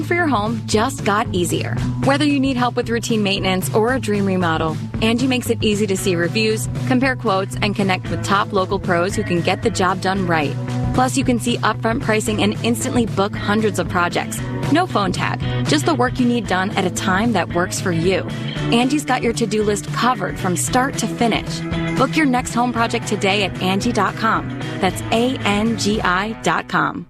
for your home just got easier. Whether you need help with routine maintenance or a dream remodel, Angie makes it easy to see reviews, compare quotes, and connect with top local pros who can get the job done right. Plus, you can see upfront pricing and instantly book hundreds of projects. No phone tag, just the work you need done at a time that works for you. Angie's got your to-do list covered from start to finish. Book your next home project today at Angie.com. That's ANGI.com.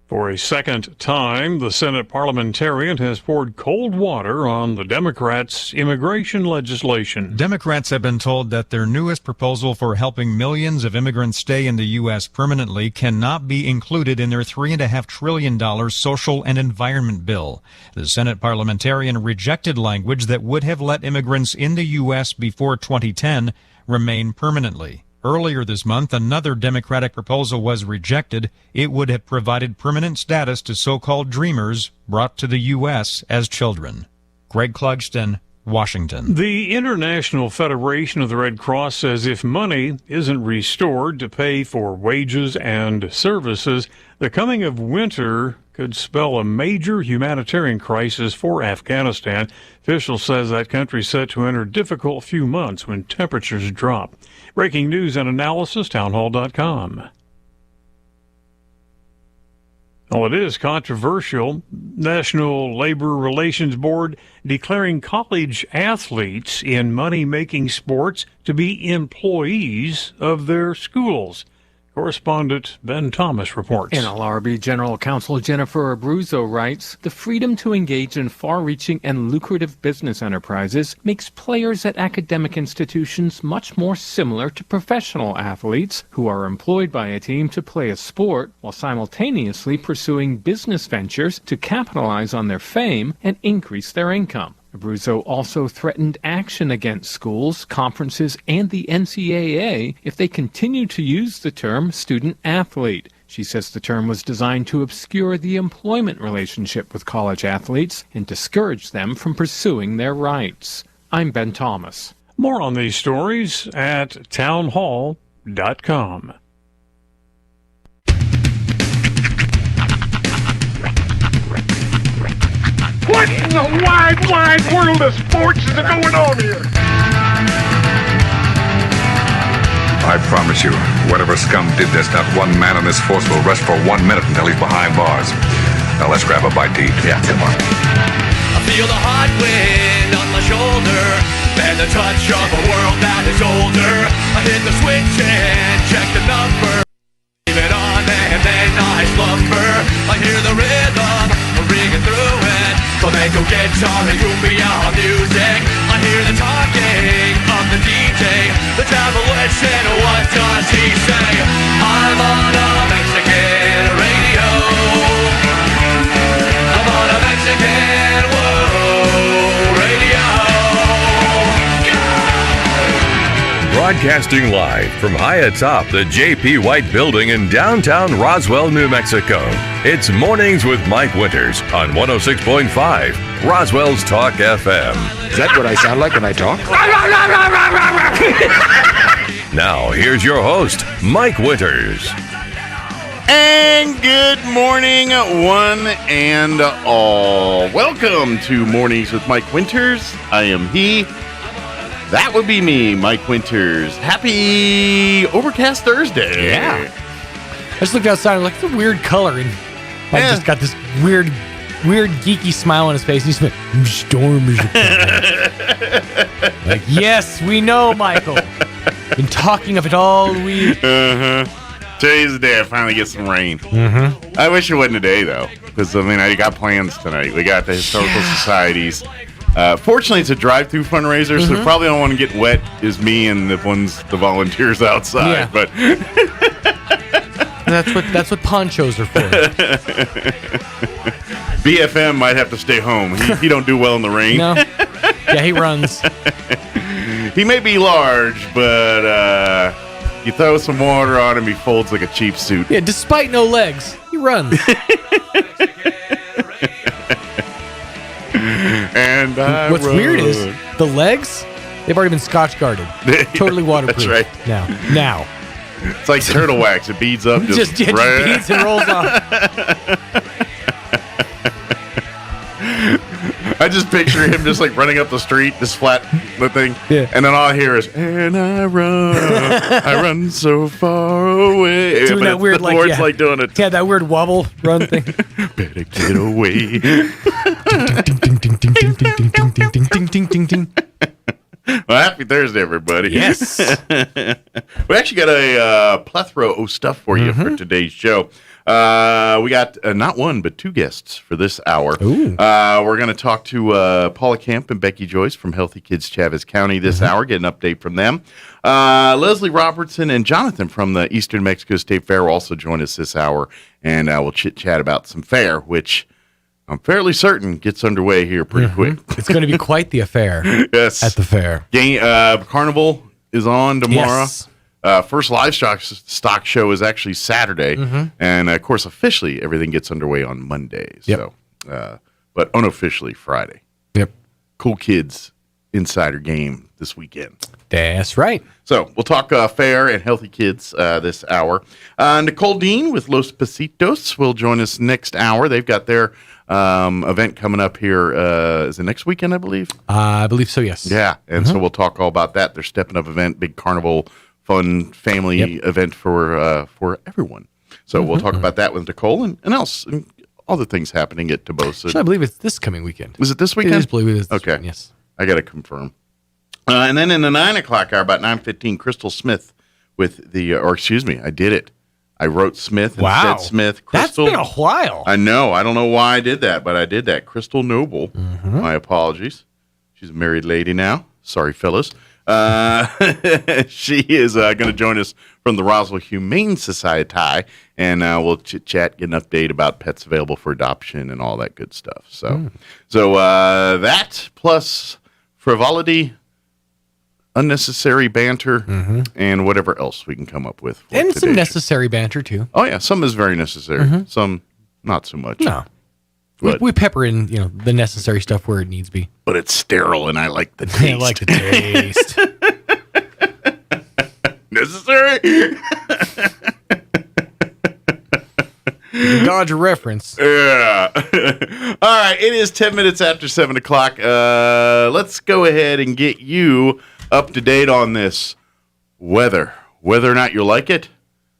For a second time, the Senate parliamentarian has poured cold water on the Democrats' immigration legislation. Democrats have been told that their newest proposal for helping millions of immigrants stay in the U.S. permanently cannot be included in their $3.5 trillion social and environment bill. The Senate parliamentarian rejected language that would have let immigrants in the U.S. before 2010 remain permanently. Earlier this month, another Democratic proposal was rejected. It would have provided permanent status to so-called dreamers brought to the U.S. as children. Greg Clugston, Washington. The International Federation of the Red Cross says if money isn't restored to pay for wages and services, the coming of winter could spell a major humanitarian crisis for Afghanistan. Officials says that country is set to enter a difficult few months when temperatures drop. Breaking news and analysis, townhall.com. Well, it is controversial. National Labor Relations Board declaring college athletes in money-making sports to be employees of their schools. Correspondent Ben Thomas reports. NLRB General Counsel Jennifer Abruzzo writes, the freedom to engage in far-reaching and lucrative business enterprises makes players at academic institutions much more similar to professional athletes who are employed by a team to play a sport while simultaneously pursuing business ventures to capitalize on their fame and increase their income. Abruzzo also threatened action against schools, conferences, and the NCAA if they continue to use the term student-athlete. She says the term was designed to obscure the employment relationship with college athletes and discourage them from pursuing their rights. I'm Ben Thomas. More on these stories at townhall.com. What in the wide, wide world of sports is going on here? I promise you, whatever scum did this, not one man in this force will rest for 1 minute until he's behind bars. Now let's grab a bite to eat. Yeah, come on. I feel the hot wind on my shoulder and the touch of a world that is older. I hit the switch and check the number. Leave it on and then I slumber. I hear the rhythm ringing through it. Flamenco guitar and cumbia music. I hear the talking of the DJ. The devil listen, what does he say? I'm on a Mexican radio. I'm on a Mexican radio. Broadcasting live from high atop the J.P. White Building in downtown Roswell, New Mexico. It's Mornings with Mike Winters on 106.5 Roswell's Talk FM. Is that what I sound like when I talk? Now, here's your host, Mike Winters. And good morning, one and all. Welcome to Mornings with Mike Winters. I am he. That would be me, Mike Winters. Happy Overcast Thursday. Yeah. I just looked outside and looked at the weird color, and Mike just got this weird geeky smile on his face. And he's like, storm is like, yes, we know, Michael. Been talking of it all week. Today's the day I finally get some rain. I wish it wasn't today, though, because, I got plans tonight. We got the Historical Societies. Fortunately, it's a drive-through fundraiser, so probably don't want to get wet is me and the volunteers outside. Yeah. But that's what ponchos are for. BFM might have to stay home. He don't do well in the rain. No. Yeah, he runs. He may be large, but you throw some water on him, he folds like a cheap suit. Yeah, despite no legs, he runs. And what's weird is the legs, they've already been Scotch guarded. Totally waterproof. That's right. Now. It's like turtle wax. It beads up just right. beads and rolls off. I just picture him just like running up the street, just flat the thing, and then all I hear is, and I run so far away. Doing that weird, like, like doing it. Yeah, that weird wobble run thing. Better get away. Well, happy Thursday, everybody. Yes. We actually got a plethora of stuff for you for today's show. We got not one, but two guests for this hour. We're going to talk to Paula Camp and Becky Joyce from Healthy Kids Chavez County this hour, get an update from them. Leslie Robertson and Jonathan from the Eastern Mexico State Fair will also join us this hour, and we'll chit-chat about some fair, which I'm fairly certain gets underway here pretty quick. It's going to be quite the affair at the fair. Carnival is on tomorrow. Yes. First livestock stock show is actually Saturday, and of course, officially everything gets underway on Monday. Yep. So, but unofficially Friday. Yep. Cool Kids Insider Game this weekend. That's right. So we'll talk fair and healthy kids this hour. Nicole Dean with Los Pasitos will join us next hour. They've got their event coming up here. Is it next weekend, I believe? I believe so, yes. Yeah, and so we'll talk all about that. Their Stepping Up event, big carnival, fun family event for everyone. So we'll talk about that with Nicole and else and all the things happening at Tobosa. Actually, I believe it's this coming weekend. Is it this weekend? I believe it is. Okay. Weekend, yes. I got to confirm. And then in the 9 o'clock hour, about 9:15, Crystal Smith with the, I did it. I wrote Smith and said Smith. Crystal, that's been a while. I know. I don't know why I did that, but I did that. Crystal Noble. My apologies. She's a married lady now. Sorry, Phyllis. She is going to join us from the Roswell Humane Society, and we'll chit-chat, get an update about pets available for adoption and all that good stuff. So that plus frivolity, unnecessary banter, and whatever else we can come up with. And some necessary banter, too. Oh, yeah. Some is very necessary. Some not so much. No. We pepper in, the necessary stuff where it needs to be. But it's sterile, and I like the taste. I like the taste. Necessary? Dodge a reference. Yeah. All right. It is 10 minutes after 7 o'clock. Let's go ahead and get you up to date on this weather. Whether or not you like it,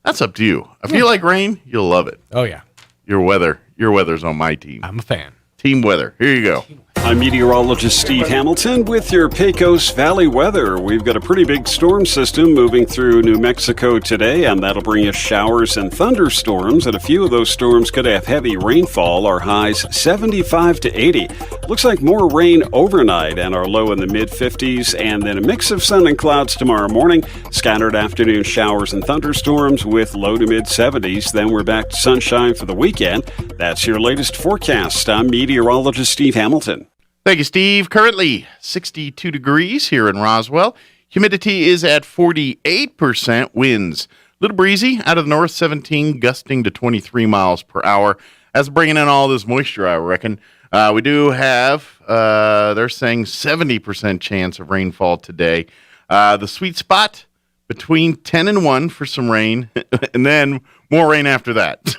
that's up to you. If you like rain, you'll love it. Oh, yeah. Your weather's on my team. I'm a fan. Team Weather. Here you go. I'm meteorologist Steve Hamilton with your Pecos Valley weather. We've got a pretty big storm system moving through New Mexico today, and that'll bring us showers and thunderstorms, and a few of those storms could have heavy rainfall. Our highs 75 to 80. Looks like more rain overnight, and our low in the mid-50s, and then a mix of sun and clouds tomorrow morning. Scattered afternoon showers and thunderstorms with low to mid-70s. Then we're back to sunshine for the weekend. That's your latest forecast. I'm meteorologist Steve Hamilton. Thank you, Steve. Currently 62 degrees here in Roswell. Humidity is at 48%. Winds a little breezy out of the north, 17, gusting to 23 miles per hour. That's bringing in all this moisture, I reckon. We do have, they're saying 70% chance of rainfall today. The sweet spot between 10 and 1 for some rain, and then more rain after that.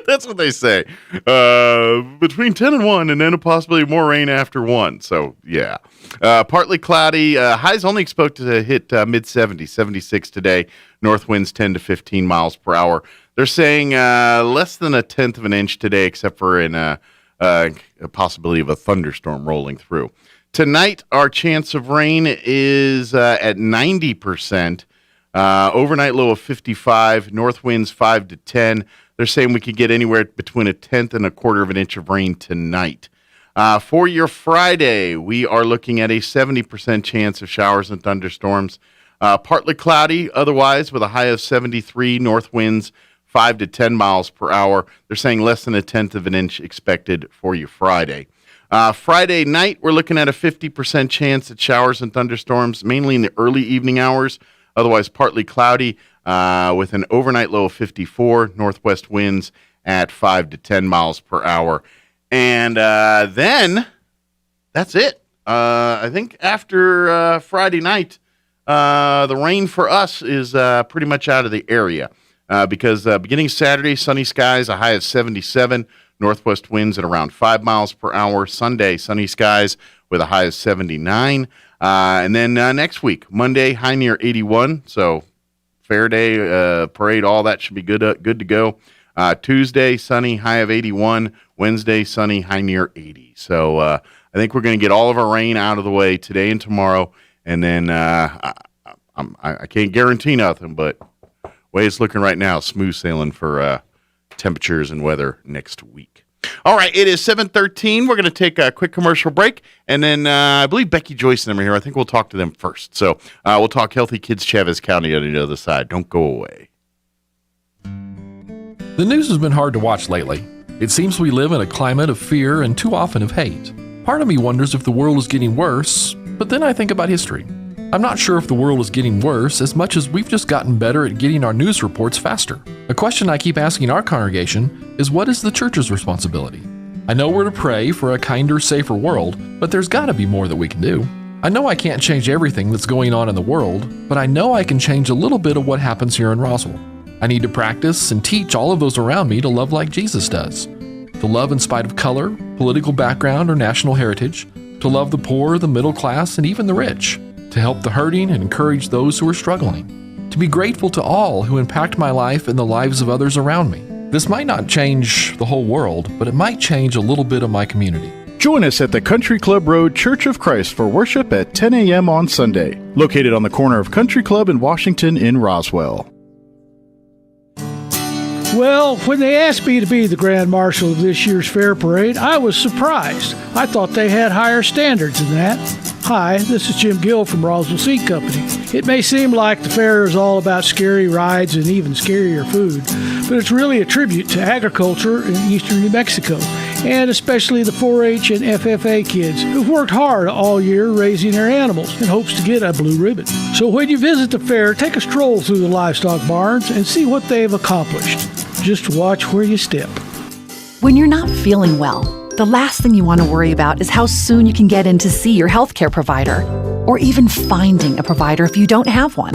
That's what they say. Between 10 and 1, and then possibly more rain after 1. So, yeah. Partly cloudy. Highs only expected to hit mid-70s, 76 today. North winds 10 to 15 miles per hour. They're saying less than a tenth of an inch today, except for a possibility of a thunderstorm rolling through. Tonight, our chance of rain is at 90%. Overnight low of 55. North winds 5 to 10. They're saying we could get anywhere between a tenth and a quarter of an inch of rain tonight. For your Friday, we are looking at a 70% chance of showers and thunderstorms. Partly cloudy otherwise with a high of 73. North winds 5 to 10 miles per hour. They're saying less than a tenth of an inch expected for your Friday. Friday night, we're looking at a 50% chance at showers and thunderstorms, mainly in the early evening hours. Otherwise, partly cloudy with an overnight low of 54, northwest winds at 5 to 10 miles per hour. And then that's it. I think after Friday night, the rain for us is pretty much out of the area because beginning Saturday, sunny skies, a high of 77, Northwest winds at around 5 miles per hour. Sunday, sunny skies with a high of 79. And then next week, Monday, high near 81. So fair day, parade, all that should be good to go. Tuesday, sunny, high of 81. Wednesday, sunny, high near 80. So I think we're going to get all of our rain out of the way today and tomorrow. And then I can't guarantee nothing, but way it's looking right now, smooth sailing for temperatures and weather next week. All right, it is 7:13. We're going to take a quick commercial break, and then I believe Becky Joyce and them are here. I think we'll talk to them first. So we'll talk Healthy Kids Chavez County on the other side. Don't go away. The news has been hard to watch lately. It seems we live in a climate of fear and too often of hate. Part of me wonders if the world is getting worse, but then I think about history. I'm not sure if the world is getting worse as much as we've just gotten better at getting our news reports faster. A question I keep asking our congregation is, what is the church's responsibility? I know we're to pray for a kinder, safer world, but there's got to be more that we can do. I know I can't change everything that's going on in the world, but I know I can change a little bit of what happens here in Roswell. I need to practice and teach all of those around me to love like Jesus does. To love in spite of color, political background, or national heritage. To love the poor, the middle class, and even the rich. To help the hurting and encourage those who are struggling. To be grateful to all who impact my life and the lives of others around me. This might not change the whole world, but it might change a little bit of my community. Join us at the Country Club Road Church of Christ for worship at 10 a.m. on Sunday, located on the corner of Country Club and Washington in Roswell. Well, when they asked me to be the Grand Marshal of this year's fair parade, I was surprised. I thought they had higher standards than that. Hi, this is Jim Gill from Roswell Seed Company. It may seem like the fair is all about scary rides and even scarier food, but it's really a tribute to agriculture in eastern New Mexico, and especially the 4-H and FFA kids who've worked hard all year raising their animals in hopes to get a blue ribbon. So when you visit the fair, take a stroll through the livestock barns and see what they've accomplished. Just watch where you step. When you're not feeling well, the last thing you want to worry about is how soon you can get in to see your healthcare provider, or even finding a provider if you don't have one.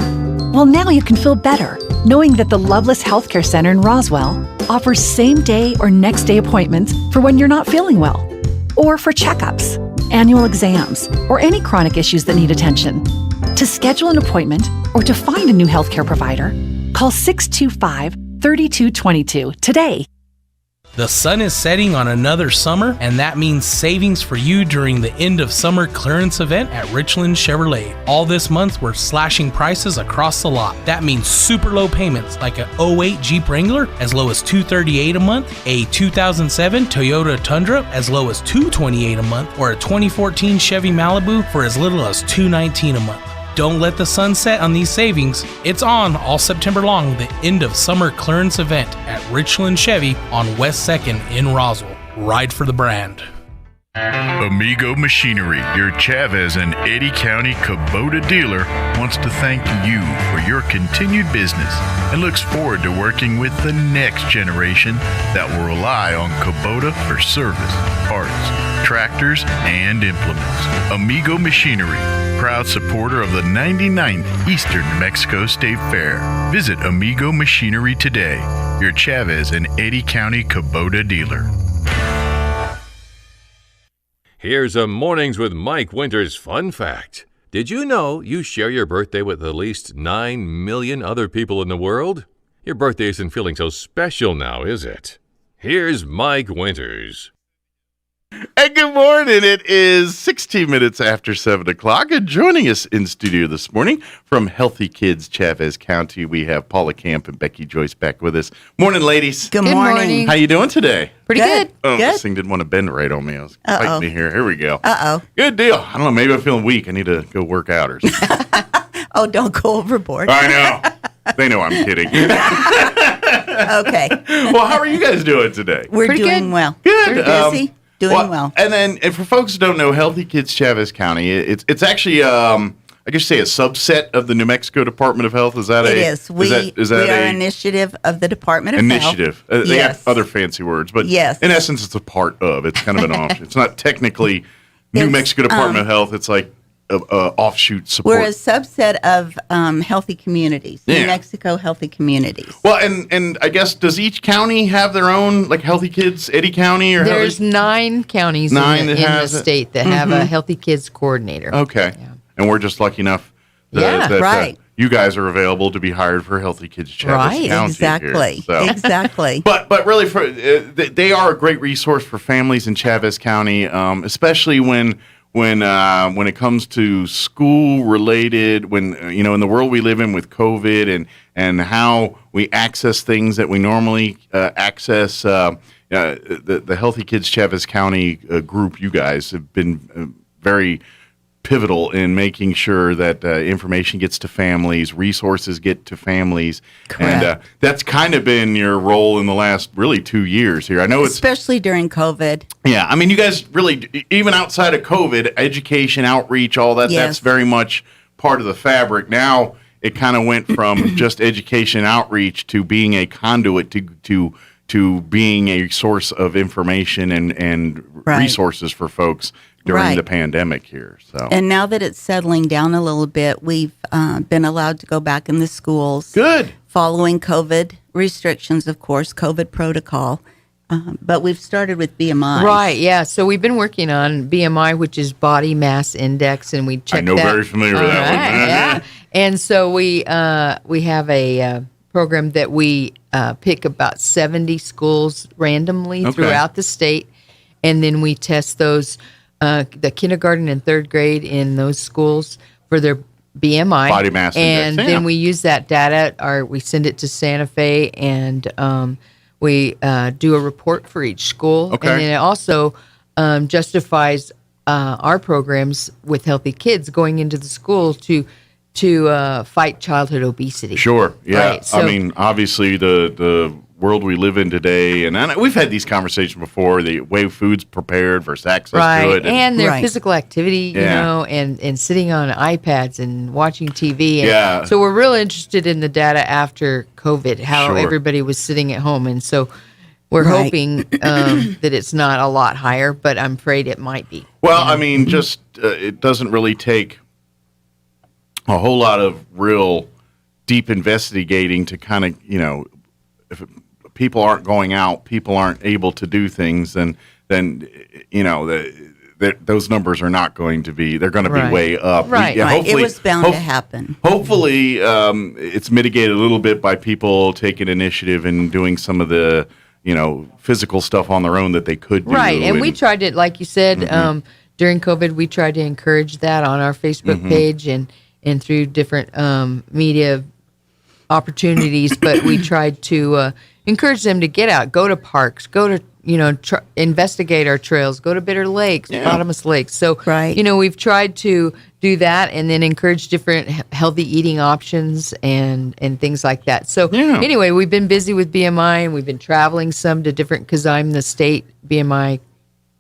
Well, now you can feel better knowing that the Loveless Healthcare Center in Roswell offers same-day or next-day appointments for when you're not feeling well, or for checkups, annual exams, or any chronic issues that need attention. To schedule an appointment or to find a new healthcare provider, call 625-3222 today. The sun is setting on another summer, and that means savings for you during the end of summer clearance event at Richland Chevrolet. All this month, we're slashing prices across the lot. That means super low payments like a 08 Jeep Wrangler as low as $238 a month, a 2007 Toyota Tundra as low as $228 a month, or a 2014 Chevy Malibu for as little as $219 a month. Don't let the sun set on these savings. It's on all September long, the end of summer clearance event at Richland Chevy on West 2nd in Roswell. Ride for the brand. Amigo Machinery, your Chavez and Eddy County Kubota dealer, wants to thank you for your continued business and looks forward to working with the next generation that will rely on Kubota for service, parts, tractors, and implements. Amigo Machinery, proud supporter of the 99th Eastern New Mexico State Fair. Visit Amigo Machinery today, your Chavez and Eddy County Kubota dealer. Here's a Mornings with Mike Winters fun fact. Did you know you share your birthday with at least 9 million other people in the world? Your birthday isn't feeling so special now, is it? Here's Mike Winters. Hey, good morning. It is 16 minutes after 7 o'clock. And joining us in studio this morning from Healthy Kids Chavez County, we have Paula Camp and Becky Joyce back with us. Morning, ladies. Good morning. How you doing today? Pretty good. Oh, good. This thing didn't want to bend right on me. I was fighting me here. Here we go. Uh-oh. Good deal. I don't know. Maybe I'm feeling weak. I need to go work out or something. Oh, don't go overboard. I know. They know I'm kidding. Okay. Well, how are you guys doing today? We're Pretty doing good. well. Good. We're busy. Doing well. And then, and for folks who don't know, Healthy Kids Chavez County, it's actually, I guess you say a subset of the New Mexico Department of Health. Is that It is. We are an initiative of the Department of initiative? Health. They Yes. have other fancy words, but Yes. in essence, it's a part of. It's kind of an option. It's not technically New Mexico Department of Health. It's like offshoot support. We're a subset of healthy communities, New Mexico healthy communities. Well, and I guess, does each county have their own, like, Healthy Kids, Eddy County? Or There's 9 counties in the state that have a Healthy Kids coordinator. Okay. Yeah. And we're just lucky enough that you guys are available to be hired for Healthy Kids Chavez County. Exactly. Here, so. Exactly. But really, they are a great resource for families in Chavez County, especially when it comes to school related, when in the world we live in with COVID and how we access things that we normally access. The Healthy Kids Chavez County group, you guys have been very pivotal in making sure that information gets to families, resources get to families. Correct. And that's kind of been your role in the last really 2 years here. I know especially during COVID. Yeah, I mean, you guys really, even outside of COVID, education, outreach, all that, that's very much part of the fabric. Now it kind of went from just education outreach to being a conduit to being a source of information and resources for folks during the pandemic here. So, and now that it's settling down a little bit, we've been allowed to go back in the schools. Good. Following COVID restrictions, of course, COVID protocol. But we've started with BMI. Right, yeah. So we've been working on BMI, which is Body Mass Index, and we check that. I know, very familiar with that one. Yeah. And so we have a program that we pick about 70 schools randomly throughout the state, and then we test those, the kindergarten and third grade in those schools for their BMI. Body Mass Index. And then we use that data, we send it to Santa Fe, and we do a report for each school. Okay. And then it also justifies our programs with Healthy Kids going into the schools to fight childhood obesity. Sure, yeah. Right, so, I mean, obviously, the world we live in today, and we've had these conversations before, the way food's prepared versus access to it. And their physical activity, and sitting on iPads and watching TV. And so we're real interested in the data after COVID, how everybody was sitting at home. And so we're hoping that it's not a lot higher, but I'm afraid it might be. Well, I mean, just it doesn't really take a whole lot of real deep investigating to kind of, if people aren't going out, people aren't able to do things, then those numbers are not going to be, they're going to be way up. Right. It was bound to happen. Hopefully, it's mitigated a little bit by people taking initiative and doing some of the, physical stuff on their own that they could do. Right. And we tried to, like you said, during COVID, we tried to encourage that on our Facebook page and through different media opportunities, but we tried to encourage them to get out, go to parks, go to, investigate our trails, go to Bitter Lakes, Bottomless Lakes. So, we've tried to do that and then encourage different healthy eating options and things like that. So anyway, we've been busy with BMI and we've been traveling some to different, because I'm the state BMI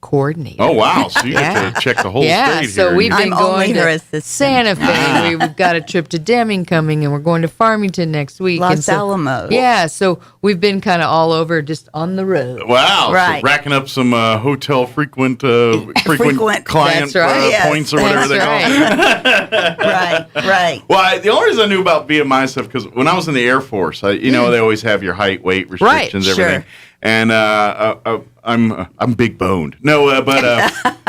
coordinator. Oh, wow. So you get to check the whole state here. So we've been going to Santa Fe. We've got a trip to Deming coming, and we're going to Farmington next week. Los Alamos. Yeah, so we've been kind of all over, just on the road. Wow. Right. So racking up some hotel frequent client points or whatever they call it. Right. Well, the only reason I knew about BMI stuff, because when I was in the Air Force, they always have your height, weight restrictions, everything. Sure. And I'm big boned. No, but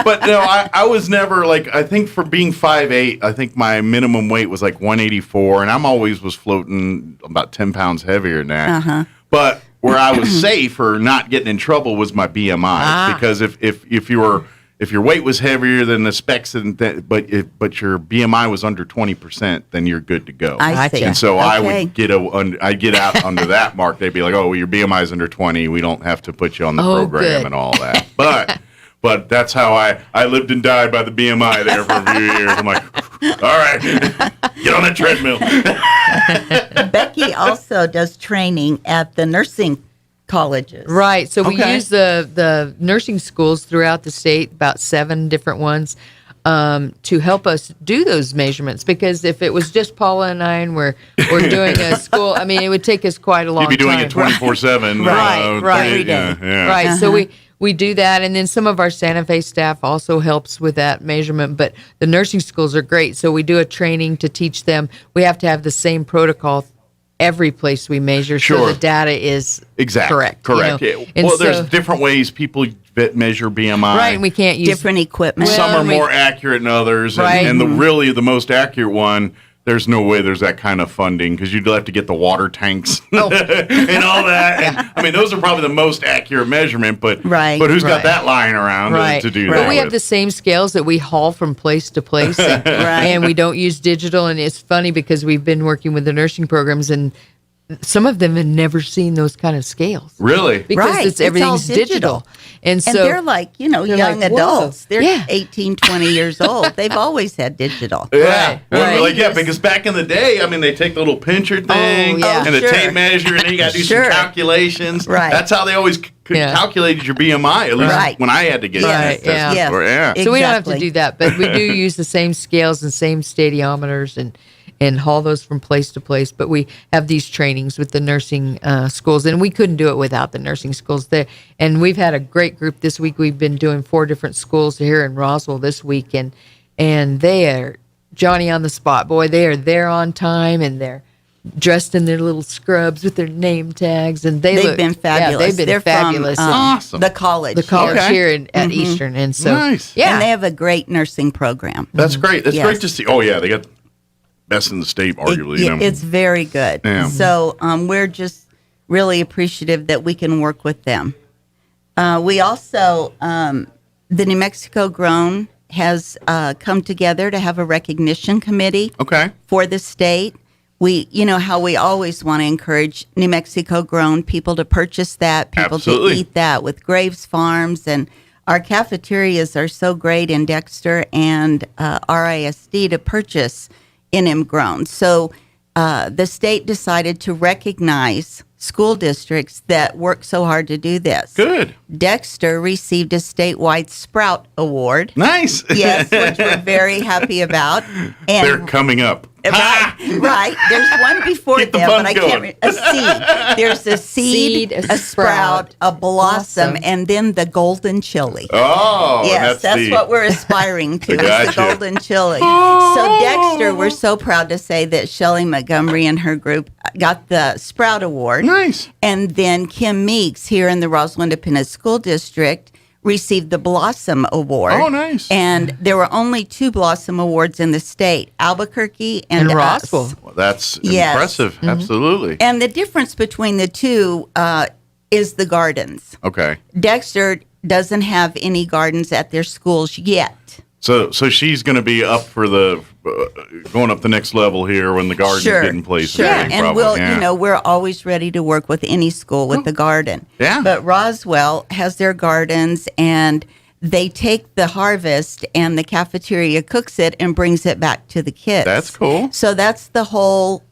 no, I was never I think for being 5'8", I think my minimum weight was 184, and I'm always was floating about 10 pounds heavier than that. But where I was safe or not getting in trouble was my BMI, because if your weight was heavier than the specs, but your BMI was under 20%, then you're good to go. I see. And so I would get out under that mark. They'd be like, "Oh, well, your BMI is under 20. We don't have to put you on the program and all that." But that's how I lived and died by the BMI there for a few years. I'm like, all right, get on that treadmill. Becky also does training at the nursing colleges. Right. So we use the nursing schools throughout the state, about 7 different ones, to help us do those measurements. Because if it was just Paula and I and we're doing a school, I mean, it would take us quite a long time. You'd be doing it 24/7. Right. Yeah. Right. So we do that, and then some of our Santa Fe staff also helps with that measurement. But the nursing schools are great, so we do a training to teach them. We have to have the same protocol every place we measure, so the data is correct. Yeah. Well, there's different ways people measure BMI. Right, and we can't use different equipment. Some are more accurate than others, and the most accurate one. There's no way there's that kind of funding because you'd have to get the water tanks and all that. And, I mean, those are probably the most accurate measurement, but who's got that lying around to do that? But we have the same scales that we haul from place to place, and we don't use digital. And it's funny because we've been working with the nursing programs, and some of them have never seen those kind of scales. Really? Because everything's digital. And so they're like, young adults. They're 18, 20 years old. They've always had digital. Yeah. Because back in the day, I mean, they take the little pincher thing and the tape measure, and then you got to do some calculations. Right. That's how they always calculated your BMI, at least when I had to get it. So we don't have to do that, but we do use the same scales and same stadiometers and haul those from place to place. But we have these trainings with the nursing schools, and we couldn't do it without the nursing schools there. And we've had a great group this week. We've been doing 4 different schools here in Roswell this week, and they are Johnny on the spot. Boy, they are there on time, and they're dressed in their little scrubs with their name tags, and they've been fabulous. Yeah, they're fabulous. From, awesome. The college here at Eastern, and so nice. And they have a great nursing program. That's great. That's great to see. Oh yeah, they got best in the state, arguably. It's very good. Yeah. So we're just really appreciative that we can work with them. We also, the New Mexico Grown has come together to have a recognition committee for the state. We, how we always want to encourage New Mexico Grown people to purchase that, people to eat that with Graves Farms. And our cafeterias are so great in Dexter and RISD to purchase NM Grown. So the state decided to recognize school districts that work so hard to do this. Good. Dexter received a statewide Sprout Award. Nice. Yes, which we're very happy about. And they're coming up. Right. There's one before them, but I can't remember. A seed. There's a seed, a sprout, a blossom, and then the golden chili. Oh, yes, that's what we're aspiring to. Is the golden chili. So Dexter, we're so proud to say that Shelley Montgomery and her group got the Sprout Award. Nice. And then Kim Meeks here in the Roswell Independent School District received the Blossom Award. Oh, nice. And there were only 2 Blossom Awards in the state, Albuquerque and Roswell. Well, that's impressive. Mm-hmm. Absolutely. And the difference between the two is the gardens. Okay. Dexter doesn't have any gardens at their schools yet. So she's going to be up for the going up the next level here when the garden's getting placed. Sure, and we're always ready to work with any school with the garden. Yeah. But Roswell has their gardens, and they take the harvest, and the cafeteria cooks it and brings it back to the kids. That's cool. So that's the whole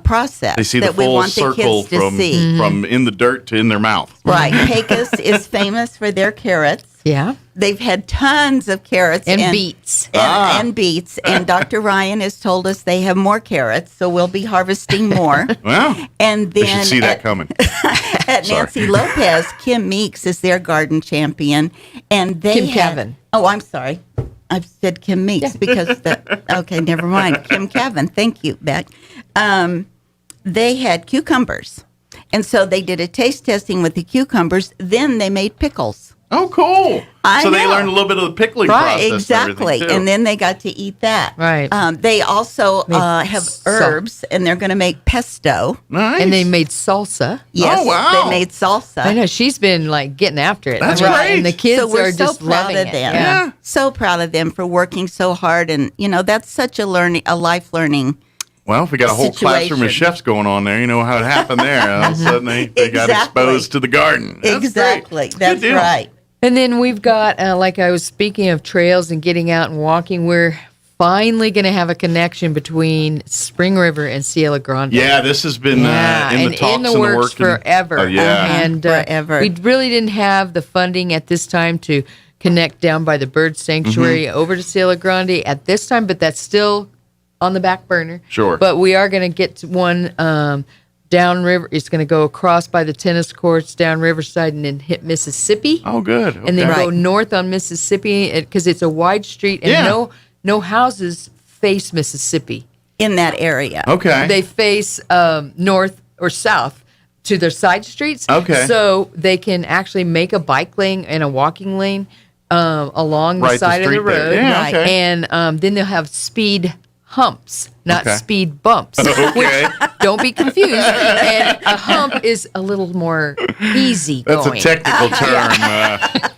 process they see that the we full want the circle kids to see. From in the dirt to in their mouth. Right. Pecos is famous for their carrots. Yeah. They've had tons of carrots. And beets. And beets. And Dr. Ryan has told us they have more carrots, so we'll be harvesting more. Well, and then I should see that coming. At Nancy Lopez, Kim Meeks is their garden champion. And they Kevin. Oh, I'm sorry. I said Kim Meeks because okay, never mind. Kim Kevin. Thank you, Beck. They had cucumbers. And so they did a taste testing with the cucumbers. Then they made pickles. Oh, cool. So they learned a little bit of the pickling process. Exactly. And then they got to eat that. Right. They also have herbs, and they're going to make pesto. Nice. And they made salsa. Yes. Oh, wow. They made salsa. I know. She's been getting after it. That's great. And the kids so we're are just so proud loving of it. them. Yeah. So proud of them for working so hard. And, that's such a life learning. Well, if we got a whole classroom of chefs going on there, you know how it happened there. All of a sudden they got exposed to the garden. That's exactly. Great. That's right. And then we've got, like I was speaking of trails and getting out and walking, we're finally going to have a connection between Spring River and Cielo Grande. Yeah, this has been in the talks in the works forever. Oh, yeah. And forever. We really didn't have the funding at this time to connect down by the bird sanctuary over to Cielo Grande at this time, but that's still on the back burner. Sure. But we are going to get one downriver. It's going to go across by the tennis courts, down Riverside, and then hit Mississippi. Oh, good. And then go north on Mississippi because it's a wide street and no houses face Mississippi in that area. Okay. They face north or south to their side streets. Okay. So they can actually make a bike lane and a walking lane along the side of the road. Yeah, okay. And then they'll have speed humps, not speed bumps. Okay. Which, don't be confused. And a hump is a little more easy That's going. a technical term.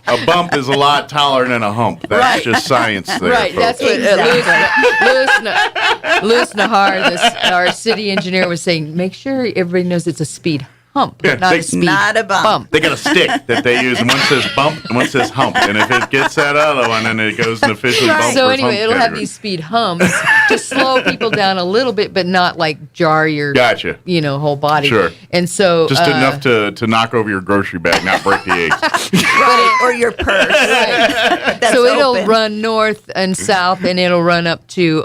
A bump is a lot taller than a hump. That's just science there. Right, folks. that's what Louis Nahar, our city engineer, was saying. Make sure everybody knows it's a speed hump, not a speed bump. They got a stick that they use, and one says bump and one says hump. And if it gets that other one, then it goes and officially bump. So for anyway, hump it'll have category. these speed humps to slow people down a little bit, but not like jar your whole body. Sure. And so just enough to knock over your grocery bag, not break the eggs. Or your purse. That's so it'll open. run north and south, and it'll run up to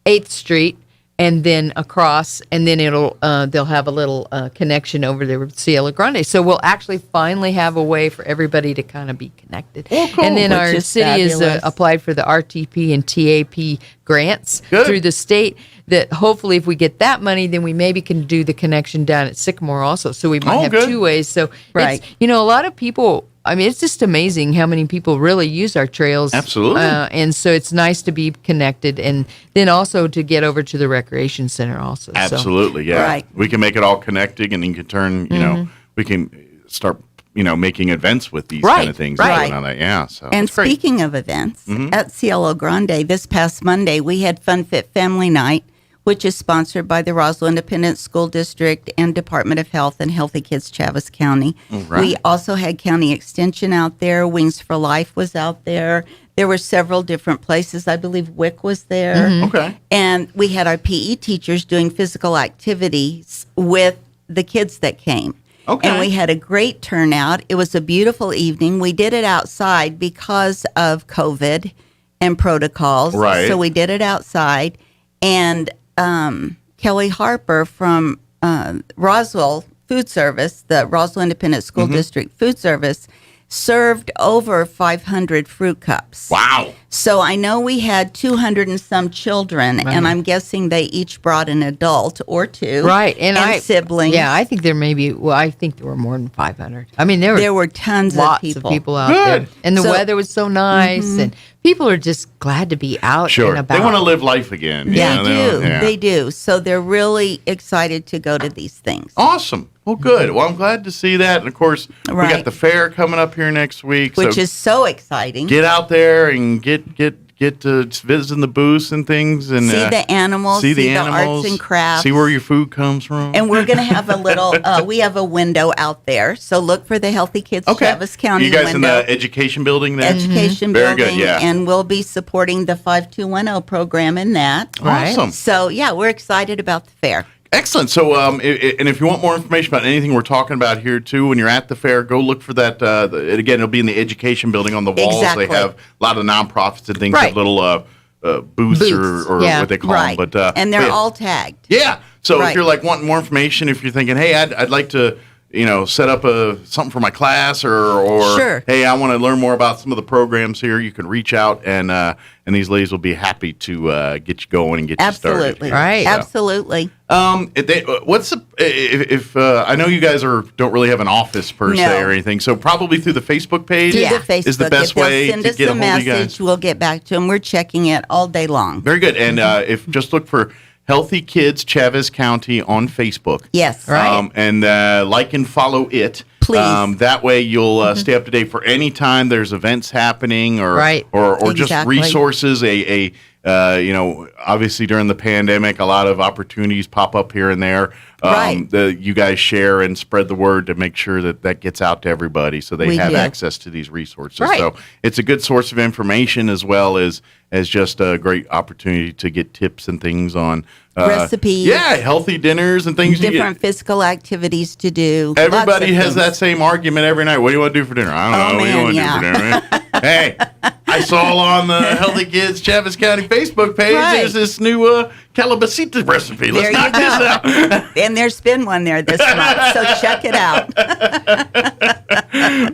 8th Street, and then across, and then they'll have a little connection over there with Cielo Grande. So we'll actually finally have a way for everybody to kind of be connected. Oh, cool. And then Which our is city has fabulous. applied for the RTP and TAP grants through the state. That hopefully, if we get that money, then we maybe can do the connection down at Sycamore also. So we might have good. 2 ways. So Right. it's, a lot of people. I mean, it's just amazing how many people really use our trails. Absolutely. And so it's nice to be connected, and then also to get over to the recreation center also. Absolutely, yeah. Right. We can make it all connected, and you can turn, we can start, making events with these kind of things. And Right. doing all that. Yeah. So And that's great. speaking of events, at Cielo Grande this past Monday, we had Fun Fit Family Night, which is sponsored by the Roswell Independent School District and Department of Health and Healthy Kids Chaves County. Right. We also had County Extension out there. Wings for Life was out there. There were several different places. I believe WIC was there. Okay. And we had our PE teachers doing physical activities with the kids that came. Okay. And we had a great turnout. It was a beautiful evening. We did it outside because of COVID and protocols. Right. So we did it outside. And Kelly Harper from Roswell Food Service, the Roswell Independent School District Food Service, served over 500 fruit cups. Wow. So I know we had 200 and some children, and I'm guessing they each brought an adult or two. Right. And siblings. Yeah, I think there were more than 500. I mean, there were tons lots of people. out there. And the So- weather was so nice, and people are just glad to be out Sure. and about. They want to live life again. They do. So they're really excited to go to these things. Awesome. Well, good. Well, I'm glad to see that. And of course, we Right. got the fair coming up here next week. Which so is so exciting. get out there and get to visiting the booths and things, and See the animals, see the see the arts animals, and crafts. see where your food comes from. And we're going to have a little, we have a window out there. So look for the Healthy Kids Chaves County you guys window. in the education building there? Education Very building. good, yeah. And we'll be supporting the 5210 program in that. Awesome. So, yeah, we're excited about the fair. Excellent. So, and if you want more information about anything we're talking about here, too, when you're at the fair, go look for that. Again, it'll be in the education building on the walls. Exactly. They have a lot of nonprofits and things Right. have little booths or what they call them. But, and they're yeah. all tagged. Yeah. So Right. if you're like wanting more information, if you're thinking, hey, I'd like to, set up something for my class, or Sure. hey, I want to learn more about some of the programs here, you can reach out, and these ladies will be happy to get you going and get you started. Absolutely. here. Right. So, Absolutely. what's the if I know you guys don't really have an office per se No. or anything, so probably through the Facebook page Through the Facebook. is the best if they'll way send to us get a a hold of you guys. message, we'll get back to them. We're checking it all day long. Very good. And if just look for Healthy Kids Chaves County on Facebook. Yes. Right. And like and follow it. Please. That way you'll stay up to date for any time there's events happening or Right. or just Exactly. resources. Obviously during the pandemic, a lot of opportunities pop up here and there. Right. You guys share and spread the word to make sure that gets out to everybody so they We have do. access to these resources. Right. So it's a good source of information as well as just a great opportunity to get tips and things on Recipes. Yeah, healthy dinners and things. Different physical activities to do. Everybody Lots of has things. that same argument every night. What do you want to do for dinner? I don't know. What do you want to do for dinner? Hey, I saw on the Healthy Kids Chaves County Facebook page, there's this new calabacita recipe. Let's knock this out. And there's been one there this month, so check it out.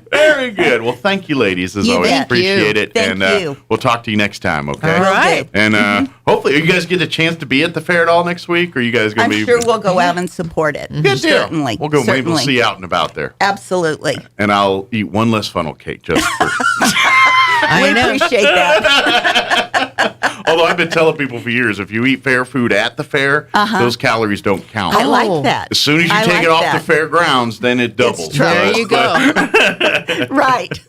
Very good. Well, thank you, ladies, as always. Appreciate it. Thank you. We'll talk to you next time, okay? All right. And hopefully, you guys get a chance to be at the fair at all next week, or you guys going to be... I'm sure we'll go out and support it. Good deal. Certainly. We'll go. Maybe we'll see you out and about there. Absolutely. And I'll eat one less funnel cake just for... We appreciate that. Although I've been telling people for years, if you eat fair food at the fair, those calories don't count. I like that. As soon as you take it off the fairgrounds, then it doubles. There you go. Right.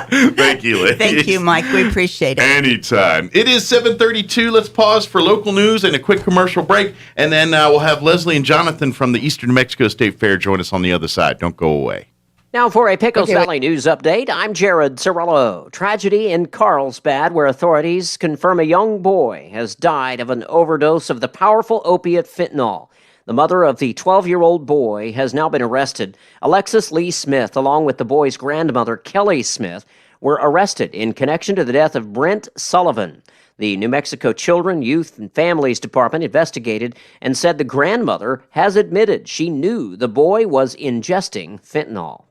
Thank you, ladies. Thank you, Mike. We appreciate it. Anytime. It is 7:32. Let's pause for local news and a quick commercial break, and then we'll have Leslie and Jonathan from the Eastern New Mexico State Fair join us on the other side. Don't go away. Now for a Pecos Valley news update, I'm Jared Cirillo. Tragedy in Carlsbad, where authorities confirm a young boy has died of an overdose of the powerful opiate fentanyl. The mother of the 12-year-old boy has now been arrested. Alexis Lee Smith, along with the boy's grandmother, Kelly Smith, were arrested in connection to the death of Brent Sullivan. The New Mexico Children, Youth, and Families Department investigated and said the grandmother has admitted she knew the boy was ingesting fentanyl.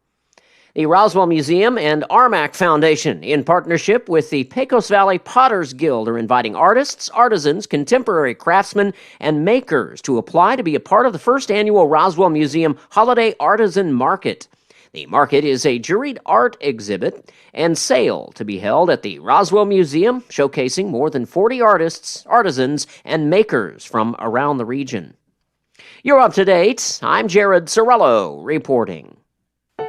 The Roswell Museum and Armac Foundation, in partnership with the Pecos Valley Potters Guild, are inviting artists, artisans, contemporary craftsmen, and makers to apply to be a part of the first annual Roswell Museum Holiday Artisan Market. The market is a juried art exhibit and sale to be held at the Roswell Museum, showcasing more than 40 artists, artisans, and makers from around the region. You're up to date. I'm Jared Cirillo reporting.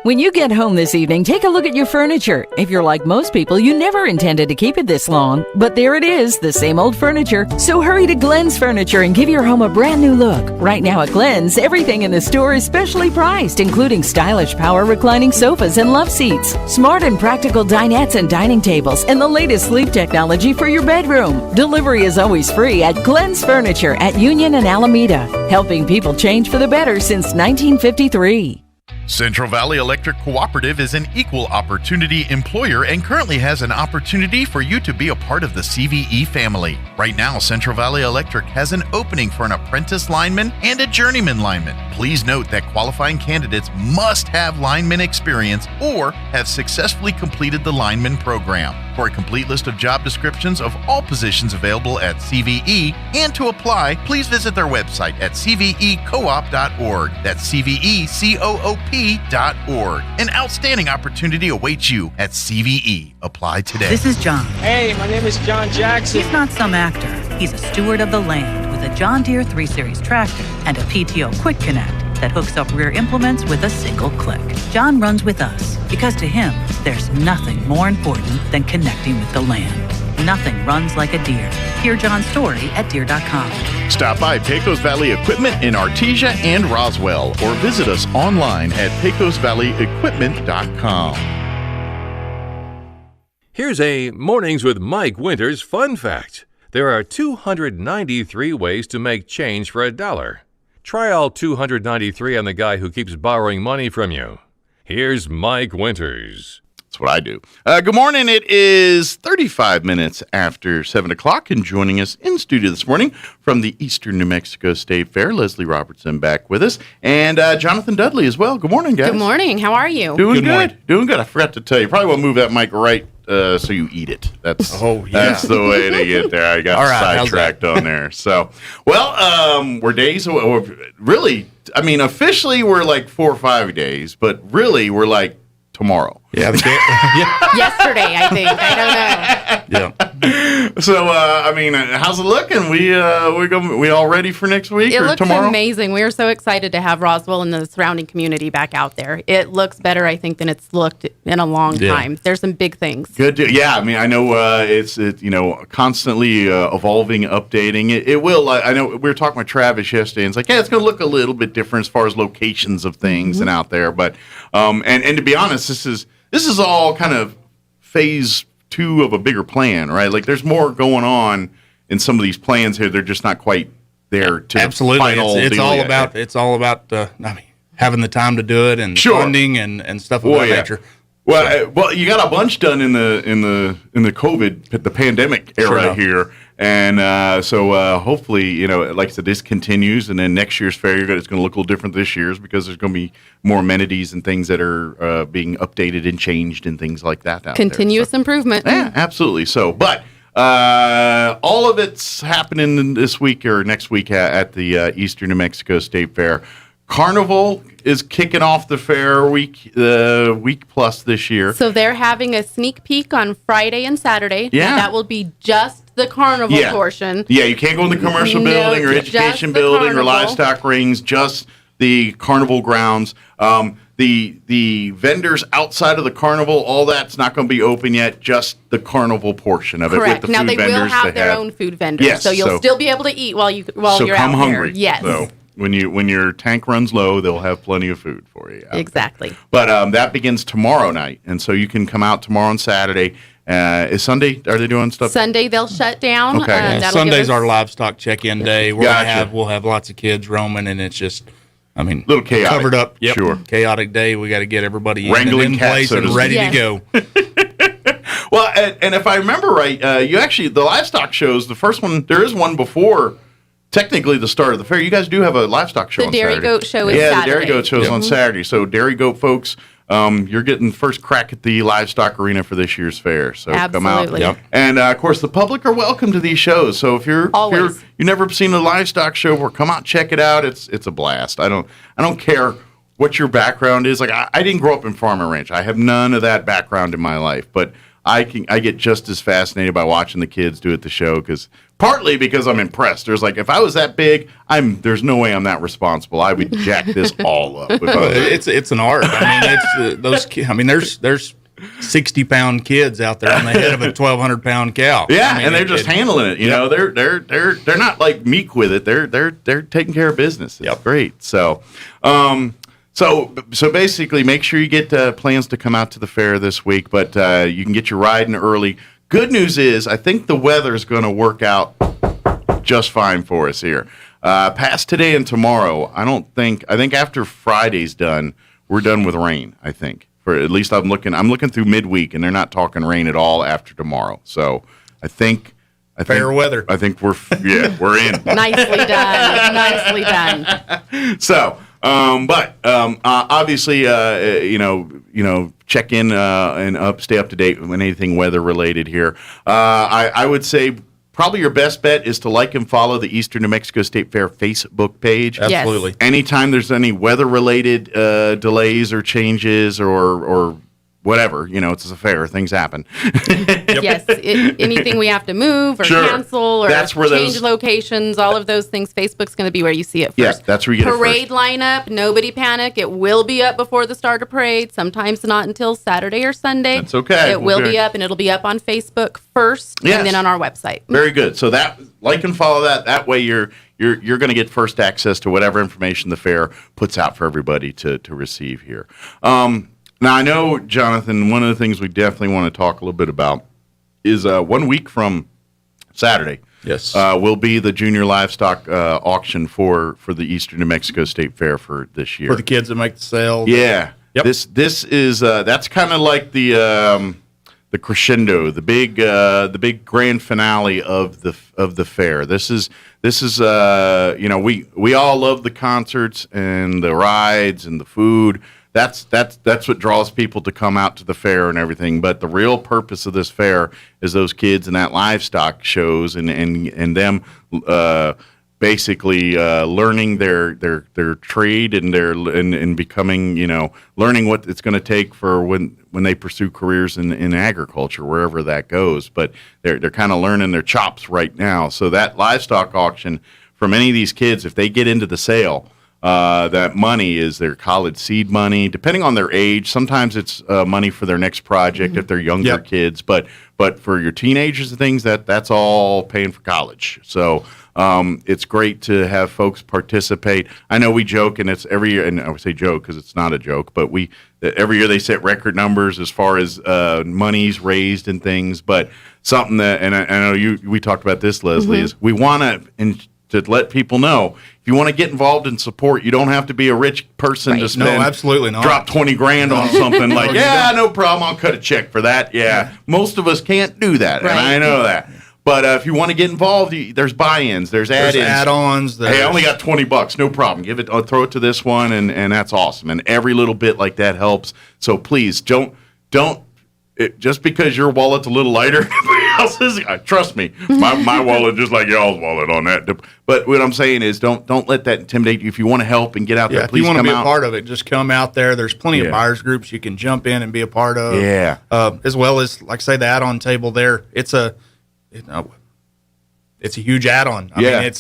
When you get home this evening, take a look at your furniture. If you're like most people, you never intended to keep it this long. But there it is, the same old furniture. So hurry to Glenn's Furniture and give your home a brand new look. Right now at Glenn's, everything in the store is specially priced, including stylish power reclining sofas and love seats, smart and practical dinettes and dining tables, and the latest sleep technology for your bedroom. Delivery is always free at Glenn's Furniture at Union and Alameda, helping people change for the better since 1953. Central Valley Electric Cooperative is an equal opportunity employer and currently has an opportunity for you to be a part of the CVE family. Right now, Central Valley Electric has an opening for an apprentice lineman and a journeyman lineman. Please note that qualifying candidates must have lineman experience or have successfully completed the lineman program. For a complete list of job descriptions of all positions available at CVE and to apply, please visit their website at cvecoop.org. That's cvecoop.org. An outstanding opportunity awaits you at CVE. Apply today. This is John. Hey, my name is John Jackson. He's not some actor. He's a steward of the land with a John Deere 3 Series tractor and a PTO Quick Connect that hooks up rear implements with a single click. John runs with us because to him, there's nothing more important than connecting with the land. Nothing runs like a Deere. Hear John's story at Deere.com. Stop by Pecos Valley Equipment in Artesia and Roswell or visit us online at pecosvalleyequipment.com. Here's a Mornings with Mike Winters fun fact. There are 293 ways to make change for $1. Try all 293 on the guy who keeps borrowing money from you. Here's Mike Winters. That's what I do. Good morning. It is 35 minutes after 7 o'clock, and joining us in studio this morning from the Eastern New Mexico State Fair, Leslie Robertson back with us, and Jonathan Dudley as well. Good morning, guys. Good morning. How are you? Doing good. Doing good. I forgot to tell you. Probably want to move that mic right so you eat it. That's That's the way to get there. I got sidetracked on there. So, well, we're days away. Really, I mean, officially we're like 4 or 5 days, but really we're like tomorrow. Yeah. Yesterday, I think. I don't know. Yeah. So, I mean, how's it looking? We all ready for next week or tomorrow? It looks amazing. We are so excited to have Roswell and the surrounding community back out there. It looks better, I think, than it's looked in a long time. There's some big things. Good. Yeah. I mean, I know it's constantly evolving, updating. It will. I know we were talking with Travis yesterday, and it's like, yeah, it's going to look a little bit different as far as locations of things and out there. But and to be honest, this is all kind of phase 2 of a bigger plan, right? Like there's more going on in some of these plans here. They're just not quite there to absolutely. The final it's deal all yet. about having the time to do it and funding and stuff of that nature. Well, you got a bunch done in the COVID, the pandemic era here, and so hopefully, like I said, this continues, and then next year's fair, it's going to look a little different this year's because there's going to be more amenities and things that are being updated and changed and things like that. Continuous improvement. Yeah, absolutely. So, but all of it's happening this week or next week at the Eastern New Mexico State Fair. Carnival is kicking off the fair week plus this year. So they're having a sneak peek on Friday and Saturday. Yeah. That will be just the carnival portion. Yeah, you can't go in the commercial building or education building or livestock rings, just the carnival grounds. The vendors outside of the carnival, all that's not going to be open yet, just the carnival portion of it. Correct. With the Now food they vendors will have their own food vendors. Yes, so you'll still be able to eat while you're come out hungry. there. Yes. So when your tank runs low, they'll have plenty of food for you. Exactly. But that begins tomorrow night, and so you can come out tomorrow and Saturday. Is Sunday? Are they doing stuff? Sunday they'll shut down. Okay. Sunday's our livestock check-in day. Gotcha. We'll have lots of kids roaming, and it's just, a little chaotic. Covered up. Yep. Sure. Chaotic day. We got to get everybody Wrangling in cats, place so to and speak. ready to go. Well, and if I remember right, the livestock shows, the first one, there is one before technically the start of the fair. You guys do have a livestock show on Saturday. The dairy goat show is Saturday. Saturday. The dairy goat show is on Saturday. So dairy goat folks, you're getting first crack at the livestock arena for this year's fair. So come out. Absolutely. And of course, the public are welcome to these shows. So if you've never seen a livestock show, or come out and check it out. It's a blast. I don't care what your background is. Like I didn't grow up in farm and ranch. I have none of that background in my life, but I get just as fascinated by watching the kids do at the show partly because I'm impressed. There's if I was that big, there's no way I'm that responsible. I would jack this all up. It's an art. There's 60-pound kids out there on the head of a 1,200-pound cow. Yeah, and they're just handling it. You know, they're not meek with it. They're taking care of business. It's great. So, So basically, make sure you get plans to come out to the fair this week, but you can get your riding early. Good news is, I think the weather's going to work out just fine for us here. Past today and tomorrow, I think after Friday's done, we're done with rain, I think. For at least I'm looking through midweek, and they're not talking rain at all after tomorrow. So I think fair weather. I think we're in. Nicely done. Nicely done. So, obviously, check in and stay up to date with anything weather related here. I would say probably your best bet is to like and follow the Eastern New Mexico State Fair Facebook page. Yes. Absolutely. Anytime there's any weather related delays or changes or whatever, it's a fair. Things happen. Yes, anything we have to move or cancel or change locations, all of those things, Facebook's going to be where you see it first. Yes, that's where you get parade it first. lineup, nobody panic. It will be up before the start of parade, sometimes not until Saturday or Sunday. That's okay. It will be up, and it'll be up on Facebook first, Yes. and then on our website. Very good. So that like and follow that. That way you're going to get first access to whatever information the fair puts out for everybody to receive here. Now, I know, Jonathan, one of the things we definitely want to talk a little bit about is 1 week from Saturday. Yes. Will be the junior livestock auction for the Eastern New Mexico State Fair for this year. For the kids that make the sale. Yeah. Yep. This is that's kind of like the crescendo, the big grand finale of the fair. This is we all love the concerts and the rides and the food. That's what draws people to come out to the fair and everything. But the real purpose of this fair is those kids and that livestock shows and them basically learning their trade and becoming, learning what it's going to take for when they pursue careers in agriculture, wherever that goes. But they're kind of learning their chops right now. So that livestock auction for many of these kids, if they get into the sale, that money is their college seed money, depending on their age. Sometimes it's money for their next project if they're younger kids. But for your teenagers and things, that's all paying for college. So it's great to have folks participate. I know we joke, and it's every year, and I would say joke because it's not a joke, but every year they set record numbers as far as monies raised and things. But something that, and I know we talked about this, Leslie, is we want to to let people know. If you want to get involved in support, you don't have to be a rich person to spend. No, absolutely not. Drop 20 grand on something like, no problem, I'll cut a check for that. Yeah. Most of us can't do that, and I know that. But if you want to get involved, there's buy-ins, there's add-ins. Add-ons. Hey, I only got $20. No problem. Throw it to this one, and that's awesome. And every little bit like that helps. So please don't. Just because your wallet's a little lighter than everybody else's, trust me, my wallet just like y'all's wallet on that. But what I'm saying is, don't let that intimidate you. If you want to help and get out there, please come out. If you want to be a part of it, just come out there. There's plenty of buyers groups you can jump in and be a part of. Yeah. As well as, like I say, the add-on table there. It's a huge add-on. I mean,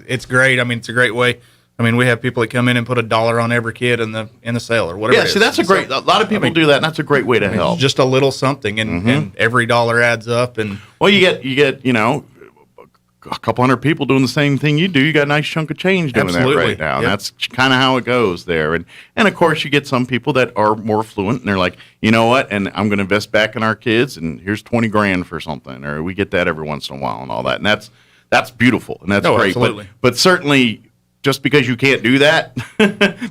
it's great. I mean, it's a great way. I mean, we have people that come in and put $1 on every kid in the sale or whatever. Yeah, see, that's a lot of people do that, and that's a great way to help. Just a little something, and every dollar adds up. And well, you get a couple hundred people doing the same thing you do. You got a nice chunk of change doing that right now. Yep. That's kind of how it goes there. And of course, you get some people that are more fluent, and they're like, you know what? And I'm going to invest back in our kids, and here's 20 grand for something, or we get that every once in a while, and all that. And that's beautiful, and that's great. Absolutely. But certainly, just because you can't do that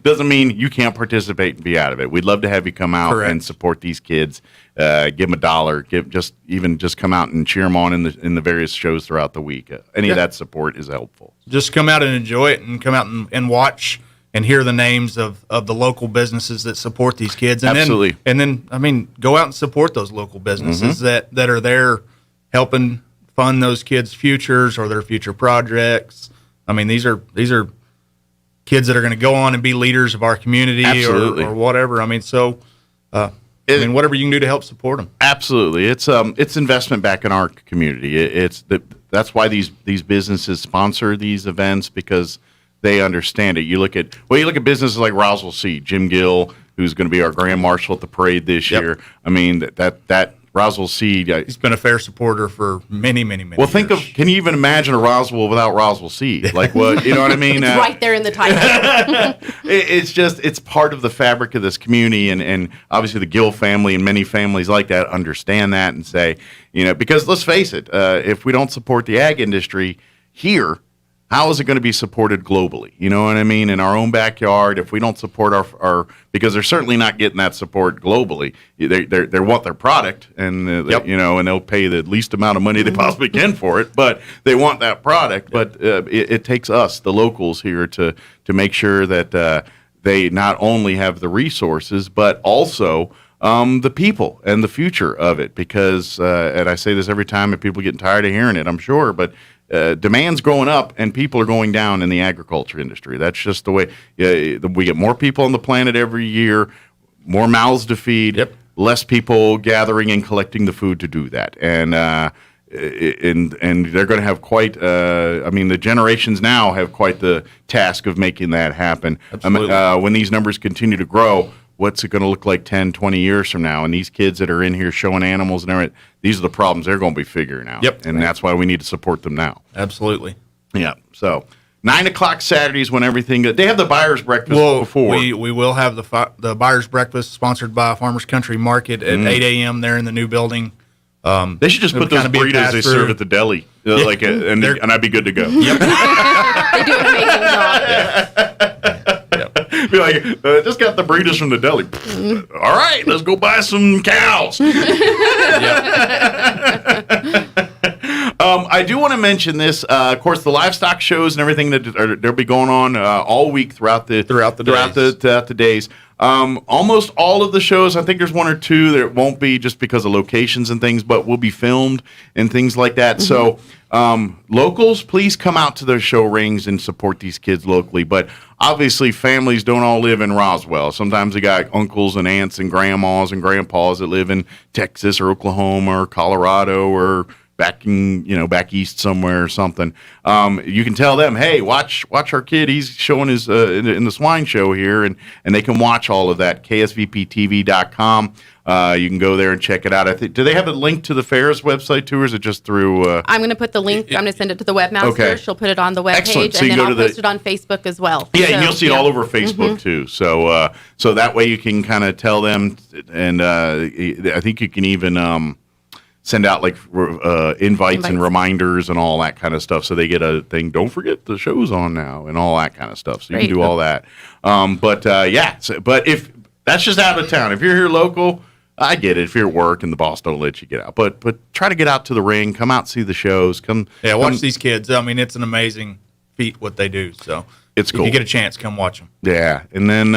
doesn't mean you can't participate and be out of it. We'd love to have you come out and support these kids. Give them $1. Just come out and cheer them on in the various shows throughout the week. Any of that support is helpful. Just come out and enjoy it, and come out and watch and hear the names of the local businesses that support these kids. And Absolutely. Then I mean, go out and support those local businesses that are there helping fund those kids' futures or their future projects. I mean, these are kids that are going to go on and be leaders of our community or whatever. I mean, so whatever you can do to help support them. Absolutely, it's investment back in our community. That's why these businesses sponsor these events, because they understand it. You look at businesses like Roswell Seed, Jim Gill, who's going to be our Grand Marshal at the parade this year. I mean that Roswell Seed. He's been a fair supporter for many years. Well, can you even imagine a Roswell without Roswell Seed? Like what, you know what I mean? It's right there in the title. It's part of the fabric of this community, and obviously the Gill family and many families like that understand that and say, because let's face it, if we don't support the ag industry here, how is it going to be supported globally? You know what I mean? In our own backyard, if we don't support our because they're certainly not getting that support globally. They want their product, and and they'll pay the least amount of money they possibly can for it, but they want that product. But it takes us, the locals here, to make sure that they not only have the resources, but also the people and the future of it. Because, and I say this every time, and people get tired of hearing it, I'm sure, but demand's growing up and people are going down in the agriculture industry. That's just the way. We get more people on the planet every year, more mouths to feed, less people gathering and collecting the food to do that. And they're going to have quite, the generations now have quite the task of making that happen. When these numbers continue to grow, what's it going to look like 10, 20 years from now? And these kids that are in here showing animals and everything, these are the problems they're going to be figuring out. And that's why we need to support them now. Absolutely. Yeah. So 9 o'clock Saturdays when everything, they have the buyer's breakfast before. We will have the buyer's breakfast sponsored by Farmers Country Market at 8 a.m. there in the new building. They should just put those burritos they serve at the deli, and I'd be good to go. They do an amazing job. Be like, just got the burritos from the deli. All right, let's go buy some cows. I do want to mention this. Of course, the livestock shows and everything that they'll be going on all week throughout the days. Almost all of the shows, I think there's one or two that won't be just because of locations and things, but will be filmed and things like that. So locals, please come out to their show rings and support these kids locally. But obviously, families don't all live in Roswell. Sometimes they got uncles and aunts and grandmas and grandpas that live in Texas or Oklahoma or Colorado or back east somewhere or something. You can tell them, hey, watch our kid. He's showing his in the swine show here, and they can watch all of that. KSVPTV.com. You can go there and check it out. Do they have a link to the fair's website too, or is it just through? I'm going to put the link. I'm going to send it to the webmaster. Okay. She'll put it on the webpage, So and then go I'll to the- post it on Facebook as well. Yeah, and you'll see it all over Facebook too. So that way you can kind of tell them, and I think you can even send out like invites and reminders and all that kind of stuff. So they get a thing. Don't forget the show's on now and all that kind of stuff. So you can do all that. But if that's just out of town, if you're here local, I get it. If you're at work and the boss don't let you get out, but try to get out to the ring, come out, see the shows, watch these kids. I mean, it's an amazing feat what they do. So it's cool. If you get a chance, come watch them. Yeah, and then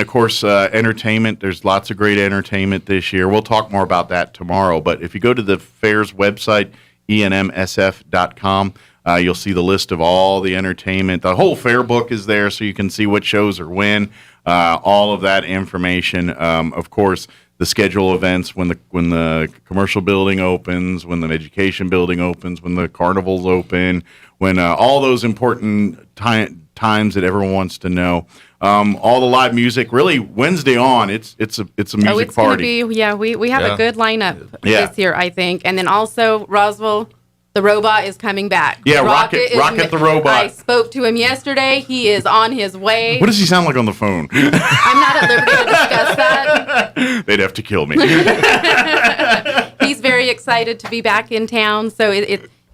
of course entertainment. There's lots of great entertainment this year. We'll talk more about that tomorrow. But if you go to the fair's website, enmsf.com, you'll see the list of all the entertainment. The whole fair book is there, so you can see what shows are when. All of that information. Of course, the schedule events when the commercial building opens, when the education building opens, when the carnivals open, when all those important times that everyone wants to know. All the live music. Really, Wednesday on, it's a music party. We have a good lineup this year, I think. And then also Roswell. The robot is coming back. Yeah, Rocket the robot. I spoke to him yesterday. He is on his way. What does he sound like on the phone? I'm not at liberty to discuss that. They'd have to kill me. He's very excited to be back in town. So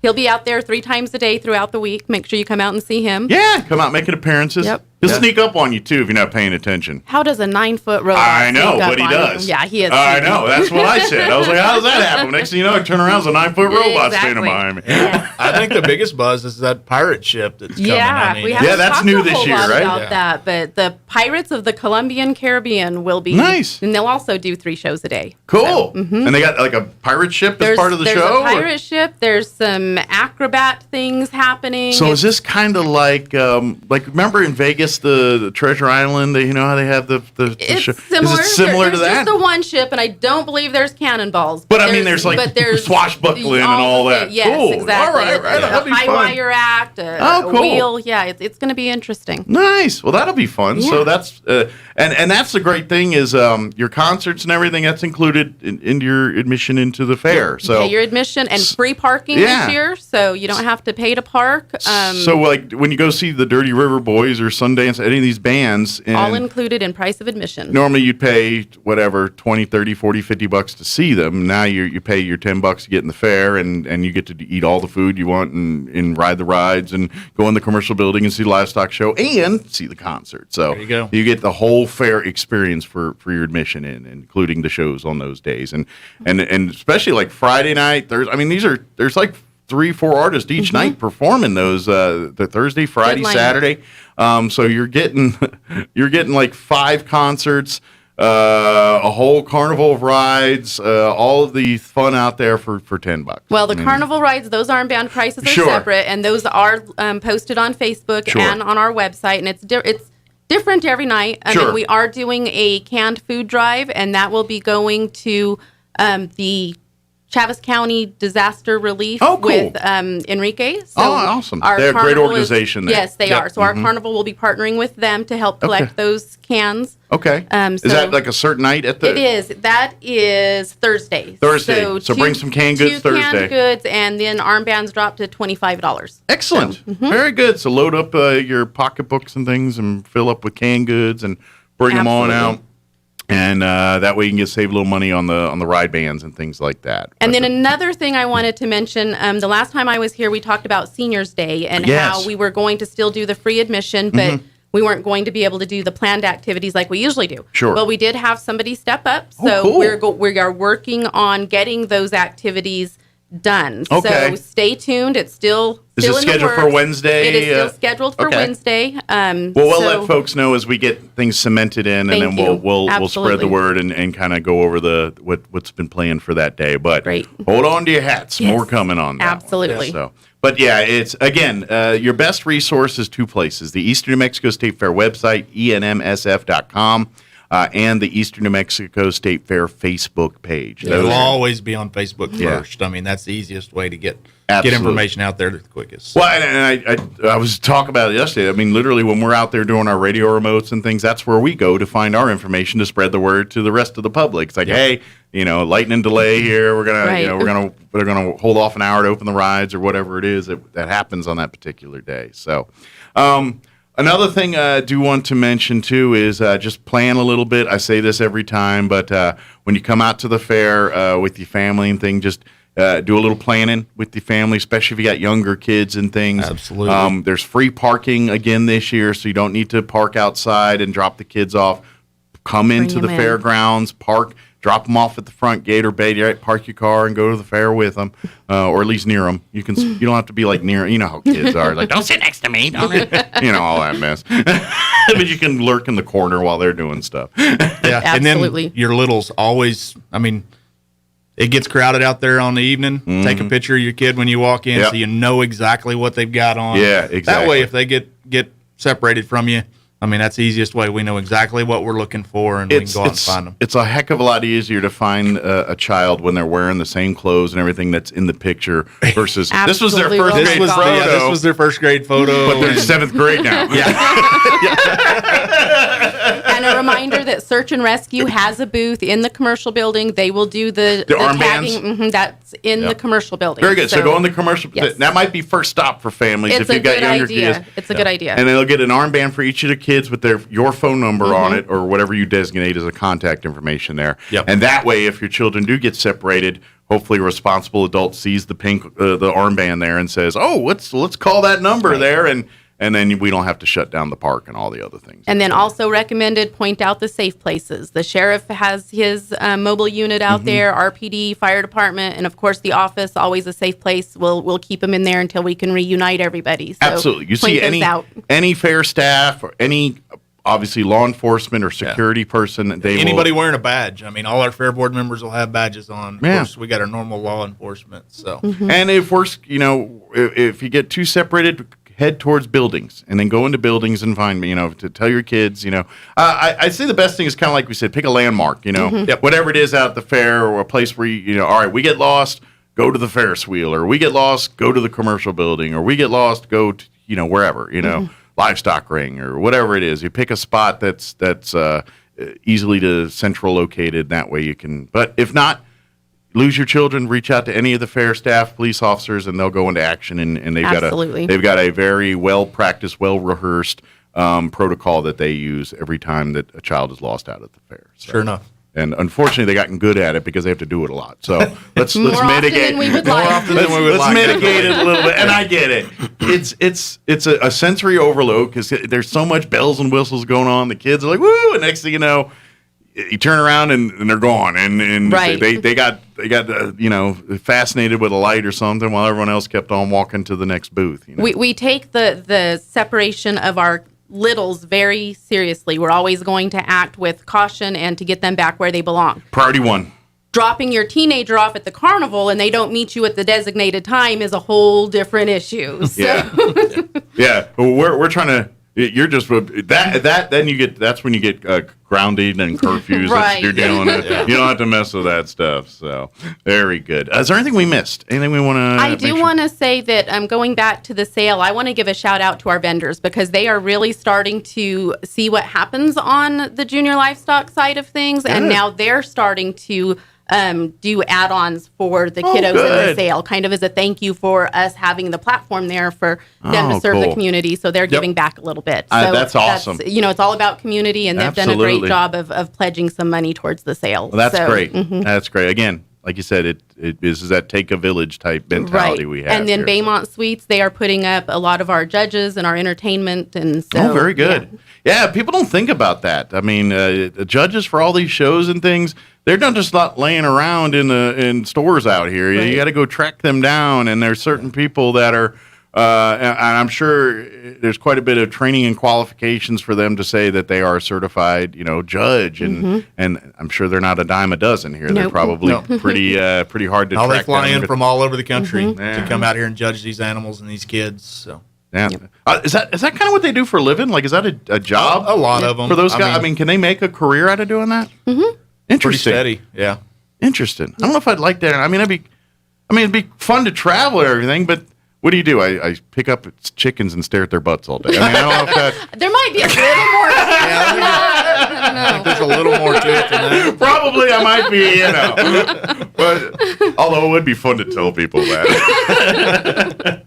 he'll be out there 3 times a day throughout the week. Make sure you come out and see him. Yeah, come out making appearances. Yep. He'll sneak up on you, too, if you're not paying attention. How does a 9-foot robot I know, sneak up but he on does. You? Yeah, he is. I know. That's what I said. I was like, how does that happen? Next thing you know, I turn around, there's a 9-foot robot standing behind me. Yeah. I think the biggest buzz is that pirate ship that's coming. Yeah, we haven't that's talked new a this whole year, lot right? about that, but the Pirates of the Colombian Caribbean will be nice, and they'll also do 3 shows a day. Cool. So, and they got like a pirate ship as part of the show. There's a pirate ship. There's some acrobat things happening. So is this kind of like remember in Vegas the Treasure Island? You know how they have the show? Similar. Is it similar to that? There's just the one ship, and I don't believe there's cannonballs. But I mean, there's swashbuckling and all that. Yes, cool. exactly. All right. A high wire act, a wheel. Yeah, it's going to be interesting. Nice. Well, that'll be fun. Yeah. So that's and that's the great thing is your concerts and everything that's included in your admission into the fair. So pay your admission and free parking this year, so you don't have to pay to park. So like when you go see the Dirty River Boys or Sundance, any of these bands, all included in price of admission. Normally you'd pay whatever $20, $30, $40, $50 to see them. Now you pay your $10 to get in the fair, and you get to eat all the food you want and ride the rides and go in the commercial building and see the livestock show and see the concert. So there you go. You get the whole fair experience for your admission in, including the shows on those days, and especially like Friday night, Thursday. I mean, there's like 3-4 artists each night performing those the Thursday, Friday, Saturday. So you're getting like 5 concerts, a whole carnival of rides, all of the fun out there for $10. Well, the carnival rides, those armband prices are separate, and those are posted on Facebook and on our website, and it's different every night. I mean, we are doing a canned food drive, and that will be going to the Chaves County Disaster Relief with Enrique. So awesome. They're a great organization there. Yes, they are. So our carnival will be partnering with them to help collect those cans. Okay. Is that like a certain night at the... It is. That is Thursday. So bring some canned goods Thursday. 2 canned goods, and then armbands drop to $25. Excellent. Very good. So load up your pocketbooks and things and fill up with canned goods and bring them on out. And that way you can save a little money on the ride bands and things like that. And then another thing I wanted to mention, the last time I was here, we talked about Seniors Day and how we were going to still do the free admission, but we weren't going to be able to do the planned activities like we usually do. Sure. Well, we did have somebody step up, so we are working on getting those activities done. Okay. So stay tuned. It's still Is it scheduled for Wednesday? It is still scheduled for Wednesday. We'll let folks know as we get things cemented in, and then we'll spread the word and kind of go over what's been planned for that day. But hold on to your hats. Yes. More coming on that. Absolutely. So, but yeah, it's again your best resource is 2 places: the Eastern New Mexico State Fair website, enmsf.com. And the Eastern New Mexico State Fair Facebook page. It'll always be on Facebook first. I mean, that's the easiest way to get information out there the quickest. Well, and I was talking about it yesterday. I mean, literally, when we're out there doing our radio remotes and things, that's where we go to find our information to spread the word to the rest of the public. It's like, hey, lightning delay here. We're gonna we're gonna hold off an hour to open the rides or whatever it is that happens on that particular day. So. Another thing I do want to mention, too, is just plan a little bit. I say this every time, but when you come out to the fair with your family and thing, just do a little planning with your family, especially if you got younger kids and things. Absolutely. There's free parking again this year, so you don't need to park outside and drop the kids off. Come into the fairgrounds, park, drop them off at the front gate or bay, park your car and go to the fair with them, or at least near them. You don't have to be like near. You know how kids are, like don't sit next to me, don't all that mess. But you can lurk in the corner while they're doing stuff. Yeah, absolutely. And then your littles always. I mean, it gets crowded out there on the evening. Mm-hmm. Take a picture of your kid when you walk in, so you know exactly what they've got on. Yeah, exactly. That way, if they get separated from you, I mean, that's the easiest way. We know exactly what we're looking for, and we can go out and find them. It's a heck of a lot easier to find a child when they're wearing the same clothes and everything that's in the picture versus this was their first grade photo. Yeah, this was their first grade photo. But they're in 7th grade now. And a reminder that Search and Rescue has a booth in the commercial building. They will do the armbands? tagging. That's in the commercial building. Very good. So go in the commercial. Yes. That might be first stop for families if you've got younger kids. It's a good idea. And they'll get an armband for each of the kids with your phone number on it or whatever you designate as a contact information there. Yep. And that way, if your children do get separated, hopefully a responsible adult sees the pink the armband there and says, "Oh, let's call that number there," and then we don't have to shut down the park and all the other things. And then also recommended, point out the safe places. The sheriff has his mobile unit out there, RPD, fire department, and of course the office, always a safe place. We'll keep them in there until we can reunite everybody. So absolutely. You see any fair staff or any obviously law enforcement or security person, anybody wearing a badge. I mean, all our fair board members will have badges on. Of course, we got our normal law enforcement. So, and if if you get too separated, head towards buildings and then go into buildings and find me, to tell your kids, I say the best thing is kind of like we said, pick a landmark, whatever it is out at the fair or a place where all right, we get lost, go to the Ferris wheel, or we get lost, go to the commercial building, or we get lost, go to, wherever, livestock ring or whatever it is. You pick a spot that's easily to central located. That way you can, but if not, lose your children, reach out to any of the fair staff, police officers, and they'll go into action. And they've got a very well practiced, well rehearsed protocol that they use every time that a child is lost out at the fair. So, sure enough. And unfortunately, they gotten good at it because they have to do it a lot. So let's mitigate. Let's mitigate it a little bit. And I get it. It's a sensory overload because there's so much bells and whistles going on. The kids are like, woo! And next thing you know, you turn around and they're gone. And right. they got fascinated with a light or something while everyone else kept on walking to the next booth. We take the separation of our littles very seriously. We're always going to act with caution and to get them back where they belong. Priority one. Dropping your teenager off at the carnival and they don't meet you at the designated time is a whole different issue. So. Yeah. Well, we're trying to. You're just that. Then you get. That's when you get grounded and curfews. Right. You're dealing with. You don't have to mess with that stuff. So very good. Is there anything we missed? Anything we want to? I do want to say that going back to the sale, I want to give a shout out to our vendors because they are really starting to see what happens on the junior livestock side of things, and now they're starting to do add-ons for the kiddos in the sale, kind of as a thank you for us having the platform there for them to serve the community. So they're giving back a little bit. So that's awesome. It's all about community, and they've done a great job of pledging some money towards the sale. Well, that's great. That's great. Again, like you said, it is that take a village type mentality we have. And then Baymont Suites, they are putting up a lot of our judges and our entertainment, and so very good. Yeah, people don't think about that. I mean, the judges for all these shows and things, they're not just not laying around in stores out here. Right. You got to go track them down, and there's certain people that are. And I'm sure there's quite a bit of training and qualifications for them to say that they are a certified, judge, and I'm sure they're not a dime a dozen here. Nope. They're probably pretty hard to track. They fly in from all over the country to come out here and judge these animals and these kids. So. Yeah, is that kind of what they do for a living? Like, is that a job? A lot of them for those guys. I mean, can they make a career out of doing that? Mm-hmm. Interesting. Pretty steady. Yeah. Interesting. I don't know if I'd like that. I mean, it'd be fun to travel and everything, but. What do? I pick up chickens and stare at their butts all day. I mean, I don't know if that... There might be a little more to it. I think there's a little more to it than that. Probably I might be, But although it would be fun to tell people that.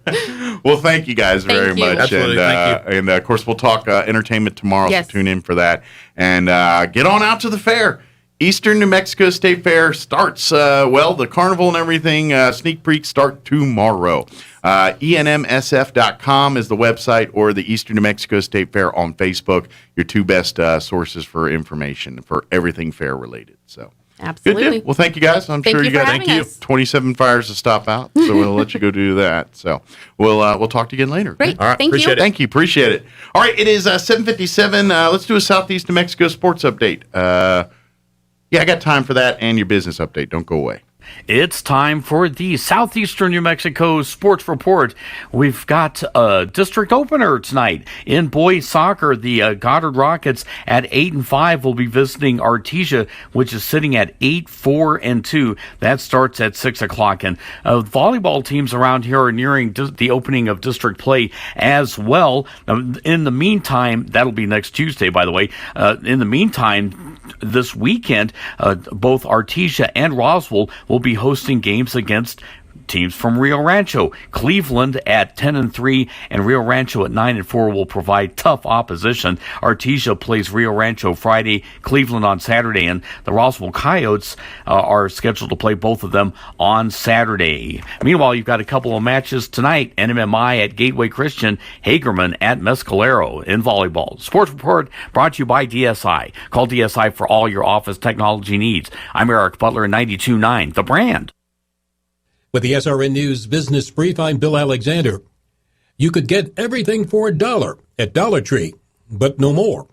Well, thank you guys very much. Absolutely, thank you. And of course, we'll talk entertainment tomorrow, Yes. so tune in for that. And get on out to the fair. Eastern New Mexico State Fair starts, the carnival and everything, sneak peek start tomorrow. ENMSF.com is the website, or the Eastern New Mexico State Fair on Facebook, your two best sources for information for everything fair related. So, Absolutely. Good deal. Well, thank you guys. I'm Thank sure you you for got having us. 27 fires to stop out, so we'll let you go do that. So we'll talk to you again later. Great. All right. Thank you. Appreciate it. Thank you. Appreciate it. All right. It is 7:57. Let's do a Southeast New Mexico sports update. I got time for that and your business update. Don't go away. It's time for the Southeastern New Mexico Sports Report. We've got a district opener tonight in boys soccer. The Goddard Rockets at 8-5 will be visiting Artesia, which is sitting at 8-4-2. That starts at 6 o'clock. And volleyball teams around here are nearing the opening of district play as well. In the meantime, that'll be next Tuesday, by the way. In the meantime, this weekend, both Artesia and Roswell will be hosting games against teams from Rio Rancho. Cleveland at 10-3 and Rio Rancho at 9-4 will provide tough opposition. Artesia plays Rio Rancho Friday, Cleveland on Saturday, and the Roswell Coyotes are scheduled to play both of them on Saturday. Meanwhile, you've got a couple of matches tonight. NMMI at Gateway Christian, Hagerman at Mescalero in volleyball. Sports Report brought to you by DSI. Call DSI for all your office technology needs. I'm Eric Butler, 92.9 The Brand. With the SRN News Business Brief, I'm Bill Alexander. You could get everything for $1 at Dollar Tree, but no more.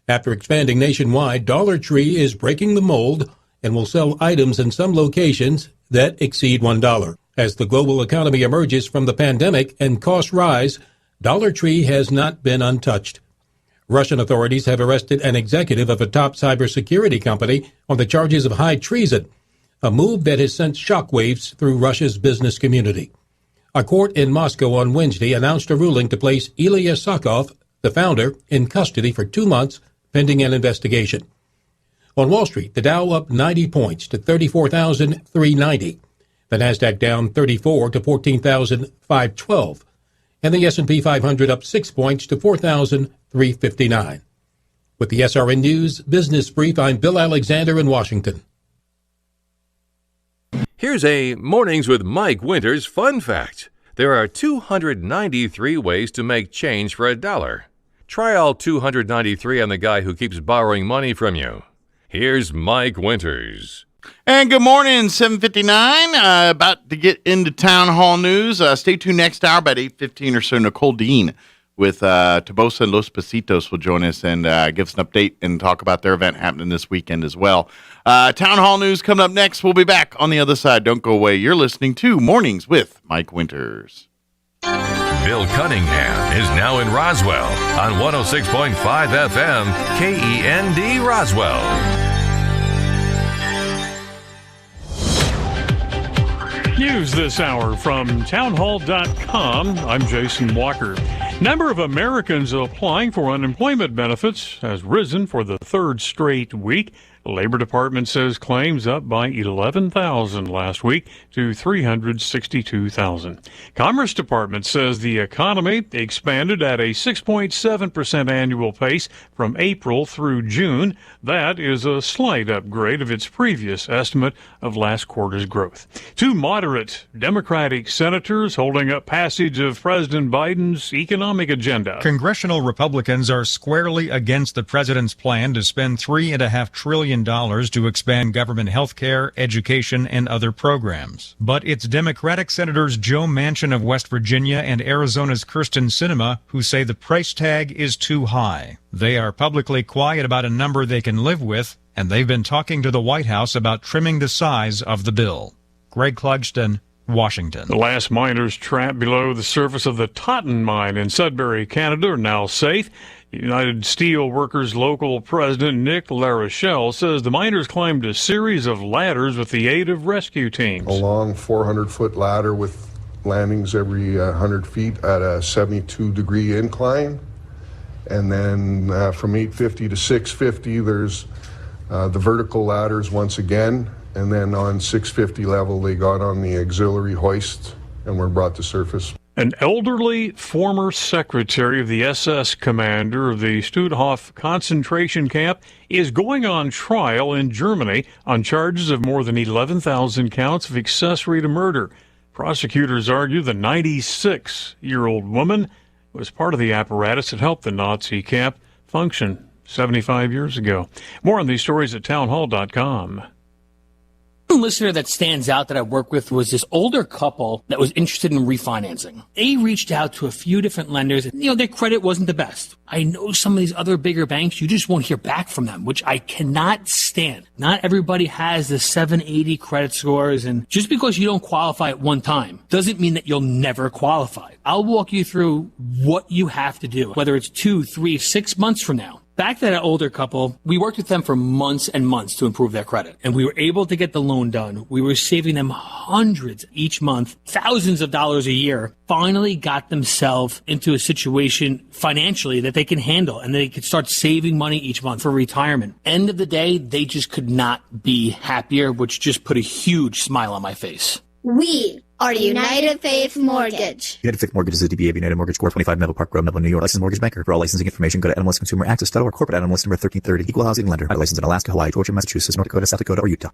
After expanding nationwide, Dollar Tree is breaking the mold and will sell items in some locations that exceed $1. As the global economy emerges from the pandemic and costs rise, Dollar Tree has not been untouched. Russian authorities have arrested an executive of a top cybersecurity company on the charges of high treason, a move that has sent shockwaves through Russia's business community. A court in Moscow on Wednesday announced a ruling to place Ilya Sakov, the founder, in custody for 2 months pending an investigation. On Wall Street, the Dow up 90 points to 34,390. The Nasdaq down 34 to 14,512. And the S&P 500 up 6 points to 4,359. With the SRN News Business Brief, I'm Bill Alexander in Washington. Here's a Mornings with Mike Winters fun fact. There are 293 ways to make change for $1. Try all 293 on the guy who keeps borrowing money from you. Here's Mike Winters. And good morning, 7:59. About to get into town hall news. Stay tuned next hour, about 8:15 or so. Nicole Dean with Tobosa and Los Pasitos will join us and give us an update and talk about their event happening this weekend as well. Town hall news coming up next. We'll be back on the other side. Don't go away. You're listening to Mornings with Mike Winters. Bill Cunningham is now in Roswell on 106.5 FM, KEND Roswell. News this hour from townhall.com. I'm Jason Walker. Number of Americans applying for unemployment benefits has risen for the third straight week. The Labor Department says claims up by 11,000 last week to 362,000. Commerce Department says the economy expanded at a 6.7% annual pace from April through June. That is a slight upgrade of its previous estimate of last quarter's growth. Two moderate Democratic senators holding up passage of President Biden's economic agenda. Congressional Republicans are squarely against the president's plan to spend $3.5 trillion to expand government health care, education, and other programs. But it's Democratic Senators Joe Manchin of West Virginia and Arizona's Kyrsten Sinema who say the price tag is too high. They are publicly quiet about a number they can live with, and they've been talking to the White House about trimming the size of the bill. Greg Clugston, Washington. The last miners trapped below the surface of the Totten mine in Sudbury, Canada, are now safe. United Steel Workers local president Nick LaRochelle says the miners climbed a series of ladders with the aid of rescue teams. A long 400-foot ladder with landings every 100 feet at a 72-degree incline. And then from 850 to 650, there's the vertical ladders once again. And then on 650 level, they got on the auxiliary hoist and were brought to surface. An elderly former secretary of the SS commander of the Stutthof concentration camp is going on trial in Germany on charges of more than 11,000 counts of accessory to murder. Prosecutors argue the 96-year-old woman was part of the apparatus that helped the Nazi camp function 75 years ago. More on these stories at townhall.com. One listener that stands out that I worked with was this older couple that was interested in refinancing. They reached out to a few different lenders. Their credit wasn't the best. I know some of these other bigger banks, you just won't hear back from them, which I cannot stand. Not everybody has the 780 credit scores, and just because you don't qualify at one time doesn't mean that you'll never qualify. I'll walk you through what you have to do, whether it's 2, 3, 6 months from now. Back to that older couple, we worked with them for months and months to improve their credit, and we were able to get the loan done. We were saving them hundreds each month, thousands of dollars a year, finally got themselves into a situation financially that they can handle, and they could start saving money each month for retirement. End of the day, they just could not be happier, which just put a huge smile on my face. We are United Faith Mortgage. United Faith Mortgage is a DBA of United Mortgage Corp. 25 Melville Park Road, Melville, New York. Licensed mortgage banker. For all licensing information, go to nmlsconsumeraccess.org. Corporate NMLS number 1330. Equal housing lender. Licensed in Alaska, Hawaii, Georgia, Massachusetts, North Dakota, South Dakota, or Utah.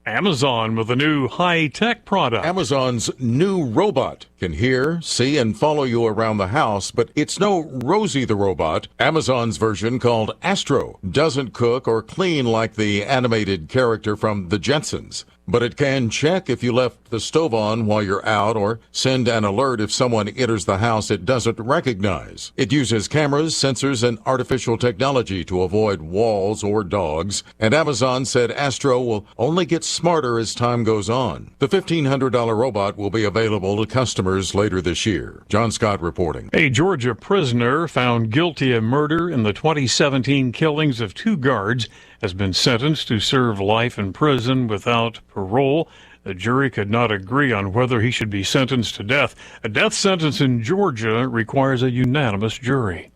Amazon with a new high-tech product. Amazon's new robot can hear, see, and follow you around the house, but it's no Rosie the robot. Amazon's version, called Astro, doesn't cook or clean like the animated character from The Jetsons. But it can check if you left the stove on while you're out or send an alert if someone enters the house it doesn't recognize. It uses cameras, sensors, and artificial technology to avoid walls or dogs. And Amazon said Astro will only get smarter as time goes on. The $1,500 robot will be available to customers later this year. John Scott reporting. A Georgia prisoner found guilty of murder in the 2017 killings of 2 guards has been sentenced to serve life in prison without parole. The jury could not agree on whether he should be sentenced to death. A death sentence in Georgia requires a unanimous jury.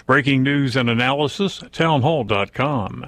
Breaking news and analysis at townhall.com.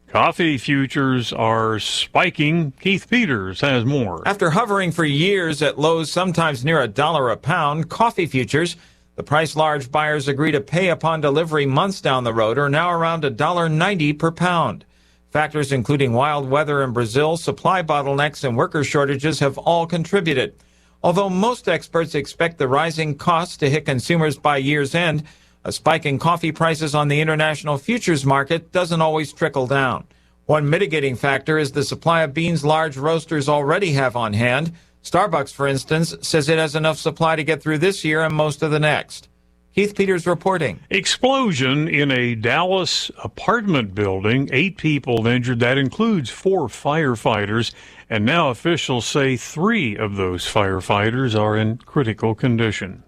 Coffee futures are spiking. Keith Peters has more. After hovering for years at lows sometimes near $1 a pound, coffee futures, the price large buyers agree to pay upon delivery months down the road, are now around $1.90 per pound. Factors including wild weather in Brazil, supply bottlenecks, and worker shortages have all contributed. Although most experts expect the rising costs to hit consumers by year's end, a spike in coffee prices on the international futures market doesn't always trickle down. One mitigating factor is the supply of beans large roasters already have on hand. Starbucks, for instance, says it has enough supply to get through this year and most of the next. Keith Peters reporting. Explosion in a Dallas apartment building. 8 people injured. That includes 4 firefighters. And now officials say 3 of those firefighters are in critical condition.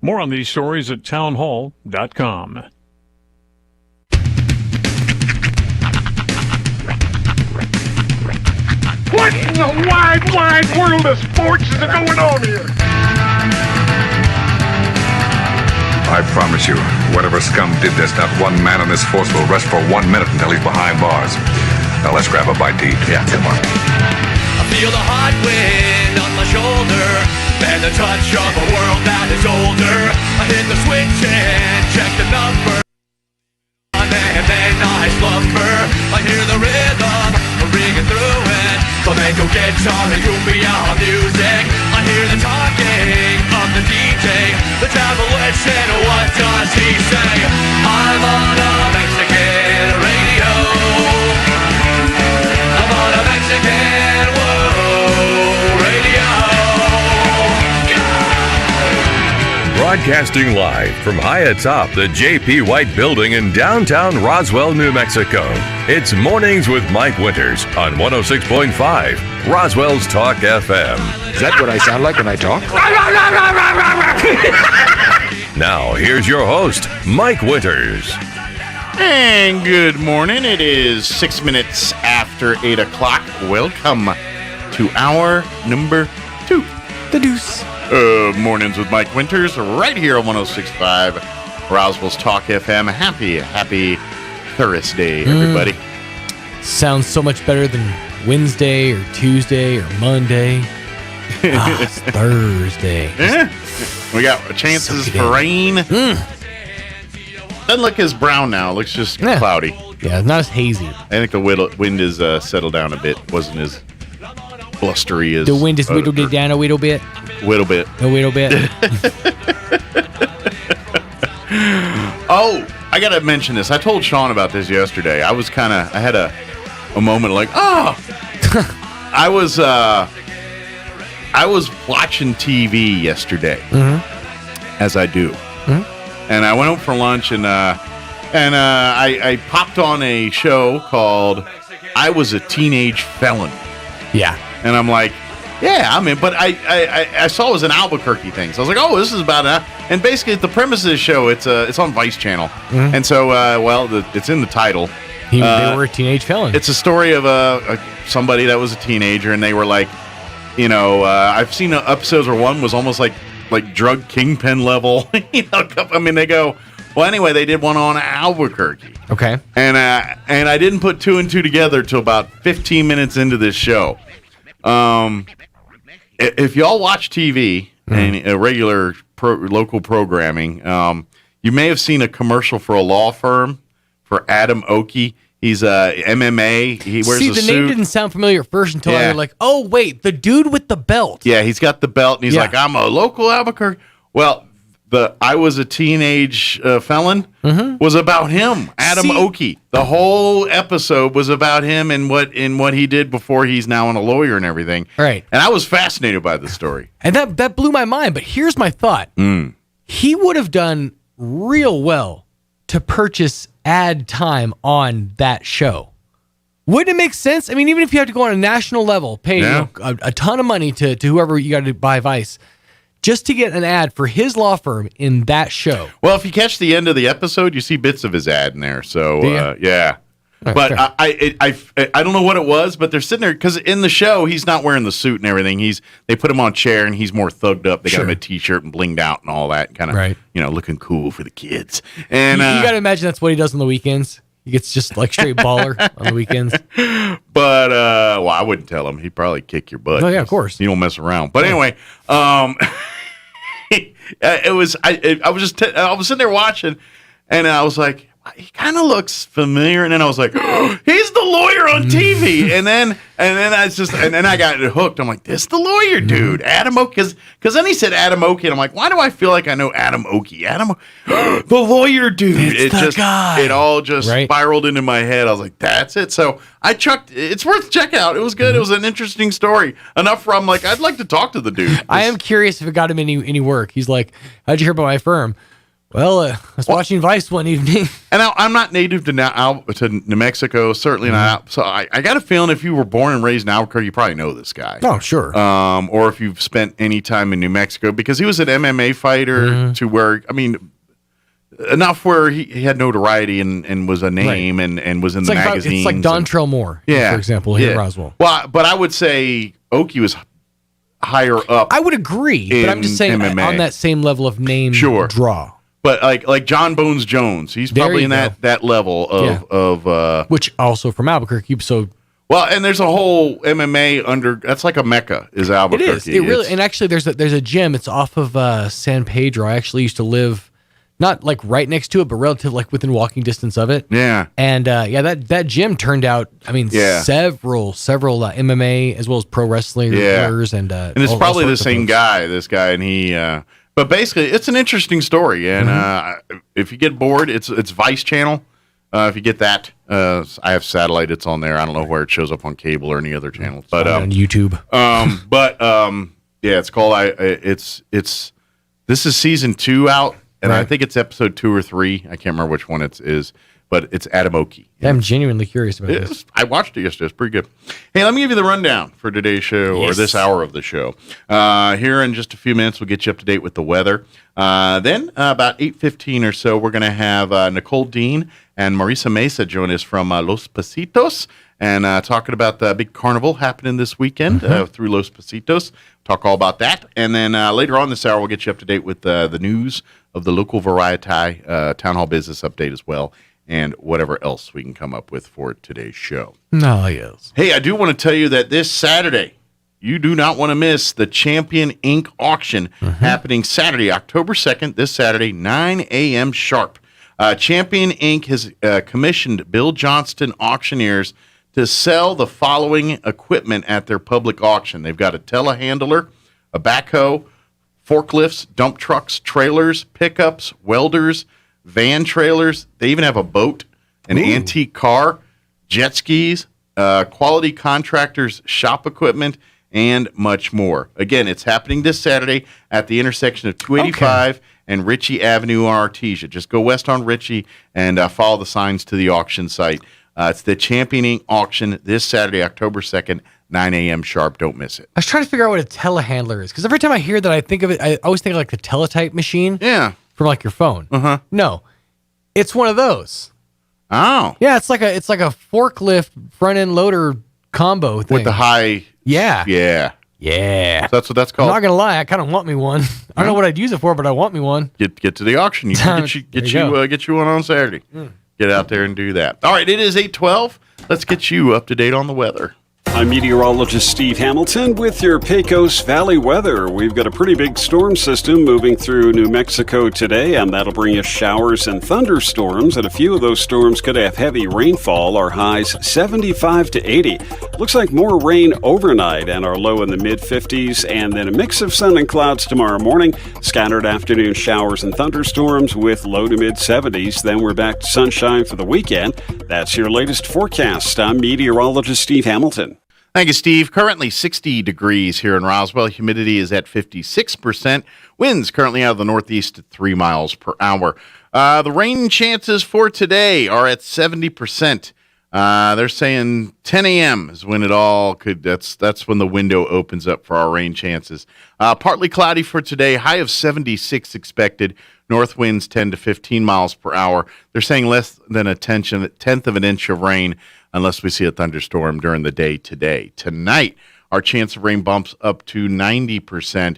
More on these stories at townhall.com. What in the wide, wide world of sports is going on here? I promise you, whatever scum did this, not one man in this force will rest for 1 minute until he's behind bars. Now let's grab a bite to eat. Yeah, come on. I feel the hot wind on my shoulder and the touch of a world that is older. I hit the switch and check the number, and then I slumber. I hear the rhythm ringing through it. Flamenco guitar and cumbia music. I hear the talking of the DJ. The travel listen, what does he say? I'm on a Mexican radio. I'm on a Mexican radio. Broadcasting live from high atop the J.P. White Building in downtown Roswell, New Mexico. It's Mornings with Mike Winters on 106.5 Roswell's Talk FM. Is that what I sound like when I talk? Now, here's your host, Mike Winters. And good morning. It is 6 minutes after 8 o'clock. Welcome to hour number 2. The Deuce. Mornings with Mike Winters, right here on 106.5 Roswell's Talk FM. Happy Thursday, everybody. Sounds so much better than Wednesday or Tuesday or Monday. It's Thursday. We got chances for rain. Doesn't look as brown now. It looks just cloudy. Yeah, not as hazy. I think the wind is settled down a bit. Wasn't as blustery as... The wind is whittled it down a little bit. A little bit. Oh, I got to mention this. I told Sean about this yesterday. I had a moment like, I was watching TV yesterday, as I do. And I went home for lunch, and I popped on a show called I Was a Teenage Felon. Yeah. And I'm like, yeah, I'm in. But I saw it was an Albuquerque thing. So I was like, oh, this is about that. And basically, the premise of the show, it's on Vice Channel. And so, it's in the title. They were a teenage felon. It's a story of somebody that was a teenager, and they were like, I've seen episodes where one was almost like drug kingpin level. I mean, they go, well, anyway, they did one on Albuquerque. Okay. And I didn't put two and two together till about 15 minutes into this show. If y'all watch TV and regular local programming, you may have seen a commercial for a law firm for Adam Oakey. He's MMA. He wears a suit. The name didn't sound familiar at first until I was like, oh, wait, the dude with the belt. Yeah, he's got the belt, and he's like, I'm a local Albuquerque. Well, I Was a Teenage Felon was about him, Adam Oakey. The whole episode was about him and what he did before he's now a lawyer and everything. Right. And I was fascinated by the story. And that blew my mind. But here's my thought. He would have done real well to purchase ad time on that show. Wouldn't it make sense? I mean, even if you have to go on a national level, pay a ton of money to whoever you got to buy Vice, just to get an ad for his law firm in that show. Well, if you catch the end of the episode, you see bits of his ad in there. So, yeah. Right, but sure. I don't know what it was, but they're sitting there because in the show he's not wearing the suit and everything. They put him on a chair and he's more thugged up. They got him a t-shirt and blinged out and all that, kind of looking cool for the kids. And you got to imagine that's what he does on the weekends. He gets just like straight baller on the weekends. But I wouldn't tell him. He'd probably kick your butt. Oh yeah, of course. You don't mess around. But anyway, I was sitting there watching, and I was like, he kind of looks familiar, and then I was like, oh, he's the lawyer on TV, and then I got hooked. I'm like, this the lawyer dude, Adam Oakey, because then he said Adam Oakey, and I'm like, why do I feel like I know Adam Oakey? The lawyer dude. It all just spiraled into my head. I was like, that's it. So I chucked. It's worth checking out. It was good. It was an interesting story. Enough where I'm like, I'd like to talk to the dude. I am curious if it got him any work. He's like, how'd you hear about my firm? Well, I was watching Vice one evening. And I'm not native to New Mexico, certainly not. So I got a feeling if you were born and raised in Albuquerque, you probably know this guy. Oh, sure. Or if you've spent any time in New Mexico, because he was an MMA fighter to where, I mean, enough where he had notoriety and was a name and was in the magazines. It's like Dontrell Moore, for example, here in Roswell. Well, but I would say Oakey was higher up. I would agree, but I'm just saying MMA. On that same level of name draw. But like John Bones Jones, he's probably in that level of which also from Albuquerque. So and there's a whole MMA that's like a mecca is Albuquerque. It is. It really and actually there's a gym. It's off of San Pedro. I actually used to live not like right next to it, but relative like within walking distance of it. Yeah. And that gym turned out. I mean, several MMA as well as pro wrestlers and it's probably the same guy. This guy and he. But basically, it's an interesting story, and if you get bored, it's Vice Channel. If you get that, I have satellite. It's on there. I don't know where it shows up on cable or any other channels, but on YouTube. It's called. This is season 2 out, and I think it's episode 2 or 3. I can't remember which one it is. But it's Adam Oakey. I'm genuinely curious about this. I watched it yesterday. It's pretty good. Hey, let me give you the rundown for today's show, or this hour of the show. Here in just a few minutes, we'll get you up to date with the weather. Then, about 8:15 or so, we're going to have Nicole Dean and Marisa Mesa join us from Los Pasitos and talking about the big carnival happening this weekend through Los Pasitos. Talk all about that. And then later on this hour, we'll get you up to date with the news of the local variety town hall business update as well. and whatever else we can come up with for today's show. No, yes. Hey, I do want to tell you that this Saturday, you do not want to miss the Champion Ink auction happening Saturday, October 2nd, this Saturday, 9 a.m. sharp. Champion Ink has commissioned Bill Johnston auctioneers to sell the following equipment at their public auction. They've got a telehandler, a backhoe, forklifts, dump trucks, trailers, pickups, welders, van trailers. They even have a boat, an antique car, jet skis, quality contractors, shop equipment, and much more. Again, it's happening this Saturday at the intersection of 285 and Ritchie Avenue on Artesia. Just go west on Ritchie and follow the signs to the auction site. It's the Champion Ink auction this Saturday, October 2nd, 9 a.m. sharp. Don't miss it. I was trying to figure out what a telehandler is, because every time I hear that, I think of it, I always think of like the teletype machine. Yeah. From like your phone. Uh-huh. No, it's one of those. Oh. Yeah, it's like a forklift front end loader combo thing. With the high. Yeah. Yeah. Yeah. So that's what that's called. I'm not gonna lie, I kind of want me one. I don't know what I'd use it for, but I want me one. Get to the auction. You can get you one on Saturday. Get out there and do that. All right, it is 8:12. Let's get you up to date on the weather. I'm meteorologist Steve Hamilton with your Pecos Valley weather. We've got a pretty big storm system moving through New Mexico today, and that'll bring us showers and thunderstorms, and a few of those storms could have heavy rainfall. Our highs 75 to 80. Looks like more rain overnight, and our low in the mid-50s, and then a mix of sun and clouds tomorrow morning. Scattered afternoon showers and thunderstorms with low to mid-70s. Then we're back to sunshine for the weekend. That's your latest forecast. I'm meteorologist Steve Hamilton. Thank you, Steve. Currently 60 degrees here in Roswell. Humidity is at 56%. Winds currently out of the northeast at 3 miles per hour. The rain chances for today are at 70%. They're saying 10 a.m. is when it all could. That's when the window opens up for our rain chances. Partly cloudy for today. High of 76 expected. North winds 10 to 15 miles per hour. They're saying less than a tenth of an inch of rain unless we see a thunderstorm during the day today. Tonight, our chance of rain bumps up to 90%.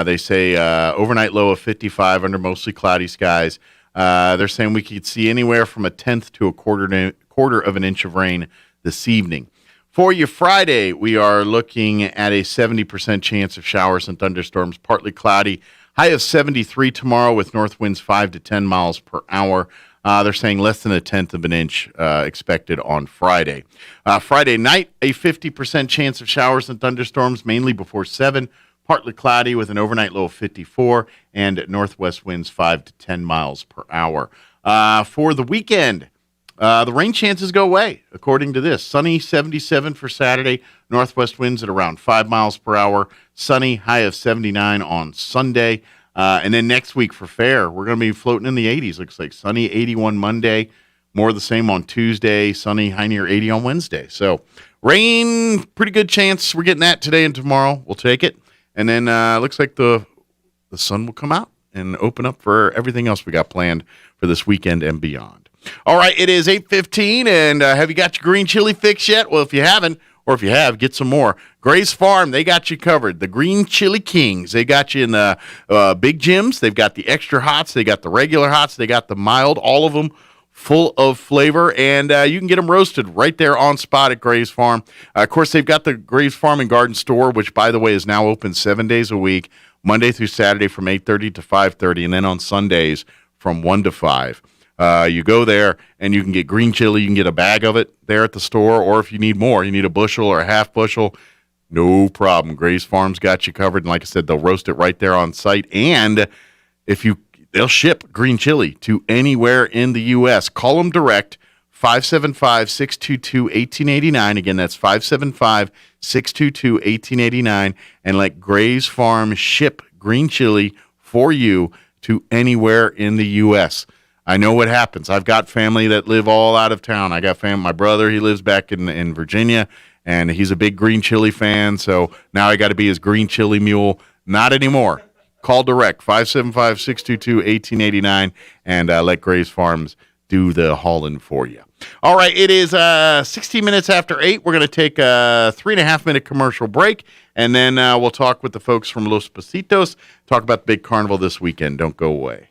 They say overnight low of 55 under mostly cloudy skies. They're saying we could see anywhere from a tenth to a quarter of an inch of rain this evening. For you Friday, we are looking at a 70% chance of showers and thunderstorms, partly cloudy. High of 73 tomorrow with north winds 5 to 10 miles per hour. They're saying less than a tenth of an inch expected on Friday. Friday night, a 50% chance of showers and thunderstorms, mainly before 7. Partly cloudy with an overnight low of 54 and northwest winds 5 to 10 miles per hour. For the weekend, the rain chances go away, according to this. Sunny 77 for Saturday, northwest winds at around 5 miles per hour. Sunny, high of 79 on Sunday. And then next week for fair, we're going to be floating in the 80s. Looks like sunny 81 Monday, more of the same on Tuesday, sunny high near 80 on Wednesday. So rain, pretty good chance we're getting that today and tomorrow. We'll take it. And then looks like the sun will come out and open up for everything else we got planned for this weekend and beyond. All right, it is 8:15, and have you got your green chili fix yet? Well, if you haven't, or if you have, get some more. Gray's Farm, they got you covered. The Green Chili Kings, they got you in the big gyms. They've got the extra hots. They got the regular hots. They got the mild, all of them full of flavor. And you can get them roasted right there on spot at Gray's Farm. Of course, they've got the Gray's Farm and Garden Store, which, by the way, is now open 7 days a week, Monday through Saturday from 8:30 to 5:30, and then on Sundays from 1 to 5. You go there and you can get green chili. You can get a bag of it there at the store, or if you need more, you need a bushel or a half bushel, no problem. Gray's Farm's got you covered. And like I said, they'll roast it right there on site. And they'll ship green chili to anywhere in the U.S. Call them direct, 575-622-1889. Again, that's 575-622-1889. And let Gray's Farm ship green chili for you to anywhere in the U.S. I know what happens. I've got family that live all out of town. I got my brother, he lives back in Virginia, and he's a big green chili fan, so now I got to be his green chili mule. Not anymore. Call direct, 575-622-1889, and let Gray's Farms do the hauling for you. All right, it is 16 minutes after 8. We're going to take a 3.5-minute commercial break, and then we'll talk with the folks from Los Pasitos, talk about the big carnival this weekend. Don't go away.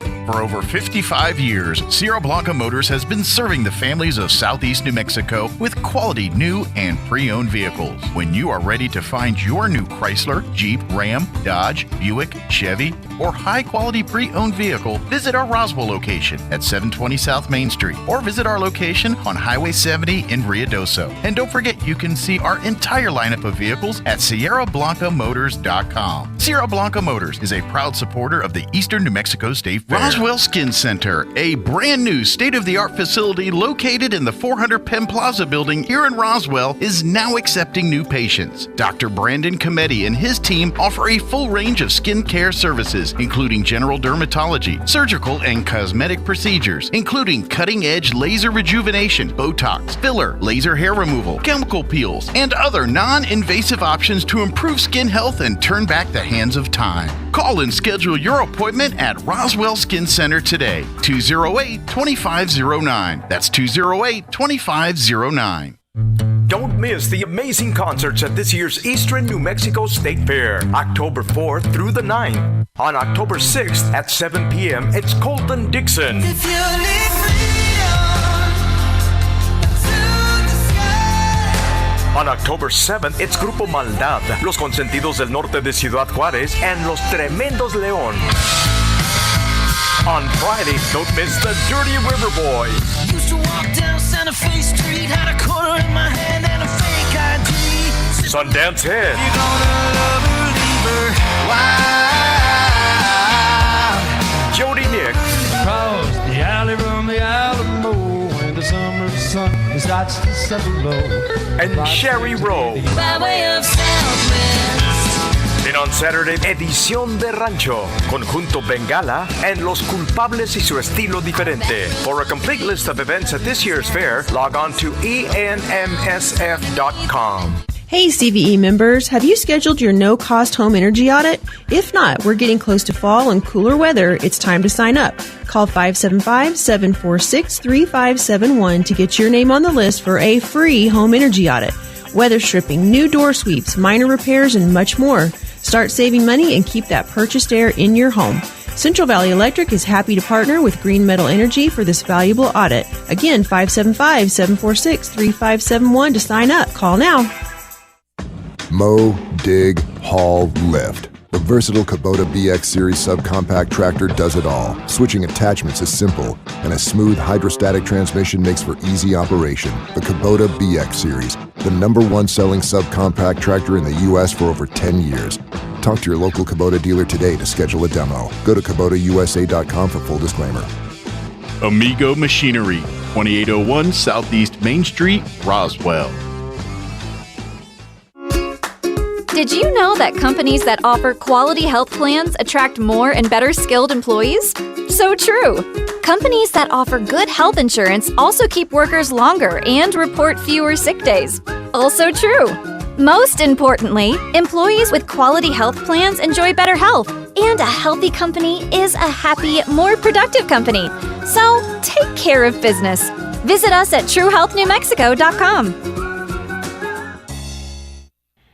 For over 55 years, Sierra Blanca Motors has been serving the families of Southeast New Mexico with quality new and pre-owned vehicles. When you are ready to find your new Chrysler, Jeep, Ram, Dodge, Buick, Chevy, or high-quality pre-owned vehicle, visit our Roswell location at 720 South Main Street or visit our location on Highway 70 in Ruidoso. And don't forget you can see our entire lineup of vehicles at SierraBlancaMotors.com. Sierra Blanca Motors is a proud supporter of the Eastern New Mexico State Fair. Roswell Skin Center, a brand new state-of-the-art facility located in the 400 Penn Plaza building here in Roswell, is now accepting new patients. Dr. Brandon Cometti and his team offer a full range of skin care services, including general dermatology, surgical and cosmetic procedures, including cutting-edge laser rejuvenation, Botox, filler, laser hair removal, chemical peels, and other non-invasive options to improve skin health and turn back the hands of time. Call and schedule your appointment at Roswell Skin Center today, 208-2509. That's 208-2509. Don't miss the amazing concerts at this year's Eastern New Mexico State Fair, October 4th through the 9th. On October 6th at 7 p.m., it's Colton Dixon. On October 7th, it's Grupo Maldad, Los Consentidos del Norte de Ciudad Juárez, and Los Tremendos León. On Friday, don't miss the Dirty River Boys. Used to walk down Santa Fe Street, had a quarter in my hand and a fake ID. Sundance Head. You're gonna love her, leave her. Wow. Jody Nix. Across the alley from the Alamo, when the summer sun starts to settle low. And Sherry Rowe. By way of Southwest. And on Saturday, Edición de Rancho, Conjunto Bengala, and Los Culpables y su estilo diferente. For a complete list of events at this year's fair, log on to enmsf.com. Hey CVE members, have you scheduled your no-cost home energy audit? If not, we're getting close to fall and cooler weather. It's time to sign up. Call 575-746-3571 to get your name on the list for a free home energy audit. Weather stripping, new door sweeps, minor repairs, and much more. Start saving money and keep that purchased air in your home. Central Valley Electric is happy to partner with Green Metal Energy for this valuable audit. Again, 575-746-3571 to sign up. Call now. Mow, dig, haul, lift. The versatile Kubota BX Series subcompact tractor does it all. Switching attachments is simple, and a smooth hydrostatic transmission makes for easy operation. The Kubota BX Series, the #1 selling subcompact tractor in the U.S. for over 10 years. Talk to your local Kubota dealer today to schedule a demo. Go to KubotaUSA.com for full disclaimer. Amigo Machinery, 2801 Southeast Main Street, Roswell. Did you know that companies that offer quality health plans attract more and better skilled employees? So true. Companies that offer good health insurance also keep workers longer and report fewer sick days. Also true. Most importantly, employees with quality health plans enjoy better health, and a healthy company is a happy, more productive company. So take care of business. Visit us at TrueHealthNewMexico.com.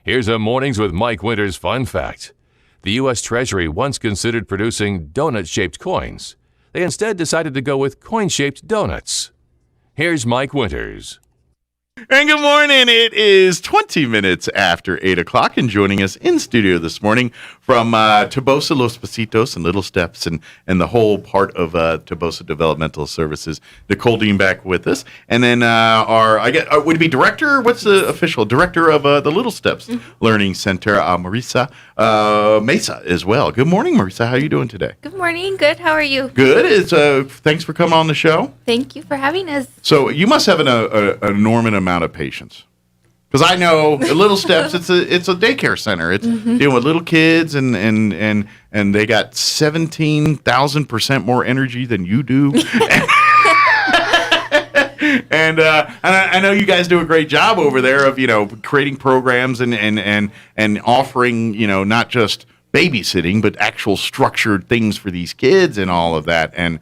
Here's a Mornings with Mike Winters fun fact. The U.S. Treasury once considered producing donut-shaped coins. They instead decided to go with coin-shaped donuts. Here's Mike Winters. And good morning. It is 20 minutes after 8 o'clock, and joining us in studio this morning from Tobosa Los Pasitos and Little Steps and the whole part of Tobosa Developmental Services, Nicole Dean back with us. And then would it be director? What's the official director of the Little Steps Learning Center, Marisa Mesa as well. Good morning, Marisa. How are you doing today? Good morning. Good. How are you? Good. Thanks for coming on the show. Thank you for having us. So you must have an enormous amount of patience, because I know Little Steps. It's a daycare center. It's dealing with little kids, and they got 17,000% more energy than you do. And I know you guys do a great job over there of creating programs and offering not just babysitting but actual structured things for these kids and all of that. And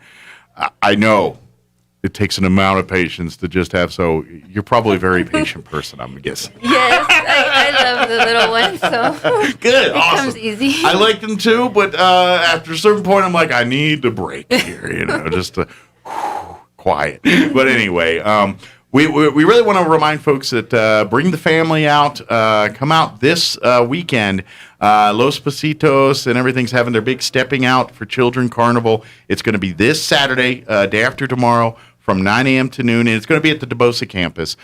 I know it takes an amount of patience to just have. So you're probably a very patient person, I'm guessing. Yes, I love the little one, so Good, it awesome. comes easy. I like them too, but after a certain point, I'm like, I need a break here, just to quiet. But anyway, we really want to remind folks that bring the family out, come out this weekend. Los Pasitos and everything's having their big stepping out for children carnival. It's going to be this Saturday, day after tomorrow, from 9 a.m. to noon, and it's going to be at the DeBosa campus,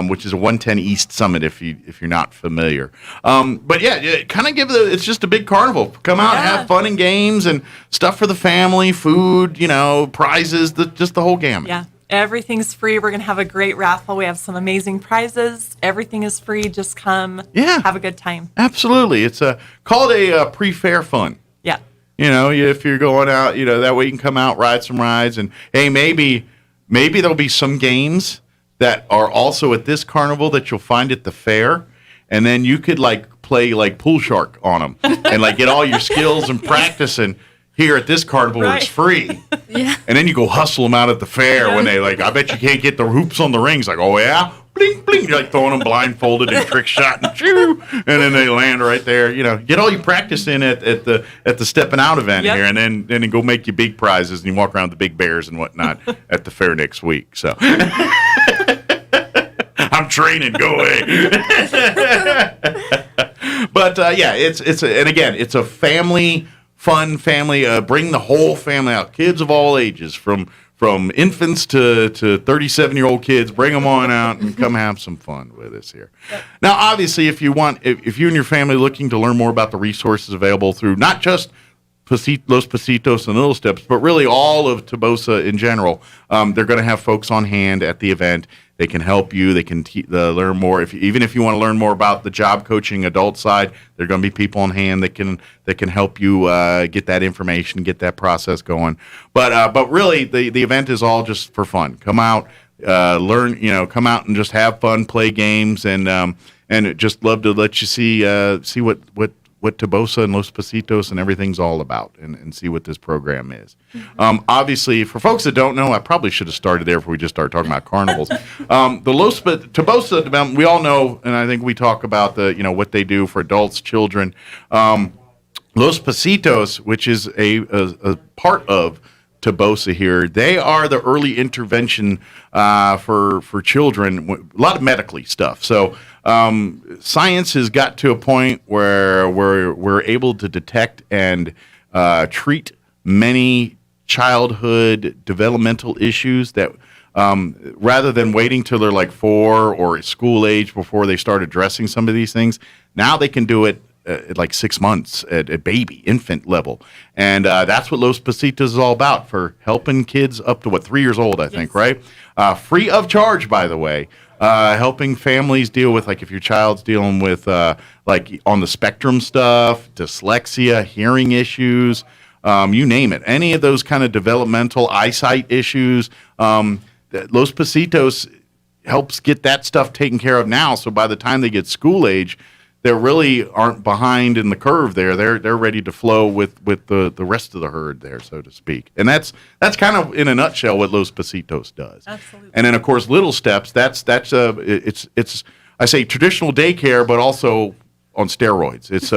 which is a 110 East Summit if you're not familiar. But yeah, kind of it's just a big carnival. Come out, have fun and games and stuff for the family, food, prizes, just the whole gamut. Yeah. Everything's free. We're going to have a great raffle. We have some amazing prizes. Everything is free. Just come. Yeah. Have a good time. Absolutely. It's called a pre-fair fun. Yeah. If you're going out, that way you can come out, ride some rides, and hey, maybe there'll be some games that are also at this carnival that you'll find at the fair, and then you could play pool shark on them and get all your skills and practice. And here at this carnival, where it's free. Yeah. And then you go hustle them out at the fair when they I bet you can't get the hoops on the rings. Oh yeah, bling bling. You're throwing them blindfolded and trick shot and shoo, and then they land right there. Get all your practice in at the stepping out event here, and then go make your big prizes and you walk around with the big bears and whatnot at the fair next week. So I'm training. Go away. But it's a family. Fun family, bring the whole family out. Kids of all ages, from infants to 37-year-old kids, bring them on out and come have some fun with us here. Yep. Now, obviously, if you and your family looking to learn more about the resources available through not just Los Pasitos and Little Steps, but really all of Tobosa in general, they're going to have folks on hand at the event. They can help you. They can learn more. Even if you want to learn more about the job coaching adult side, there are going to be people on hand that can help you get that information, get that process going. But really, the event is all just for fun. Come out, learn. Come out and just have fun, play games, and just love to let you see what Tobosa and Los Pasitos and everything's all about, and see what this program is. Mm-hmm. Obviously, for folks that don't know, I probably should have started there before we just started talking about carnivals. The Tobosa development, we all know, and I think we talk about what they do for adults, children. Los Pasitos, which is a part of Tobosa here, they are the early intervention for children, a lot of medically stuff. So science has got to a point where we're able to detect and treat many childhood developmental issues that rather than waiting till they're 4 or school age before they start addressing some of these things, now they can do it at 6 months at baby, infant level. And that's what Los Pasitos is all about, for helping kids up to 3 years old, I think, right? Free of charge, by the way. Helping families deal with, if your child's dealing with, on the spectrum stuff, dyslexia, hearing issues, you name it. Any of those kind of developmental eyesight issues, Los Pasitos helps get that stuff taken care of now. So by the time they get school age, they really aren't behind in the curve there. They're ready to flow with the rest of the herd there, so to speak. And that's kind of in a nutshell what Los Pasitos does. Absolutely. And then of course Little Steps. It's I say traditional daycare, but also on steroids. It's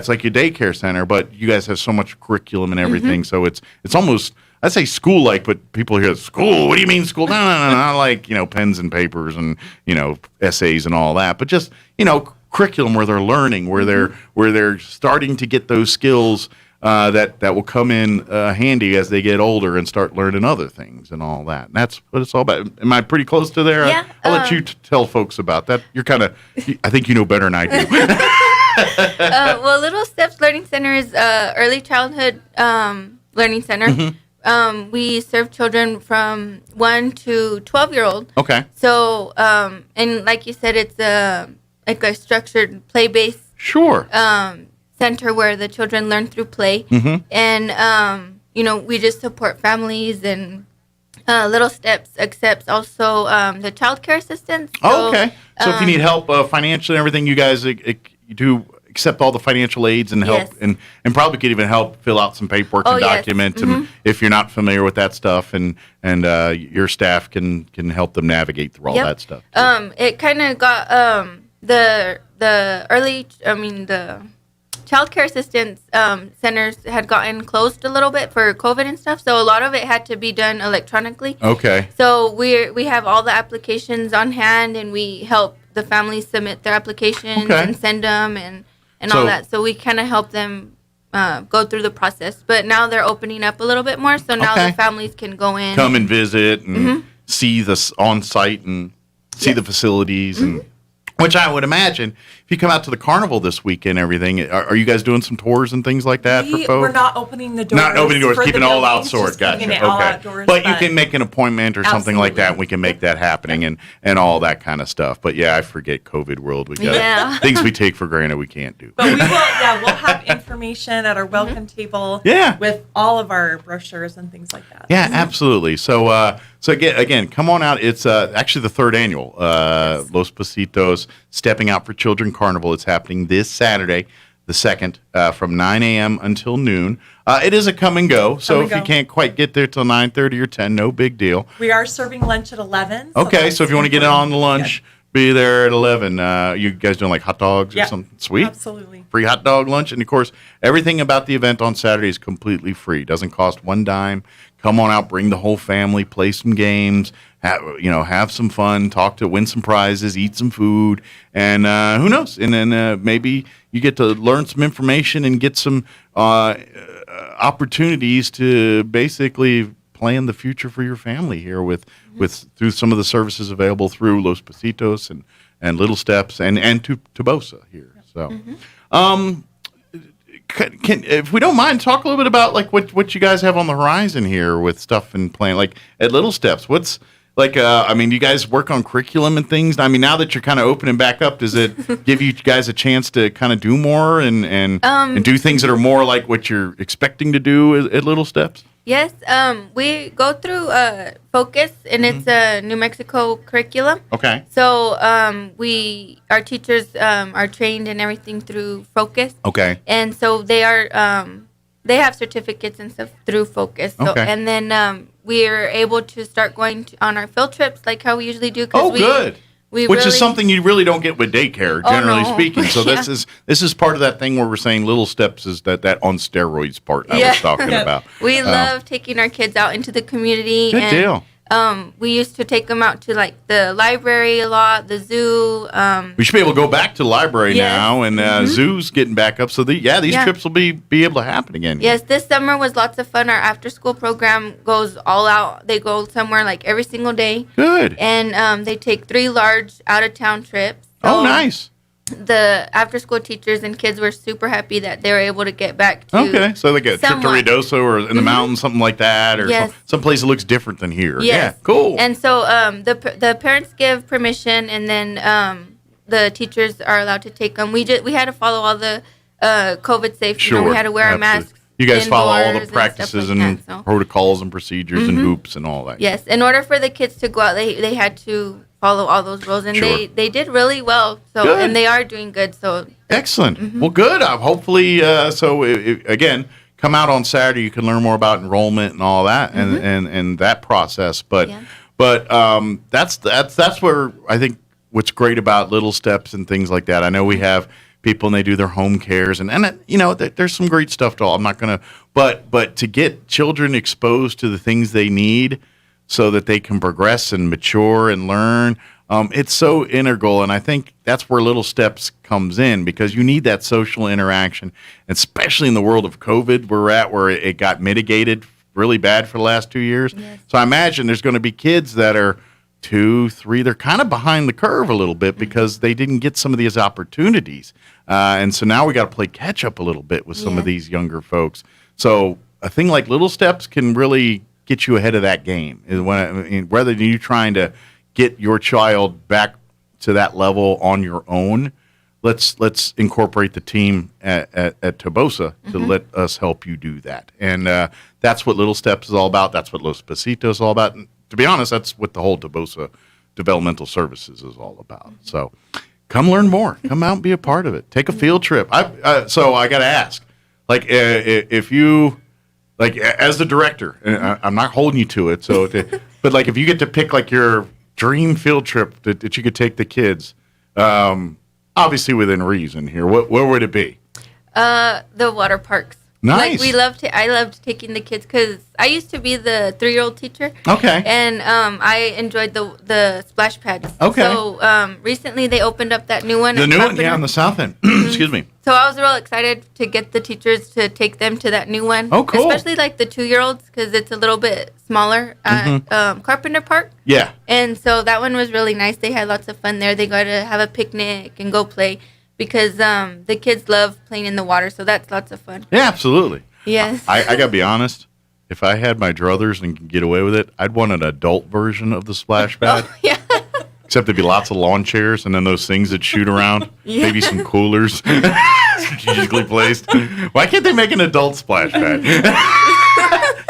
like your daycare center, but you guys have so much curriculum and everything. Mm-hmm. So it's almost, I say school-like, but people hear school. What do you mean school? No, not like pens and papers and essays and all that, but just curriculum where they're learning, where they're starting to get those skills that will come in handy as they get older and start learning other things and all that. And that's what it's all about. Am I pretty close to there? Yeah. I'll let you tell folks about that. You're I think you know better than I do. Well, Little Steps Learning Center is early childhood learning center. Mm-hmm. We serve children from 1 to 12-year-old. Okay. So, and like you said, it's a structured play-based center where the children learn through play. Mm-hmm. And, we just support families, and Little Steps accepts also the child care assistance. So, okay. So if you need help financially and everything, you guys do accept all the financial aids and help, and probably could even help fill out some paperwork and documents, and if you're not familiar with that stuff, and your staff can help them navigate through all that stuff. It kind of got the child care assistance centers had gotten closed a little bit for COVID and stuff, so a lot of it had to be done electronically. Okay. So we have all the applications on hand, and we help the families submit their applications and send them and all that. So we kind of help them go through the process. But now they're opening up a little bit more, so now the families can go in, come and visit, and see the on-site and see the facilities and. Which I would imagine, if you come out to the carnival this weekend, everything, are you guys doing some tours and things like that for folks? We're not opening the doors. Not opening doors, keeping it all outsourced. Gotcha. Okay. All outdoors, but you can make an appointment or something like that, and we can make that happening and all that kind of stuff. But yeah, I forget COVID world. We got things we take for granted we can't do. But we'll have information at our welcome table with all of our brochures and things like that. Yeah, absolutely. So again, come on out. It's actually the third annual Los Pasitos Stepping Out for Children Carnival. It's happening this Saturday, the 2nd, from 9 a.m. until noon. It is a come and go, so if you can't quite get there till 9:30 or 10, no big deal. We are serving lunch at 11. Okay, so if you want to get on the lunch, be there at 11. You guys doing like hot dogs or something? Sweet. Absolutely. Free hot dog lunch. And, of course, everything about the event on Saturday is completely free. Doesn't cost one dime. Come on out, bring the whole family, play some games, have some fun, win some prizes, eat some food, and who knows? And then maybe you get to learn some information and get some opportunities to basically plan the future for your family here with through some of the services available through Los Pasitos and Little Steps and Tobosa here. So, can if we don't mind, talk a little bit about like what you guys have on the horizon here with stuff and plan like at Little Steps. What's like, you guys work on curriculum and things. I mean, now that you're kind of opening back up, does it give you guys a chance to kind of do more and do things that are more like what you're expecting to do at Little Steps? Yes, we go through Focus, and it's a New Mexico curriculum. Okay. So our teachers are trained and everything through Focus. Okay. And so they have certificates and stuff through Focus. So, okay. And then we're able to start going on our field trips like how we usually do. Good. Which is something you really don't get with daycare, generally speaking. So this is part of that thing where we're saying Little Steps is that on steroids part I was talking about. We love taking our kids out into the community. Good deal. We used to take them out to like the library a lot, the zoo. We should be able to go back to the library now, and zoo's getting back up. So these trips will be able to happen again. Yes, this summer was lots of fun. Our after school program goes all out. They go somewhere like every single day. Good. And they take 3 large out of town trips. So nice. The after school teachers and kids were super happy that they were able to get back to. So they get a trip to Ruidoso or in the mountains, something like that, or some place that looks different than here. Yes. Yeah, cool. And so the parents give permission, and then the teachers are allowed to take them. We had to follow all the COVID safe. Sure. We had to wear our masks. You guys follow all the practices and protocols and procedures and hoops and all that. Yes. In order for the kids to go out, they had to follow all those rules, and they did really well. So and they are doing good. So excellent. Well, good. Hopefully, again, come out on Saturday. You can learn more about enrollment and all that, and that process. But that's where I think what's great about Little Steps and things like that. I know we have people and they do their home cares and there's some great stuff to all. I'm not gonna, but to get children exposed to the things they need so that they can progress and mature and learn. It's so integral, and I think that's where Little Steps comes in because you need that social interaction, especially in the world of COVID where it got mitigated really bad for the last 2 years. Yes. So I imagine there's going to be kids that are 2, 3, they're kind of behind the curve a little bit because they didn't get some of these opportunities. And so now we got to play catch up a little bit with some of these younger folks. So a thing like Little Steps can really get you ahead of that game. Whether you're trying to get your child back to that level on your own, let's incorporate the team at Tobosa to let us help you do that. And that's what Little Steps is all about. That's what Los Pasitos is all about. And to be honest, that's what the whole Tobosa Developmental Services is all about. So come learn more. Come out and be a part of it. Take a field trip. So I got to ask, like, if you, like, as the director, and I'm not holding you to it, but like, if you get to pick like your dream field trip that you could take the kids, obviously within reason here, where would it be? The water parks. Nice. Like I loved taking the kids because I used to be the 3-year-old teacher. Okay. And I enjoyed the splash pads. Okay. So recently they opened up that new one. The new one, on the south end. Excuse me. So I was real excited to get the teachers to take them to that new one. Oh, cool. Especially like the 2-year-olds because it's a little bit smaller at Carpenter Park. Yeah. And so that one was really nice. They had lots of fun there. They got to have a picnic and go play. Because the kids love playing in the water, so that's lots of fun. Yeah, absolutely. Yes. I got to be honest. If I had my druthers and could get away with it, I'd want an adult version of the splash pad. Oh, yeah. Except there'd be lots of lawn chairs and then those things that shoot around. Yeah. Maybe some coolers strategically placed. Why can't they make an adult splash pad?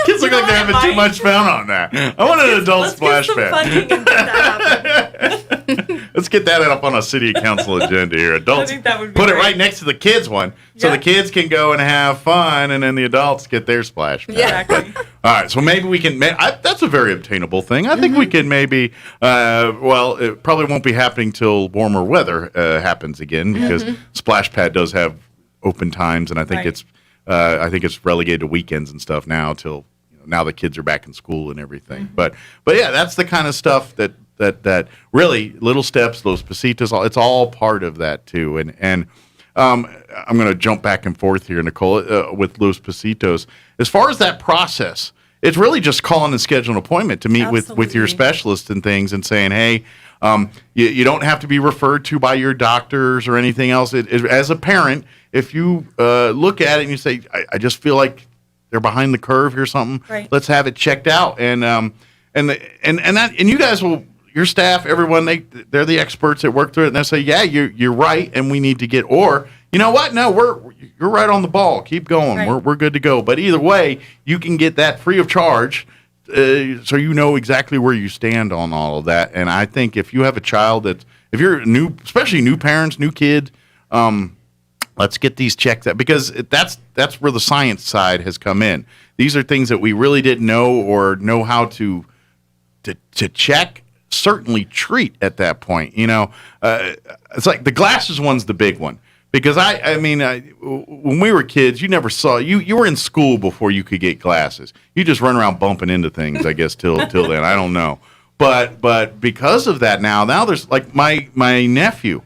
Kids look like they're having too much fun on that. I want an adult splash pad. Funding and get that happen. Let's get that up on a city council agenda here. Adults, I think that would be put it great. right next to the kids one, so the kids can go and have fun, and then the adults get their splash pad. Yeah. But, all right, so maybe we can. That's a very obtainable thing. I think we can maybe. Well, it probably won't be happening till warmer weather happens again because splash pad does have open times, and I think it's. I think it's relegated to weekends and stuff now till now the kids are back in school and everything. But yeah, that's the kind of stuff that really little steps, those pasitas, it's all part of that too. And I'm going to jump back and forth here, Nicole, with Los Pasitos. As far as that process, it's really just calling and scheduling an appointment to meet with your specialist and things and saying, hey, you don't have to be referred to by your doctors or anything else. As a parent, if you look at it and you say, I just feel like they're behind the curve here or something, right. Let's have it checked out. And you guys will, your staff, everyone, they're the experts that work through it, and they say, yeah, you're right, and we need to get, or you know what? No, you're right on the ball. Keep going. Right. We're good to go. But either way, you can get that free of charge, so you know exactly where you stand on all of that. And I think if you have a child if you're new, especially new parents, new kid, let's get these checked out because that's where the science side has come in. These are things that we really didn't know or know how to check. Certainly treat at that point. It's like the glasses one's the big one because I mean when we were kids, you never saw you were in school before you could get glasses. You just run around bumping into things, I guess till then. I don't know, but because of that now there's like my nephew,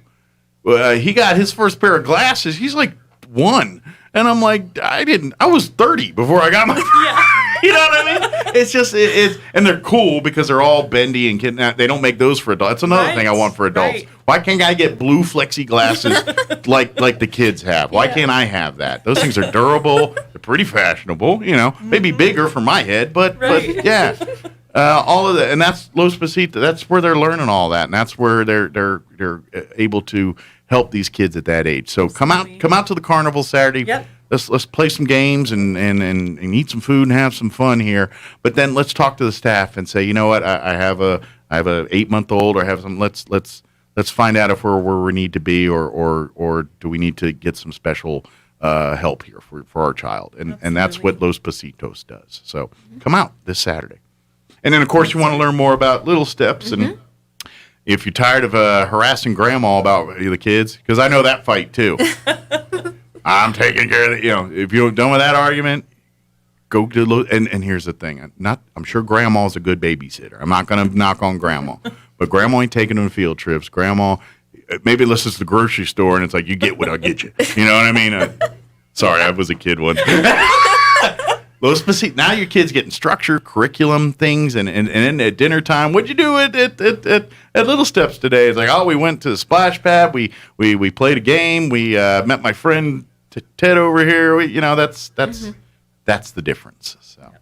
he got his first pair of glasses. He's like 1, and I'm like I was 30 before I got my. Yeah. You know what I mean? It's just and they're cool because they're all bendy and they don't make those for adults. That's another thing I want for adults. Right. Why can't I get blue flexi glasses like the kids have? Why can't I have that? Those things are durable. They're pretty fashionable. Maybe bigger for my head, but yeah, all of that. And that's Los Pasitos. That's where they're learning all that, and that's where they're able to help these kids at that age. So come out to the carnival Saturday. Yep. Let's play some games and eat some food and have some fun here. But then let's talk to the staff and say, you know what, I have a 8-month-old or I have some. Let's find out if we're where we need to be or do we need to get some special help here for our child. And that's what Los Pasitos does. So come out this Saturday. And then of course you want to learn more about Little Steps and. If you're tired of harassing grandma about the kids, because I know that fight too. I'm taking care of it. If you're done with that argument, go to and here's the thing. I'm sure grandma's a good babysitter. I'm not going to knock on grandma, but grandma ain't taking them field trips. Grandma maybe listens to the grocery store and it's like, you get what I'll get you. You know what I mean? Sorry, I was a kid once. Now your kid's getting structure, curriculum, things, and then at dinner time, what'd you do at Little Steps today? It's like, we went to the splash pad, we played a game, we met my friend Ted over here. That's the difference. So,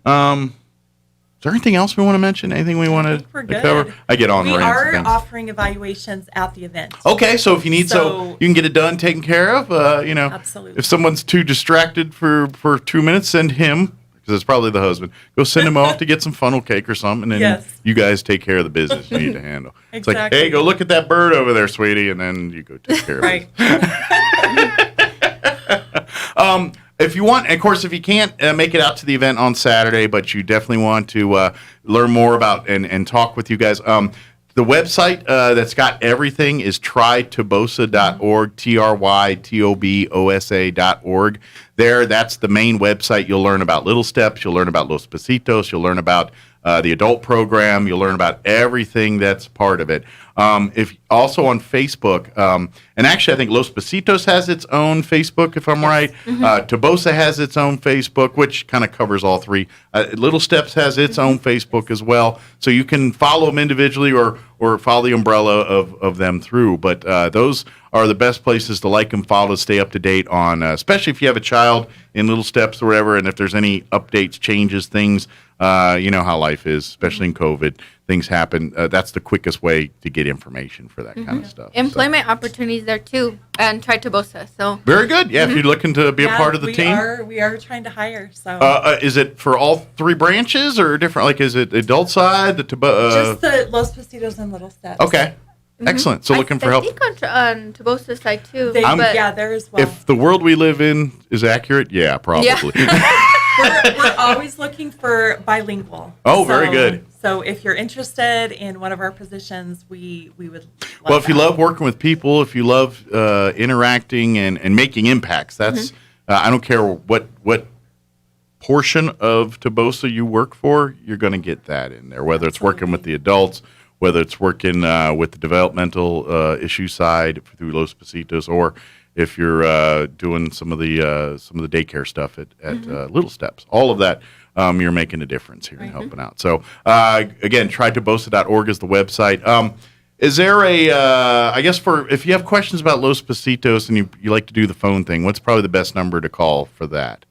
is there anything else we want to mention? Anything we want to cover? I get on. We are offering evaluations at the event. Okay, so if you need, so you can get it done, taken care of. Absolutely. If someone's too distracted for 2 minutes, send him. because it's probably the husband. Go send him off to get some funnel cake or something, and then you guys take care of the business you need to handle. It's like, hey, go look at that bird over there, sweetie, and then you go take care of it. If you want, of course, if you can't make it out to the event on Saturday, but you definitely want to learn more about and talk with you guys, the website that's got everything is trytobosa.org, trytobosa.org. There, that's the main website. You'll learn about Little Steps. You'll learn about Los Pasitos. You'll learn about the adult program. You'll learn about everything that's part of it. If also on Facebook, and actually I think Los Pasitos has its own Facebook, if I'm right. Tobosa has its own Facebook, which kind of covers all three. Little Steps has its own Facebook as well. So you can follow them individually or follow the umbrella of them through. But those are the best places to like and follow to stay up to date on, especially if you have a child in Little Steps or whatever, and if there's any updates, changes, things. You know how life is, especially in COVID. Things happen. That's the quickest way to get information for that kind of stuff. Employment opportunities there too, and try Tobosa. So very good. Yeah, if you're looking to be a part of the team, we are trying to hire. So is it for all three branches or different? Like, is it adult side, just the Los Pasitos and Little Steps? Okay. Excellent. So looking for help. I think on Tobosa's side too. There as well. If the world we live in is accurate, yeah, probably. Yeah. We're always looking for bilingual. Oh, very good. So if you're interested in one of our positions, we would love Well, if you love working with people, if you love interacting and making impacts, that's I don't care what portion of Tobosa you work for, you're going to get that in there, whether it's working with the adults, whether it's working with the developmental issue side through Los Pasitos, or if you're doing some of the daycare stuff at Little Steps. All of that, you're making a difference here and helping out. So, again, trytobosa.org is the website. Is there I guess if you have questions about Los Pasitos and you like to do the phone thing, what's probably the best number to call for that?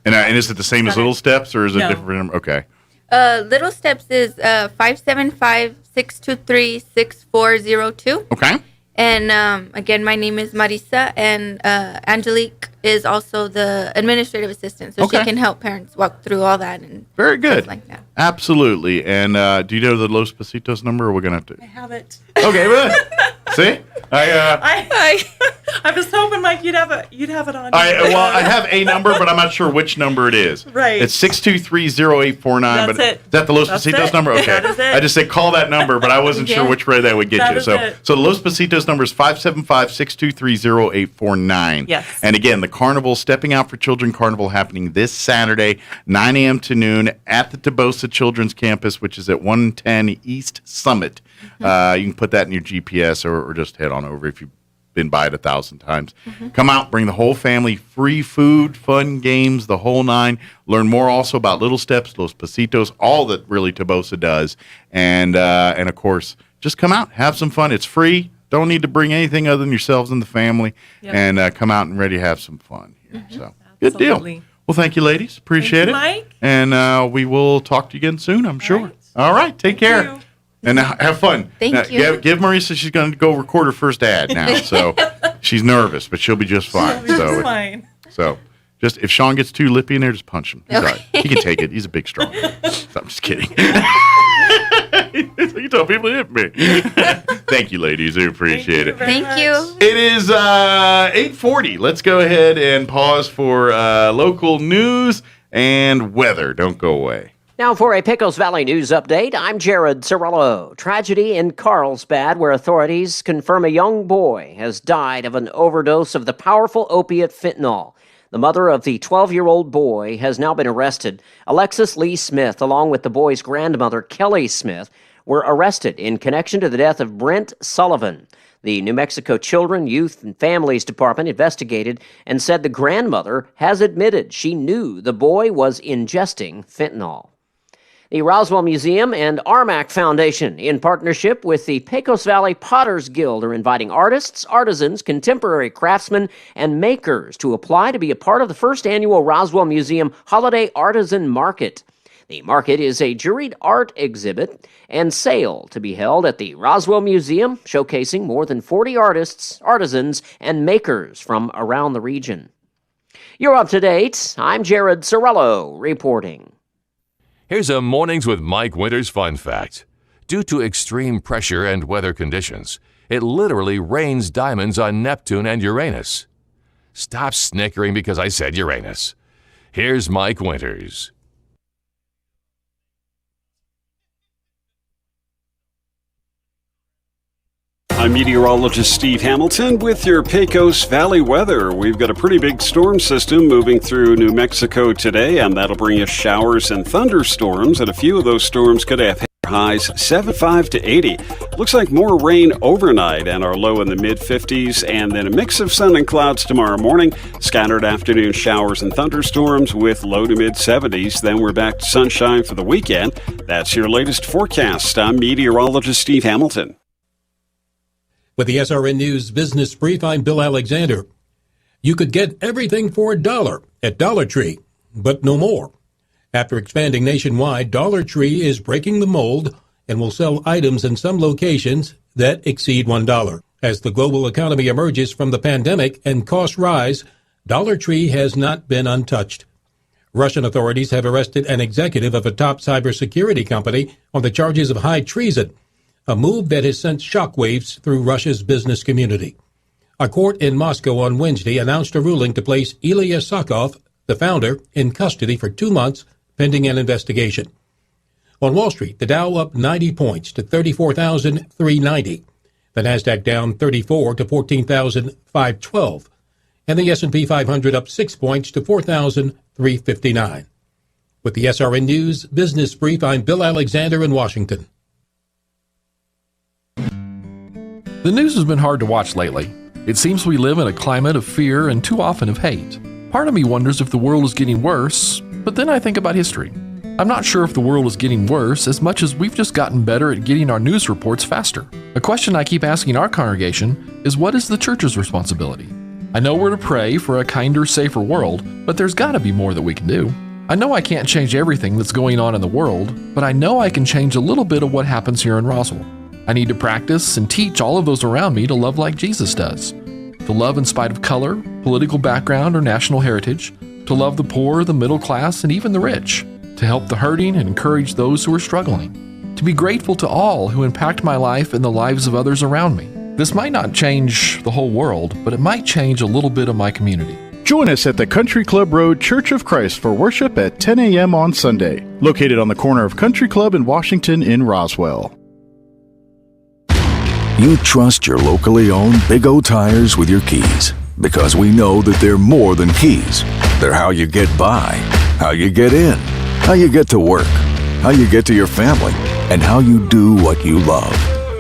And is it the same as Little Steps, or is it different? Okay. Little Steps is 575-623-6402. Okay. And again, my name is Marisa, and Angelique is also the administrative assistant, so she can help parents walk through all that and very good, like that. Absolutely. And do you know the Los Pasitos number, or we're gonna have to? I have it. Okay, good. See, I was hoping, Mike, you'd have it on. I have a number, but I'm not sure which number it is. Right. It's 623-0849. That's but it. Is that the Los Pasitos number? Okay. That is it. I just said call that number, but I wasn't sure which way that would get you. So the Los Pasitos number is 575-623-0849. Yes. And again, the carnival, Stepping Out for Children Carnival, happening this Saturday, 9 a.m. to noon at the Tobosa Children's Campus, which is at 110 East Summit. You can put that in your GPS or just head on over if you've been by it 1,000 times. Come out, bring the whole family, free food, fun games, the whole nine. Learn more also about Little Steps, Los Pasitos, all that really Tobosa does. And of course, just come out, have some fun. It's free. Don't need to bring anything other than yourselves and the family. And come out and ready to have some fun here. So good deal. Well, thank you, ladies. Appreciate it. Mike. And we will talk to you again soon, I'm sure. All right. Take care. And have fun. Thank you. Give Marisa, she's going to go record her first ad now. So she's nervous, but she'll be just fine. So just if Sean gets too lippy in there, just punch him. He's all right. He can take it. He's a big, strong man. So I'm just kidding. You tell people to hit me. Thank you, ladies. I appreciate it. Thank you. It is 8:40. Let's go ahead and pause for local news and weather. Don't go away. Now for a Pecos Valley news update, I'm Jared Cirillo. Tragedy in Carlsbad, where authorities confirm a young boy has died of an overdose of the powerful opiate fentanyl. The mother of the 12-year-old boy has now been arrested. Alexis Lee Smith, along with the boy's grandmother, Kelly Smith, were arrested in connection to the death of Brent Sullivan. The New Mexico Children, Youth, and Families Department investigated and said the grandmother has admitted she knew the boy was ingesting fentanyl. The Roswell Museum and Armac Foundation, in partnership with the Pecos Valley Potters Guild, are inviting artists, artisans, contemporary craftsmen, and makers to apply to be a part of the first annual Roswell Museum Holiday Artisan Market. The market is a juried art exhibit and sale to be held at the Roswell Museum, showcasing more than 40 artists, artisans, and makers from around the region. You're up to date. I'm Jared Sorello reporting. Here's a Mornings with Mike Winters fun fact. Due to extreme pressure and weather conditions, it literally rains diamonds on Neptune and Uranus. Stop snickering because I said Uranus. Here's Mike Winters. I'm meteorologist Steve Hamilton with your Pecos Valley weather. We've got a pretty big storm system moving through New Mexico today, and that'll bring us showers and thunderstorms, and a few of those storms could have highs 75 to 80. Looks like more rain overnight and our low in the mid-50s, and then a mix of sun and clouds tomorrow morning. Scattered afternoon showers and thunderstorms with low to mid-70s. Then we're back to sunshine for the weekend. That's your latest forecast. I'm meteorologist Steve Hamilton. With the SRN News Business Brief, I'm Bill Alexander. You could get everything for $1 at Dollar Tree, but no more. After expanding nationwide, Dollar Tree is breaking the mold and will sell items in some locations that exceed $1. As the global economy emerges from the pandemic and costs rise, Dollar Tree has not been untouched. Russian authorities have arrested an executive of a top cybersecurity company on the charges of high treason, a move that has sent shockwaves through Russia's business community. A court in Moscow on Wednesday announced a ruling to place Ilya Sakov, the founder, in custody for 2 months pending an investigation. On Wall Street, the Dow up 90 points to 34,390. The Nasdaq down 34 to 14,512. And the S&P 500 up 6 points to 4,359. With the SRN News Business Brief, I'm Bill Alexander in Washington. The news has been hard to watch lately. It seems we live in a climate of fear and too often of hate. Part of me wonders if the world is getting worse, but then I think about history. I'm not sure if the world is getting worse as much as we've just gotten better at getting our news reports faster. A question I keep asking our congregation is, what is the church's responsibility? I know we're to pray for a kinder, safer world, but there's got to be more that we can do. I know I can't change everything that's going on in the world, but I know I can change a little bit of what happens here in Roswell. I need to practice and teach all of those around me to love like Jesus does. To love in spite of color, political background, or national heritage. To love the poor, the middle class, and even the rich. To help the hurting and encourage those who are struggling. To be grateful to all who impact my life and the lives of others around me. This might not change the whole world, but it might change a little bit of my community. Join us at the Country Club Road Church of Christ for worship at 10 a.m. on Sunday, located on the corner of Country Club and Washington in Roswell. You trust your locally owned Big O Tires with your keys, because we know that they're more than keys. They're how you get by, how you get in, how you get to work, how you get to your family, and how you do what you love.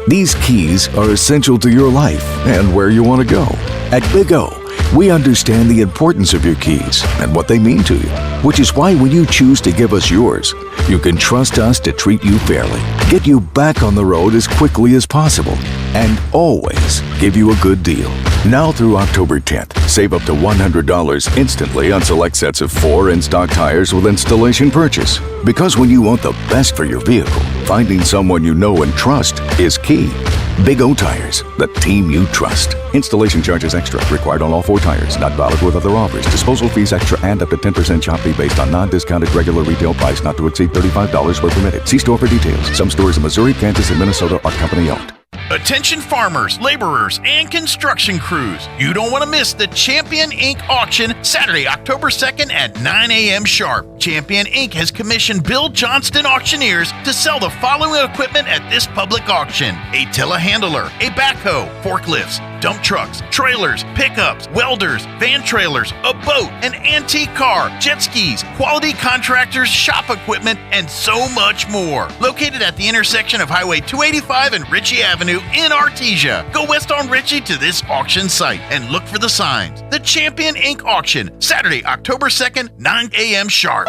These keys are essential to your life and where you want to go. At Big O, we understand the importance of your keys and what they mean to you, which is why when you choose to give us yours, you can trust us to treat you fairly, get you back on the road as quickly as possible, and always give you a good deal. Now through October 10th, save up to $100 instantly on select sets of 4 in-stock tires with installation purchase. Because when you want the best for your vehicle, finding someone you know and trust is key. Big O Tires, the team you trust. Installation charges extra. Required on all 4 tires. Not valid with other offers. Disposal fees extra and up to 10% shop fee based on non-discounted regular retail price not to exceed $35 where permitted. See store for details. Some stores in Missouri, Kansas, and Minnesota are company owned. Attention farmers, laborers, and construction crews. You don't want to miss the Champion Inc. auction Saturday, October 2nd at 9 a.m. sharp. Champion Inc. has commissioned Bill Johnston Auctioneers to sell the following equipment at this public auction: a telehandler, a backhoe, forklifts, dump trucks, trailers, pickups, welders, van trailers, a boat, an antique car, jet skis, quality contractors, shop equipment, and so much more. Located at the intersection of Highway 285 and Ritchie Avenue in Artesia. Go west on Ritchie to this auction site and look for the signs. The Champion Inc. auction, Saturday, October 2nd, 9 a.m. sharp.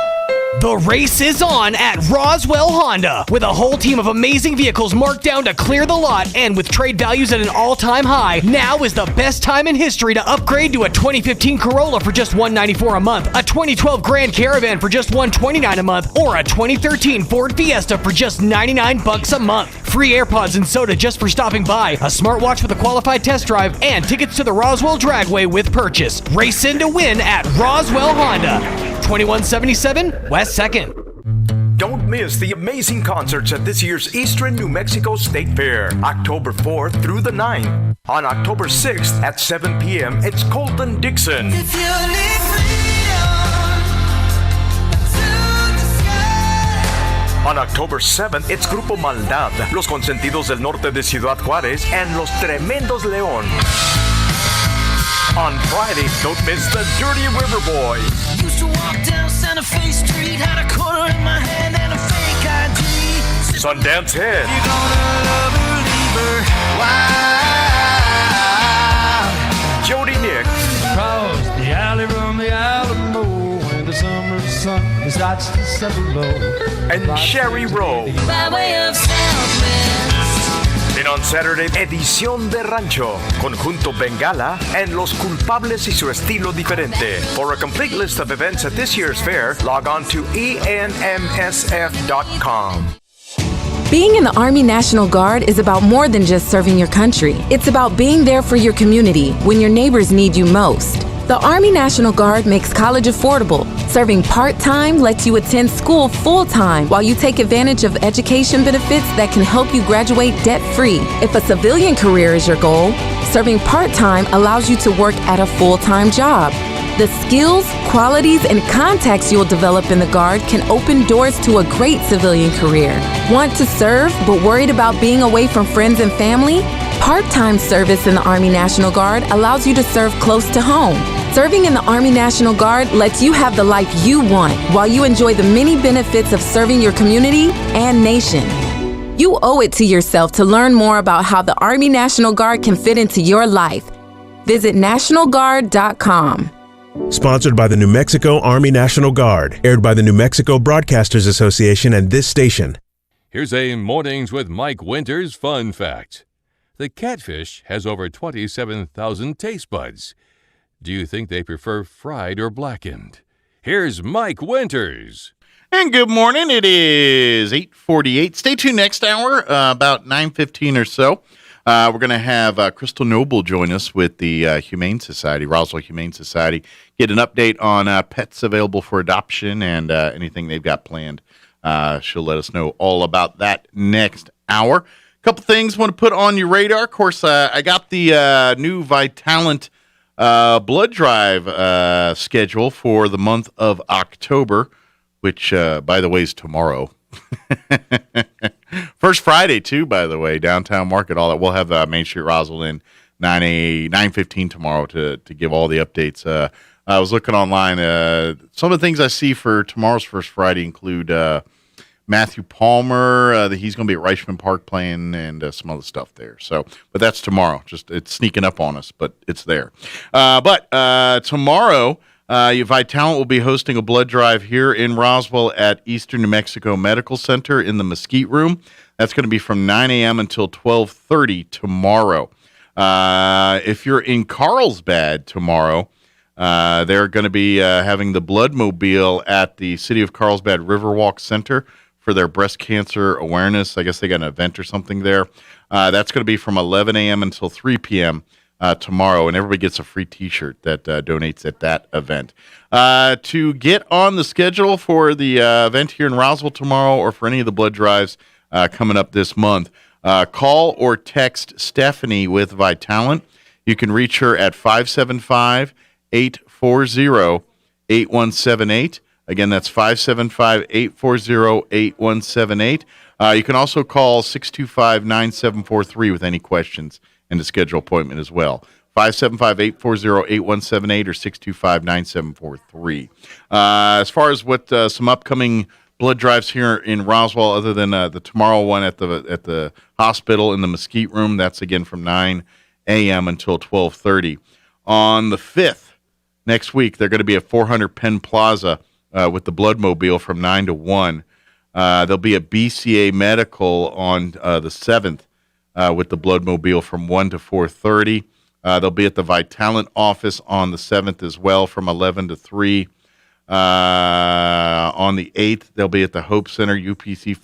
The race is on at Roswell Honda. With a whole team of amazing vehicles marked down to clear the lot, and with trade values at an all-time high, now is the best time in history to upgrade to a 2015 Corolla for just $194 a month, a 2012 Grand Caravan for just $129 a month, or a 2013 Ford Fiesta for just $99 a month. Free AirPods and soda just for stopping by, a smartwatch with a qualified test drive, and tickets to the Roswell Dragway with purchase. Race in to win at Roswell Honda. 2177 West 2nd. Don't miss the amazing concerts at this year's Eastern New Mexico State Fair, October 4th through the 9th. On October 6th at 7 p.m., it's Colton Dixon. On October 7th, it's Grupo Maldad, Los Consentidos del Norte de Ciudad Juárez, and Los Tremendos León. On Friday, don't miss the Dirty River Boys. Used to walk down Santa Fe Street, had a quarter in my hand and a fake ID. Sundance Head. You're gonna love her, leave her. Wow. Jody Nick. Cross the alley from the Alamo, when the summer sun starts to settle low. And Sherry Rowe. By way of Southwest. Then on Saturday, Edición de Rancho, Conjunto Bengala, and Los Culpables y su estilo diferente. For a complete list of events at this year's fair, log on to enmsf.com. Being in the Army National Guard is about more than just serving your country. It's about being there for your community when your neighbors need you most. The Army National Guard makes college affordable. Serving part-time lets you attend school full-time while you take advantage of education benefits that can help you graduate debt-free. If a civilian career is your goal, serving part-time allows you to work at a full-time job. The skills, qualities, and contacts you'll develop in the Guard can open doors to a great civilian career. Want to serve but worried about being away from friends and family? Part-time service in the Army National Guard allows you to serve close to home. Serving in the Army National Guard lets you have the life you want while you enjoy the many benefits of serving your community and nation. You owe it to yourself to learn more about how the Army National Guard can fit into your life. Visit NationalGuard.com. Sponsored by the New Mexico Army National Guard. Aired by the New Mexico Broadcasters Association and this station. Here's a Mornings with Mike Winters fun fact. The catfish has over 27,000 taste buds. Do you think they prefer fried or blackened? Here's Mike Winters. And good morning. It is 8:48. Stay tuned next hour, about 9:15 or so. We're going to have Crystal Noble join us with the Humane Society, Roswell Humane Society, get an update on pets available for adoption and anything they've got planned. She'll let us know all about that next hour. A couple things I want to put on your radar. Of course, I got the new Vitalant blood drive schedule for the month of October, which, by the way, is tomorrow. First Friday, too, by the way, downtown market, all that. We'll have Main Street Roswell in 9:15 tomorrow to give all the updates. I was looking online. Some of the things I see for tomorrow's First Friday include Matthew Palmer. He's going to be at Reichman Park playing and some other stuff there. So, but that's tomorrow. Just it's sneaking up on us, but it's there. But tomorrow, Vitalant will be hosting a blood drive here in Roswell at Eastern New Mexico Medical Center in the Mesquite Room. That's going to be from 9 a.m. until 12:30 tomorrow. If you're in Carlsbad tomorrow, they're going to be having the Blood Mobile at the City of Carlsbad Riverwalk Center for their breast cancer awareness. I guess they got an event or something there. That's going to be from 11 a.m. until 3 p.m. Tomorrow, and everybody gets a free T-shirt that donates at that event. To get on the schedule for the event here in Roswell tomorrow or for any of the blood drives coming up this month, call or text Stephanie with Vitalant. You can reach her at 575-840-8178. Again, that's 575-840-8178. You can also call 625-9743 with any questions and to schedule appointment as well. 575-840-8178 or 625-9743. As far as what some upcoming blood drives here in Roswell, other than the tomorrow one at the hospital in the Mesquite Room, that's again from 9 a.m. until 12:30. On the 5th, next week, they're going to be at 400 Penn Plaza with the Bloodmobile from 9 to 1. There'll be a BCA Medical on the 7th with the Bloodmobile from 1 to 4:30. They'll be at the Vitalant office on the 7th as well from 11 to 3. On the 8th, they'll be at the Hope Center UPCI,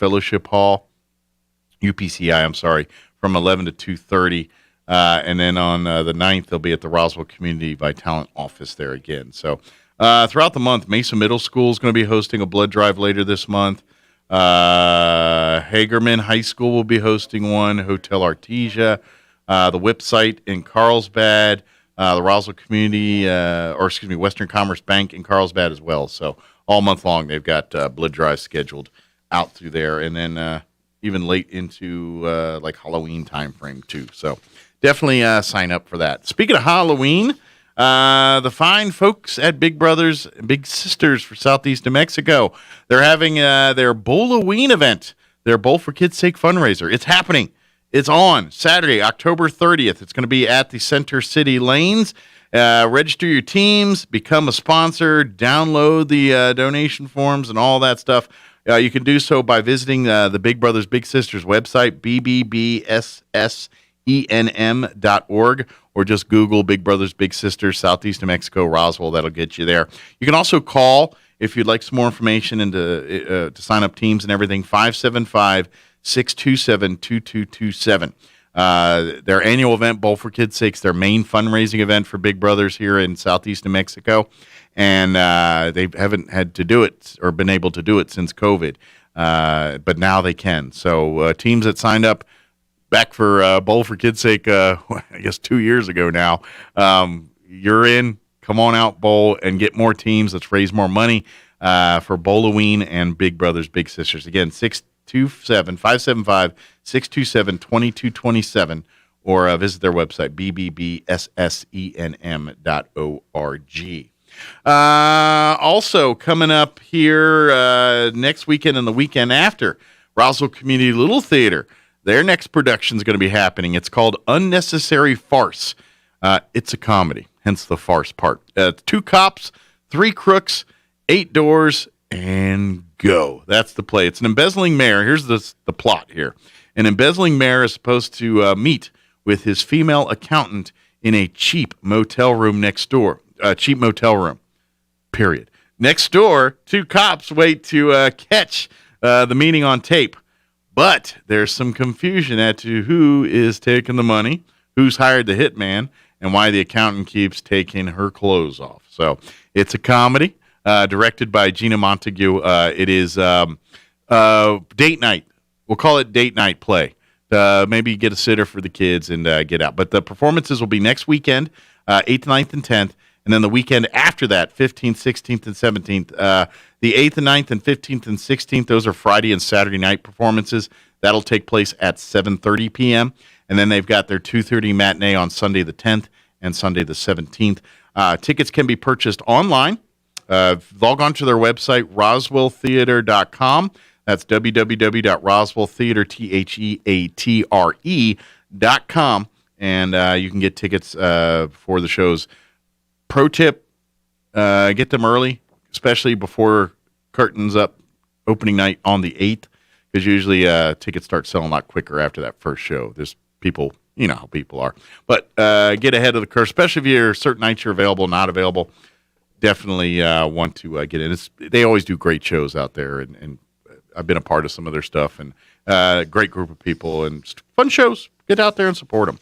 from 11 to 2:30. And then on the 9th, they'll be at the Roswell Community Vitalant office there again. So throughout the month, Mesa Middle School is going to be hosting a blood drive later this month. Hagerman High School will be hosting one. Hotel Artesia, the Whip site in Carlsbad, the Roswell Community, Western Commerce Bank in Carlsbad as well. So all month long, they've got blood drives scheduled out through there, and then even late into like Halloween time frame too. So definitely sign up for that. Speaking of Halloween, the fine folks at Big Brothers Big Sisters for Southeast New Mexico, they're having their Bowl-a-Ween event, their Bowl for Kids' Sake fundraiser. It's happening. It's on Saturday, October 30th. It's going to be at the Center City Lanes. Register your teams, become a sponsor, download the donation forms and all that stuff. You can do so by visiting the Big Brothers Big Sisters website, bbbssenm.org, or just Google Big Brothers Big Sisters Southeast New Mexico Roswell. That'll get you there. You can also call if you'd like some more information and to sign up teams and everything, 575-627-2227. Their annual event, Bowl for Kids' Sake, their main fundraising event for Big Brothers here in Southeast New Mexico. And they haven't had to do it or been able to do it since COVID, but now they can. So teams that signed up back for Bowl for Kids' Sake, I guess 2 years ago now, you're in. Come on out, Bowl, and get more teams. Let's raise more money for Bowl-a-Ween and Big Brothers Big Sisters. Again, 575-627-2227, or visit their website, bbbssenm.org. Also coming up here next weekend and the weekend after, Roswell Community Little Theater. Their next production is going to be happening. It's called Unnecessary Farce. It's a comedy, hence the farce part. 2 cops, 3 crooks, 8 doors, and go. That's the play. It's an embezzling mayor. Here's the plot here. An embezzling mayor is supposed to meet with his female accountant in a cheap motel room next door. Cheap motel room, period. Next door, 2 cops wait to catch the meeting on tape. But there's some confusion as to who is taking the money, who's hired the hitman, and why the accountant keeps taking her clothes off. So it's a comedy directed by Gina Montague. It is date night. We'll call it date night play. Maybe get a sitter for the kids and get out. But the performances will be next weekend, 8th, 9th, and 10th. And then the weekend after that, 15th, 16th, and 17th. The 8th and 9th and 15th and 16th, those are Friday and Saturday night performances. That'll take place at 7:30 p.m. And then they've got their 2:30 matinee on Sunday the 10th and Sunday the 17th. Tickets can be purchased online. Log on to their website, roswelltheater.com. That's www.roswelltheatre.com. And you can get tickets for the shows. Pro tip, get them early, especially before curtains up opening night on the 8th, because usually tickets start selling a lot quicker after that first show. There's people, you know how people are. But get ahead of the curve, especially if you're certain nights you're available, not available. Definitely want to get in. They always do great shows out there, and I've been a part of some of their stuff, and great group of people and fun shows. Get out there and support them.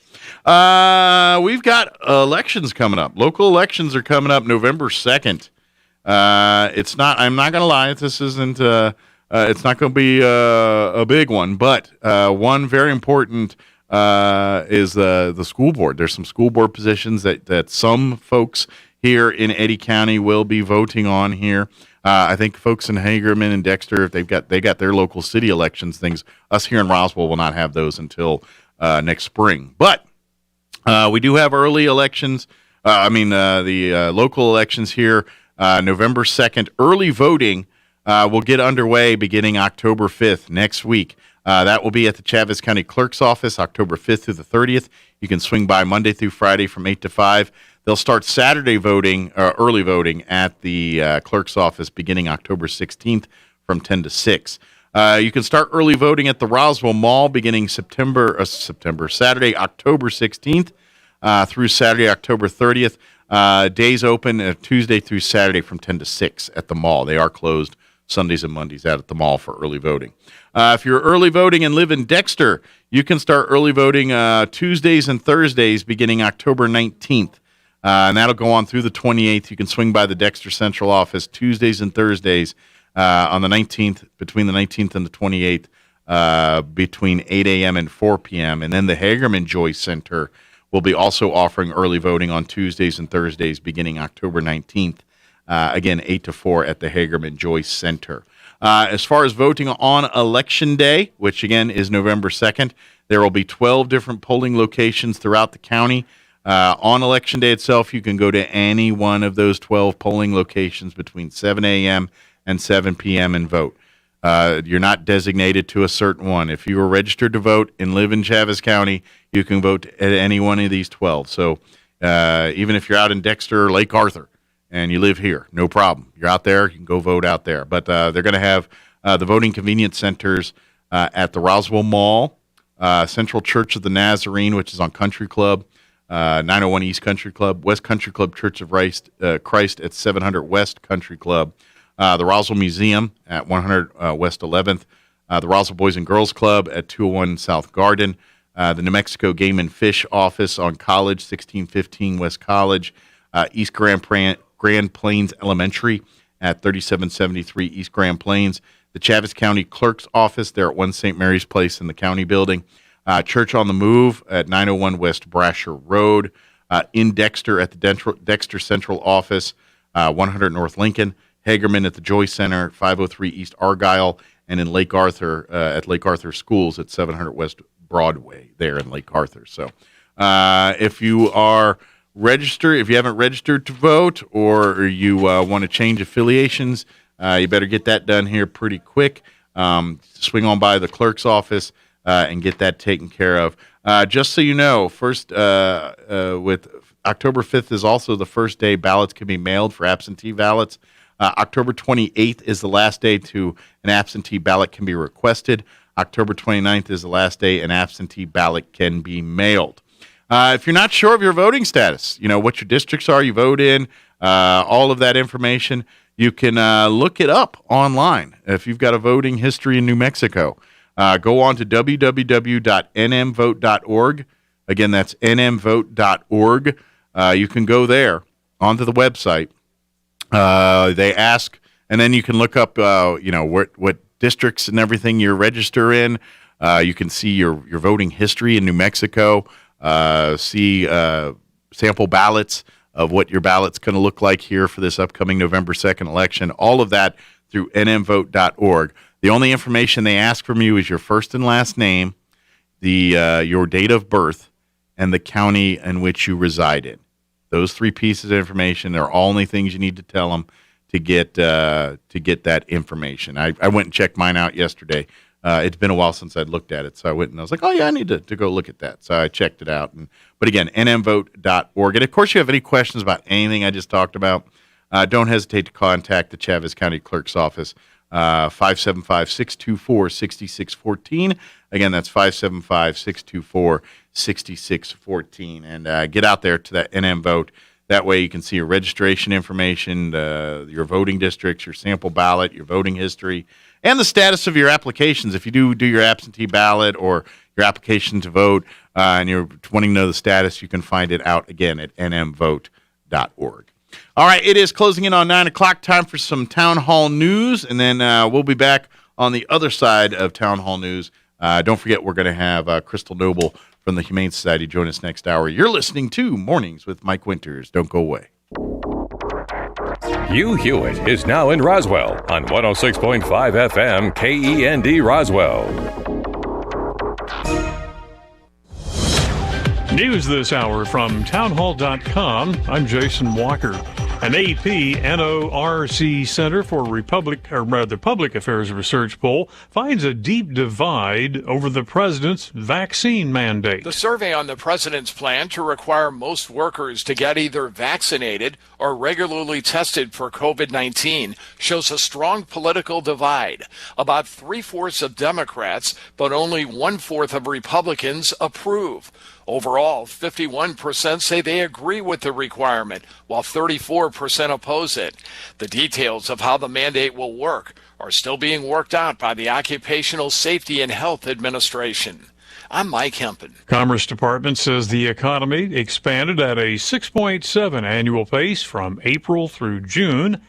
We've got elections coming up. Local elections are coming up November 2nd. It's not. I'm not going to lie. This isn't. It's not going to be a big one, but one very important is the school board. There's some school board positions that some folks here in Eddy County will be voting on here. I think folks in Hagerman and Dexter, if they got their local city elections things, us here in Roswell will not have those until next spring. But we do have early elections. The local elections here, November 2nd. Early voting will get underway beginning October 5th, next week. That will be at the Chavez County Clerk's Office, October 5th through the 30th. You can swing by Monday through Friday from 8 to 5. They'll start Saturday voting, early voting, at the clerk's office beginning October 16th from 10 to 6. You can start early voting at the Roswell Mall beginning Saturday, October 16th through Saturday, October 30th. Days open Tuesday through Saturday from 10 to 6 at the mall. They are closed Sundays and Mondays out at the mall for early voting. If you're early voting and live in Dexter, you can start early voting Tuesdays and Thursdays beginning October 19th. And that'll go on through the 28th. You can swing by the Dexter Central office Tuesdays and Thursdays on the 19th, between the 19th and the 28th, between 8 a.m. and 4 p.m. And then the Hagerman Joy Center will be also offering early voting on Tuesdays and Thursdays beginning October 19th. Again, 8 to 4 at the Hagerman Joy Center. As far as voting on Election Day, which again is November 2nd, there will be 12 different polling locations throughout the county. On Election Day itself, you can go to any one of those 12 polling locations between 7 a.m. and 7 p.m. and vote. You're not designated to a certain one. If you are registered to vote and live in Chaves County, you can vote at any one of these 12. So even if you're out in Dexter or Lake Arthur, and you live here, no problem. You're out there, you can go vote out there. But they're going to have the voting convenience centers at the Roswell Mall, Central Church of the Nazarene, which is on Country Club, 901 East Country Club, West Country Club Church of Christ at 700 West Country Club, the Roswell Museum at 100 West 11th, the Roswell Boys and Girls Club at 201 South Garden, the New Mexico Game and Fish Office on College, 1615 West College, East Grand Plains Elementary at 3773 East Grand Plains, the Chaves County Clerk's Office there at 1 St. Mary's Place in the county building, Church on the Move at 901 West Brasher Road, in Dexter at the Dexter Central Office, 100 North Lincoln, Hagerman at the Joy Center, 503 East Argyle, and in Lake Arthur at Lake Arthur Schools at 700 West Broadway there in Lake Arthur. So if you are if you haven't registered to vote, or you want to change affiliations, you better get that done here pretty quick. Swing on by the clerk's office and get that taken care of. Just so you know, with October 5th is also the first day ballots can be mailed for absentee ballots. October 28th is the last day to an absentee ballot can be requested. October 29th is the last day an absentee ballot can be mailed. If you're not sure of your voting status, what your districts are you vote in, all of that information, you can look it up online. If you've got a voting history in New Mexico, go on to www.nmvote.org. Again, that's nmvote.org. You can go there onto the website. They ask, and then you can look up, what districts and everything you're registered in. You can see your voting history in New Mexico. See sample ballots of what your ballot's going to look like here for this upcoming November 2nd election. All of that through nmvote.org. The only information they ask from you is your first and last name, your date of birth, and the county in which you reside in. Those three pieces of information are all only things you need to tell them to get that information. I went and checked mine out yesterday. It's been a while since I'd looked at it, so I went and I was like, oh, yeah, I need to go look at that. So I checked it out. But again, nmvote.org. And, of course, you have any questions about anything I just talked about, don't hesitate to contact the Chaves County Clerk's Office, 575-624-6614. Again, that's 575-624-6614. And get out there to that NM Vote. That way you can see your registration information, your voting districts, your sample ballot, your voting history, and the status of your applications. If you do your absentee ballot or your application to vote and you're wanting to know the status, you can find it out again at nmvote.org. All right, it is closing in on 9 o'clock. Time for some Town Hall news, and then we'll be back on the other side of Town Hall news. Don't forget, we're going to have Crystal Noble from the Humane Society join us next hour. You're listening to Mornings with Mike Winters. Don't go away. Hugh Hewitt is now in Roswell on 106.5 FM KEND Roswell. News this hour from townhall.com. I'm Jason Walker. An AP NORC Center for Public Affairs Research poll finds a deep divide over the president's vaccine mandate. The survey on the president's plan to require most workers to get either vaccinated or regularly tested for COVID-19 shows a strong political divide. About 3/4 of Democrats, but only 1/4 of Republicans approve. Overall, 51% say they agree with the requirement, while 34% oppose it. The details of how the mandate will work are still being worked out by the Occupational Safety and Health Administration. I'm Mike Hempen. Commerce Department says the economy expanded at a 6.7 annual pace from April through June,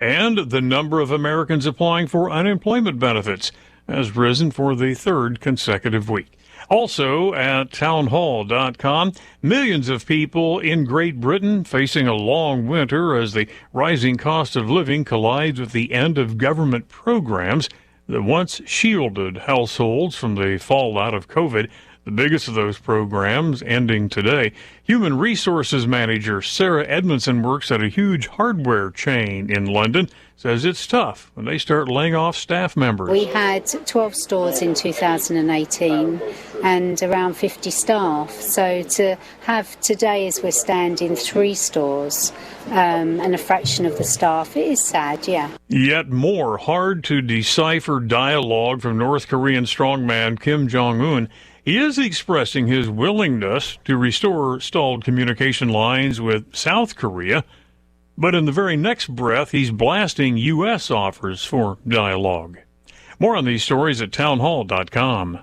and the number of Americans applying for unemployment benefits has risen for the third consecutive week. Also at townhall.com, millions of people in Great Britain facing a long winter as the rising cost of living collides with the end of government programs that once shielded households from the fallout of COVID. The biggest of those programs ending today. Human Resources Manager Sarah Edmondson works at a huge hardware chain in London, says it's tough when they start laying off staff members. We had 12 stores in 2018 and around 50 staff. So to have today, as we're standing, 3 stores and a fraction of the staff, it is sad, yeah. Yet more hard-to-decipher dialogue from North Korean strongman Kim Jong-un. He is expressing his willingness to restore stalled communication lines with South Korea, but in the very next breath, he's blasting U.S. offers for dialogue. More on these stories at townhall.com.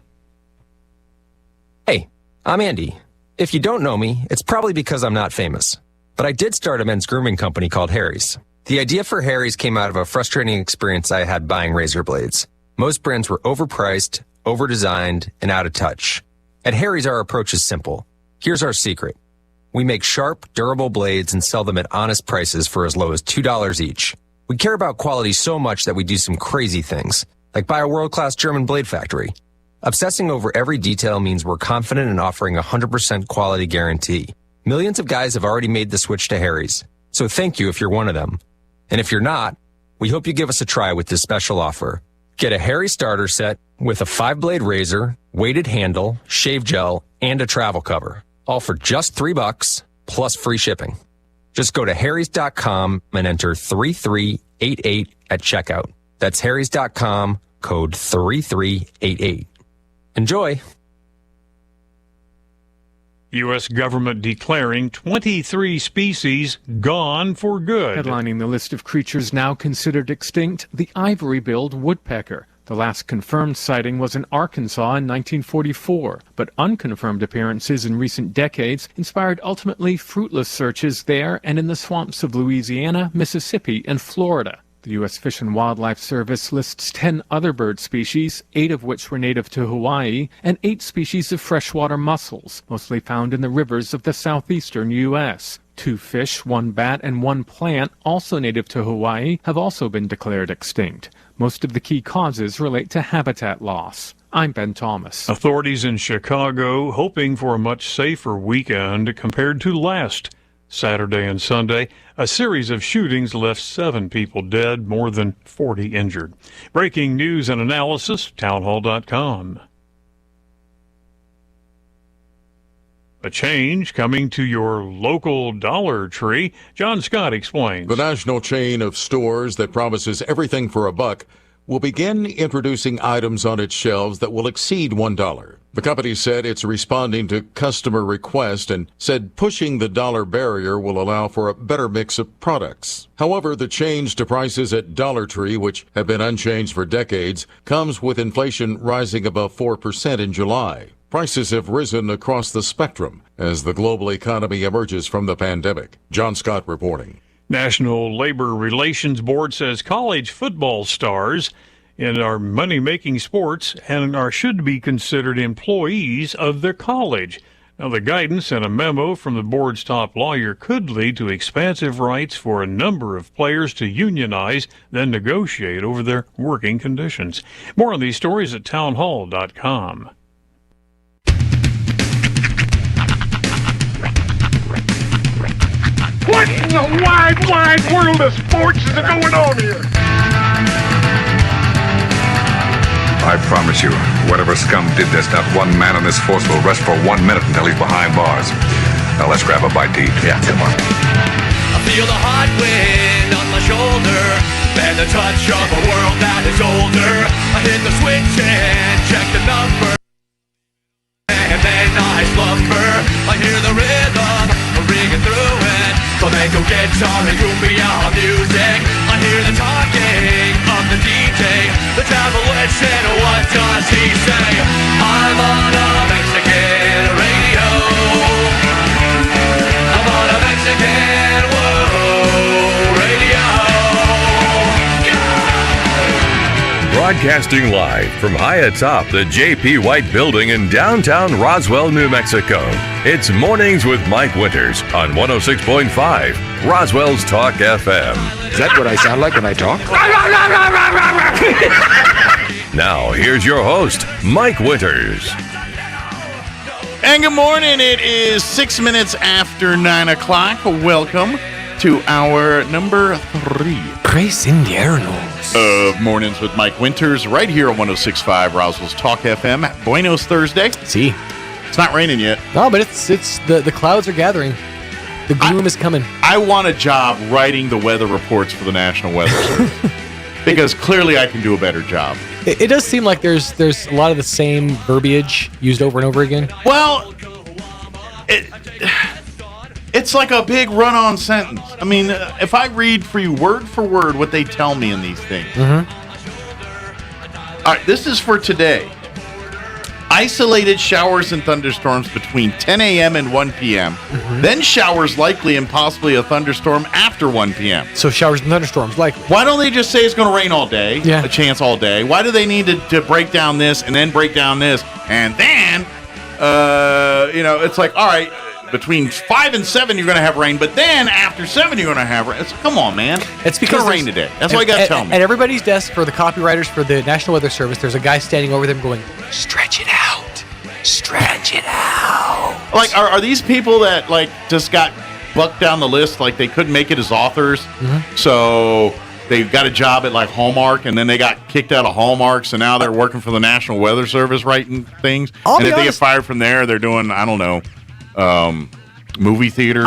Hey, I'm Andy. If you don't know me, it's probably because I'm not famous. But I did start a men's grooming company called Harry's. The idea for Harry's came out of a frustrating experience I had buying razor blades. Most brands were overpriced, over-designed, and out of touch. At Harry's, our approach is simple. Here's our secret. We make sharp, durable blades and sell them at honest prices for as low as $2 each. We care about quality so much that we do some crazy things, like buy a world-class German blade factory. Obsessing over every detail means we're confident in offering a 100% quality guarantee. Millions of guys have already made the switch to Harry's, so thank you if you're one of them. And if you're not, we hope you give us a try with this special offer. Get a Harry starter set with a 5-blade razor, weighted handle, shave gel, and a travel cover. All for just $3 plus free shipping. Just go to harrys.com and enter 3388 at checkout. That's harrys.com, code 3388. Enjoy. U.S. government declaring 23 species gone for good. Headlining the list of creatures now considered extinct, the ivory-billed woodpecker. The last confirmed sighting was in Arkansas in 1944, but unconfirmed appearances in recent decades inspired ultimately fruitless searches there and in the swamps of Louisiana, Mississippi, and Florida. The U.S. Fish and Wildlife Service lists 10 other bird species, 8 of which were native to Hawaii, and 8 species of freshwater mussels, mostly found in the rivers of the southeastern U.S. 2 fish, 1 bat, and 1 plant, also native to Hawaii, have also been declared extinct. Most of the key causes relate to habitat loss. I'm Ben Thomas. Authorities in Chicago hoping for a much safer weekend compared to last Saturday and Sunday. A series of shootings left 7 people dead, more than 40 injured. Breaking news and analysis, townhall.com. A change coming to your local Dollar Tree. John Scott explains. The national chain of stores that promises everything for a buck will begin introducing items on its shelves that will exceed $1. The company said it's responding to customer request and said pushing the dollar barrier will allow for a better mix of products. However, the change to prices at Dollar Tree, which have been unchanged for decades, comes with inflation rising above 4% in July. Prices have risen across the spectrum as the global economy emerges from the pandemic. John Scott reporting. National Labor Relations Board says college football stars in our money-making sports and should be considered employees of their college. Now, the guidance and a memo from the board's top lawyer could lead to expansive rights for a number of players to unionize, then negotiate over their working conditions. More on these stories at townhall.com. What in the a wide, wide world of sports is going on here. I promise you, whatever scum did this, not one man on this force will rest for 1 minute until he's behind bars. Now let's grab a bite to eat. Yeah, come on. I feel the hot wind on my shoulder and the touch of a world that is older. I hit the switch and check the number, and then I slumber. I hear the rhythm ringing through it, flamenco guitar and cumbia music. I hear the talking of the DJ, the travel and what does he say? I'm on a Mexican radio. I'm on a Mexican radio. Broadcasting live from high atop the J.P. White Building in downtown Roswell, New Mexico. It's Mornings with Mike Winters on 106.5 Roswell's Talk FM. Is that what I sound like when I talk? Now, here's your host, Mike Winters. And good morning. It is 6 minutes after 9 o'clock. Welcome to our number 3 Tres Inviernos of Mornings with Mike Winters right here on 106.5 Roswell's Talk FM. Buenos Thursday. See, it's not raining yet. No, but it's the clouds are gathering. The gloom is coming. I want a job writing the weather reports for the National Weather Service because clearly I can do a better job. It does seem like there's a lot of the same verbiage used over and over again. Well, it's like a big run-on sentence. I mean, if I read for you word for word what they tell me in these things. Mm-hmm. All right, this is for today. Isolated showers and thunderstorms between 10 a.m. and 1 p.m. Mm-hmm. Then showers likely and possibly a thunderstorm after 1 p.m. So showers and thunderstorms likely. Why don't they just say it's going to rain all day? Yeah. A chance all day. Why do they need to break down this and then break down this? And then, it's like, all right, between 5 and 7 you're going to have rain, but then after 7 you're going to have rain. Come on, man. It's because it's going to rain today. That's what you got to tell me. At everybody's desk for the copywriters for the National Weather Service, there's a guy standing over them going, stretch it out. Stretch it out. Like, are these people that, like, just got bucked down the list, like they couldn't make it as authors, so they got a job at, like, Hallmark, and then they got kicked out of Hallmark, so now they're working for the National Weather Service writing things? And if they get fired from there, they're doing, I don't know, movie theater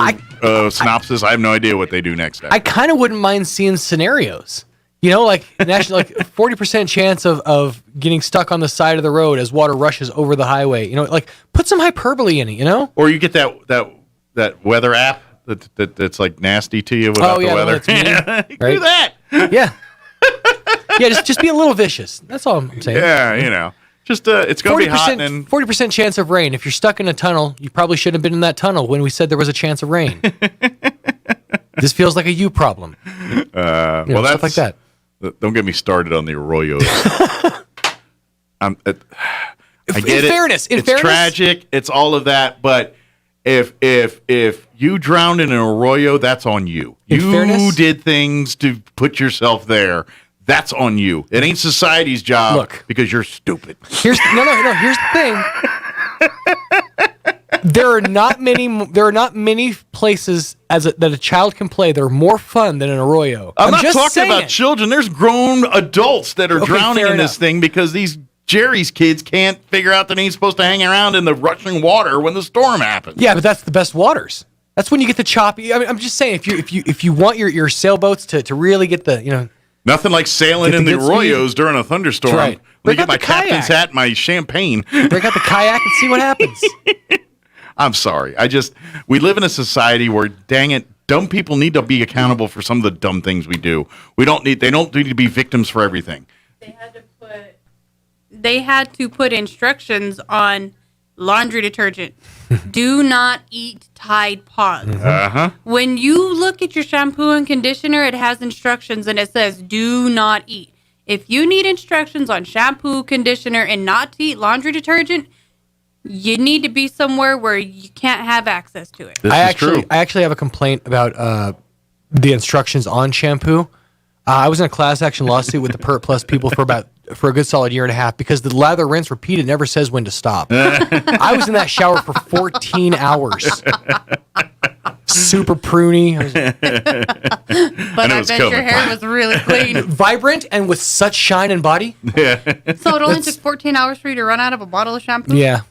synopsis. I have no idea what they do next. I kind of wouldn't mind seeing scenarios. You know, like national, like 40% chance of getting stuck on the side of the road as water rushes over the highway. You know, like put some hyperbole in it. You know, or you get that weather app that's like nasty to you without the weather. Yeah, you do that. Yeah, yeah. Just be a little vicious. That's all I'm saying. Yeah, you know, just it's going to be hot and 40% chance of rain. If you're stuck in a tunnel, you probably shouldn't have been in that tunnel when we said there was a chance of rain. This feels like a you problem. Well, that's stuff like that. Don't get me started on the arroyos. I get it. It's tragic. It's all of that. But if you drowned in an arroyo, that's on you. You did things to put yourself there. That's on you. It ain't society's job because you're stupid. Here's the thing. There are not many places that a child can play that are more fun than an arroyo. I'm not just talking about children. There's grown adults that are drowning in this thing because these Jerry's kids can't figure out that they ain't supposed to hang around in the rushing water when the storm happens. Yeah, but that's the best waters. That's when you get the choppy. I mean, I'm just saying, if you want your sailboats to really get the nothing like sailing in the arroyos during a thunderstorm. Right. Let me get my captain's hat and my champagne. Break out the kayak and see what happens. I'm sorry. We live in a society where, dang it, dumb people need to be accountable for some of the dumb things we do. They don't need to be victims for everything. They had to put instructions on laundry detergent. Do not eat Tide Pods. Uh-huh. When you look at your shampoo and conditioner, it has instructions and it says do not eat. If you need instructions on shampoo, conditioner, and not to eat laundry detergent, you need to be somewhere where you can't have access to it. I actually have a complaint about the instructions on shampoo. I was in a class action lawsuit with the PERT Plus people for a good solid year and a half because the lather, rinse, repeat, it never says when to stop. I was in that shower for 14 hours. super pruny. But I bet your hair was really clean. Vibrant and with such shine and body. Yeah. So it only took 14 hours for you to run out of a bottle of shampoo? Yeah.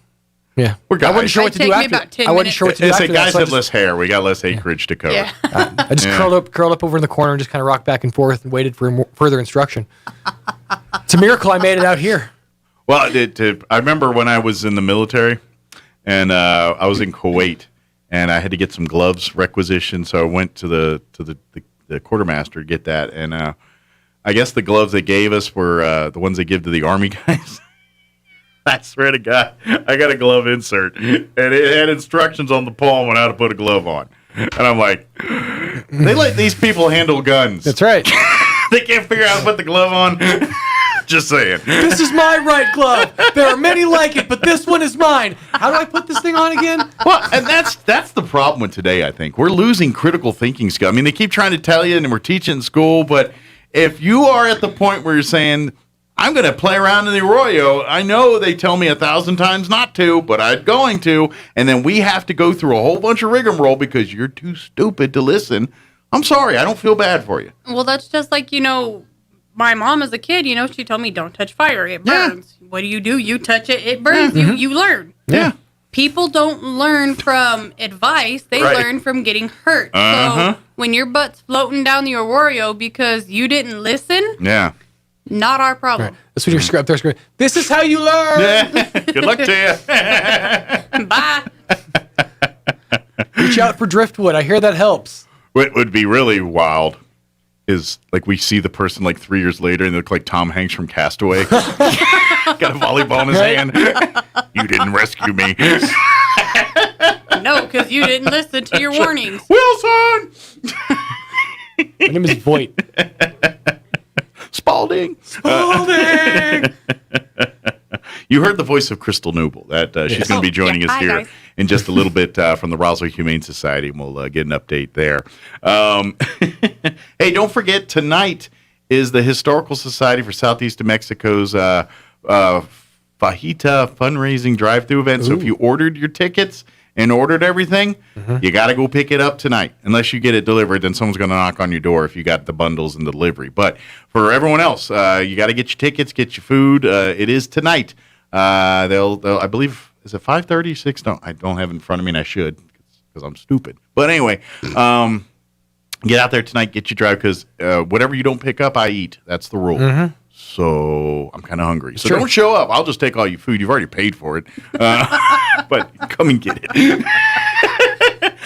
Yeah. We're I wasn't sure what to do It'd take me after about 10 I wasn't sure what to do It's after like that. guys so I had just- less hair. We got less acreage to cover. Yeah. I just curled up over in the corner and just kind of rocked back and forth and waited for further instruction. It's a miracle I made it out here. Well, I remember when I was in the military, and I was in Kuwait, and I had to get some gloves requisitioned, so I went to the quartermaster to get that, and I guess the gloves they gave us were the ones they give to the Army guys. I swear to God, I got a glove insert, and it had instructions on the palm on how to put a glove on. And I'm like, they let these people handle guns. That's right. They can't figure out how to put the glove on. Just saying. This is my right glove. There are many like it, but this one is mine. How do I put this thing on again? Well, and that's the problem with today, I think. We're losing critical thinking skill. I mean, they keep trying to tell you, and we're teaching in school, but if you are at the point where you're saying, I'm going to play around in the arroyo, I know they tell me 1,000 times not to, but I'm going to, and then we have to go through a whole bunch of rigmarole because you're too stupid to listen. I'm sorry. I don't feel bad for you. Well, that's just like, my mom as a kid, she told me don't touch fire. It burns. Yeah. What do? You touch it, it burns. Mm-hmm. You learn. Yeah. People don't learn from advice. They learn from getting hurt. So when your butt's floating down the arroyo because you didn't listen, not our problem. Right. That's when you're up there screaming, this is how you learn. Yeah. Good luck to you. Bye. Reach out for driftwood. I hear that helps. What would be really wild is like we see the person like 3 years later and they look like Tom Hanks from Castaway. Got a volleyball in his hand. You didn't rescue me. No, because you didn't listen to your warnings. Wilson! My name is Voight. Spalding. You heard the voice of Crystal Noble. That she's going to be joining us here in just a little bit from the Roswell Humane Society, and we'll get an update there. Hey, don't forget, tonight is the Historical Society for Southeast of Mexico's Fajita fundraising drive-through event. Ooh. So if you ordered your tickets and ordered everything, you got to go pick it up tonight. Unless you get it delivered, then someone's going to knock on your door if you got the bundles and the delivery. But for everyone else, you got to get your tickets, get your food. It is tonight. They'll I believe, is it 5:30, 6? No, I don't have it in front of me, and I should because I'm stupid. But anyway, get out there tonight, get your drive, because whatever you don't pick up, I eat. That's the rule. So I'm kind of hungry. So don't show up. I'll just take all your food. You've already paid for it. But come and get it.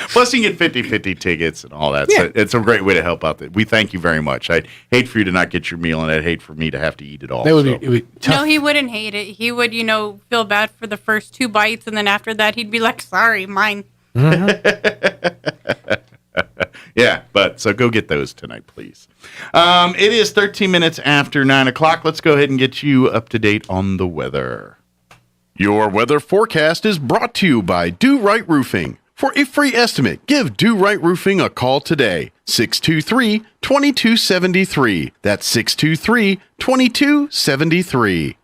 Plus, you get 50-50 tickets and all that. Yeah. So it's a great way to help out. We thank you very much. I'd hate for you to not get your meal, and I'd hate for me to have to eat it all. That would be tough. No, he wouldn't hate it. He would, feel bad for the first 2 bites, and then after that, he'd be like, sorry, mine. Yeah, but so go get those tonight, please. It is 13 minutes after 9 o'clock. Let's go ahead and get you up to date on the weather. Your weather forecast is brought to you by Do Right Roofing. For a free estimate, give Do Right Roofing a call today. 623-2273. That's 623-2273.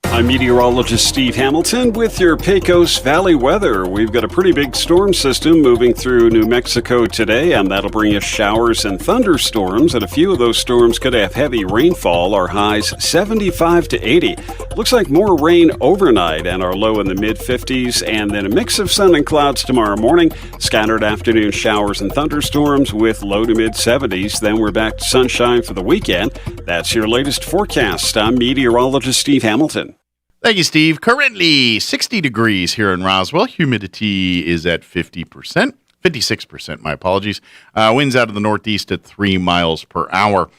I'm meteorologist Steve Hamilton with your Pecos Valley weather. We've got a pretty big storm system moving through New Mexico today, and that'll bring us showers and thunderstorms, and a few of those storms could have heavy rainfall. Our highs 75 to 80. Looks like more rain overnight, and our low in the mid-50s, and then a mix of sun and clouds tomorrow morning. Scattered afternoon showers and thunderstorms with low to mid-70s. Then we're back to sunshine for the weekend. That's your latest forecast. I'm meteorologist Steve Hamilton. Thank you, Steve. Currently 60 degrees here in Roswell. Humidity is at 56%, my apologies. Winds out of the northeast at 3 miles per hour.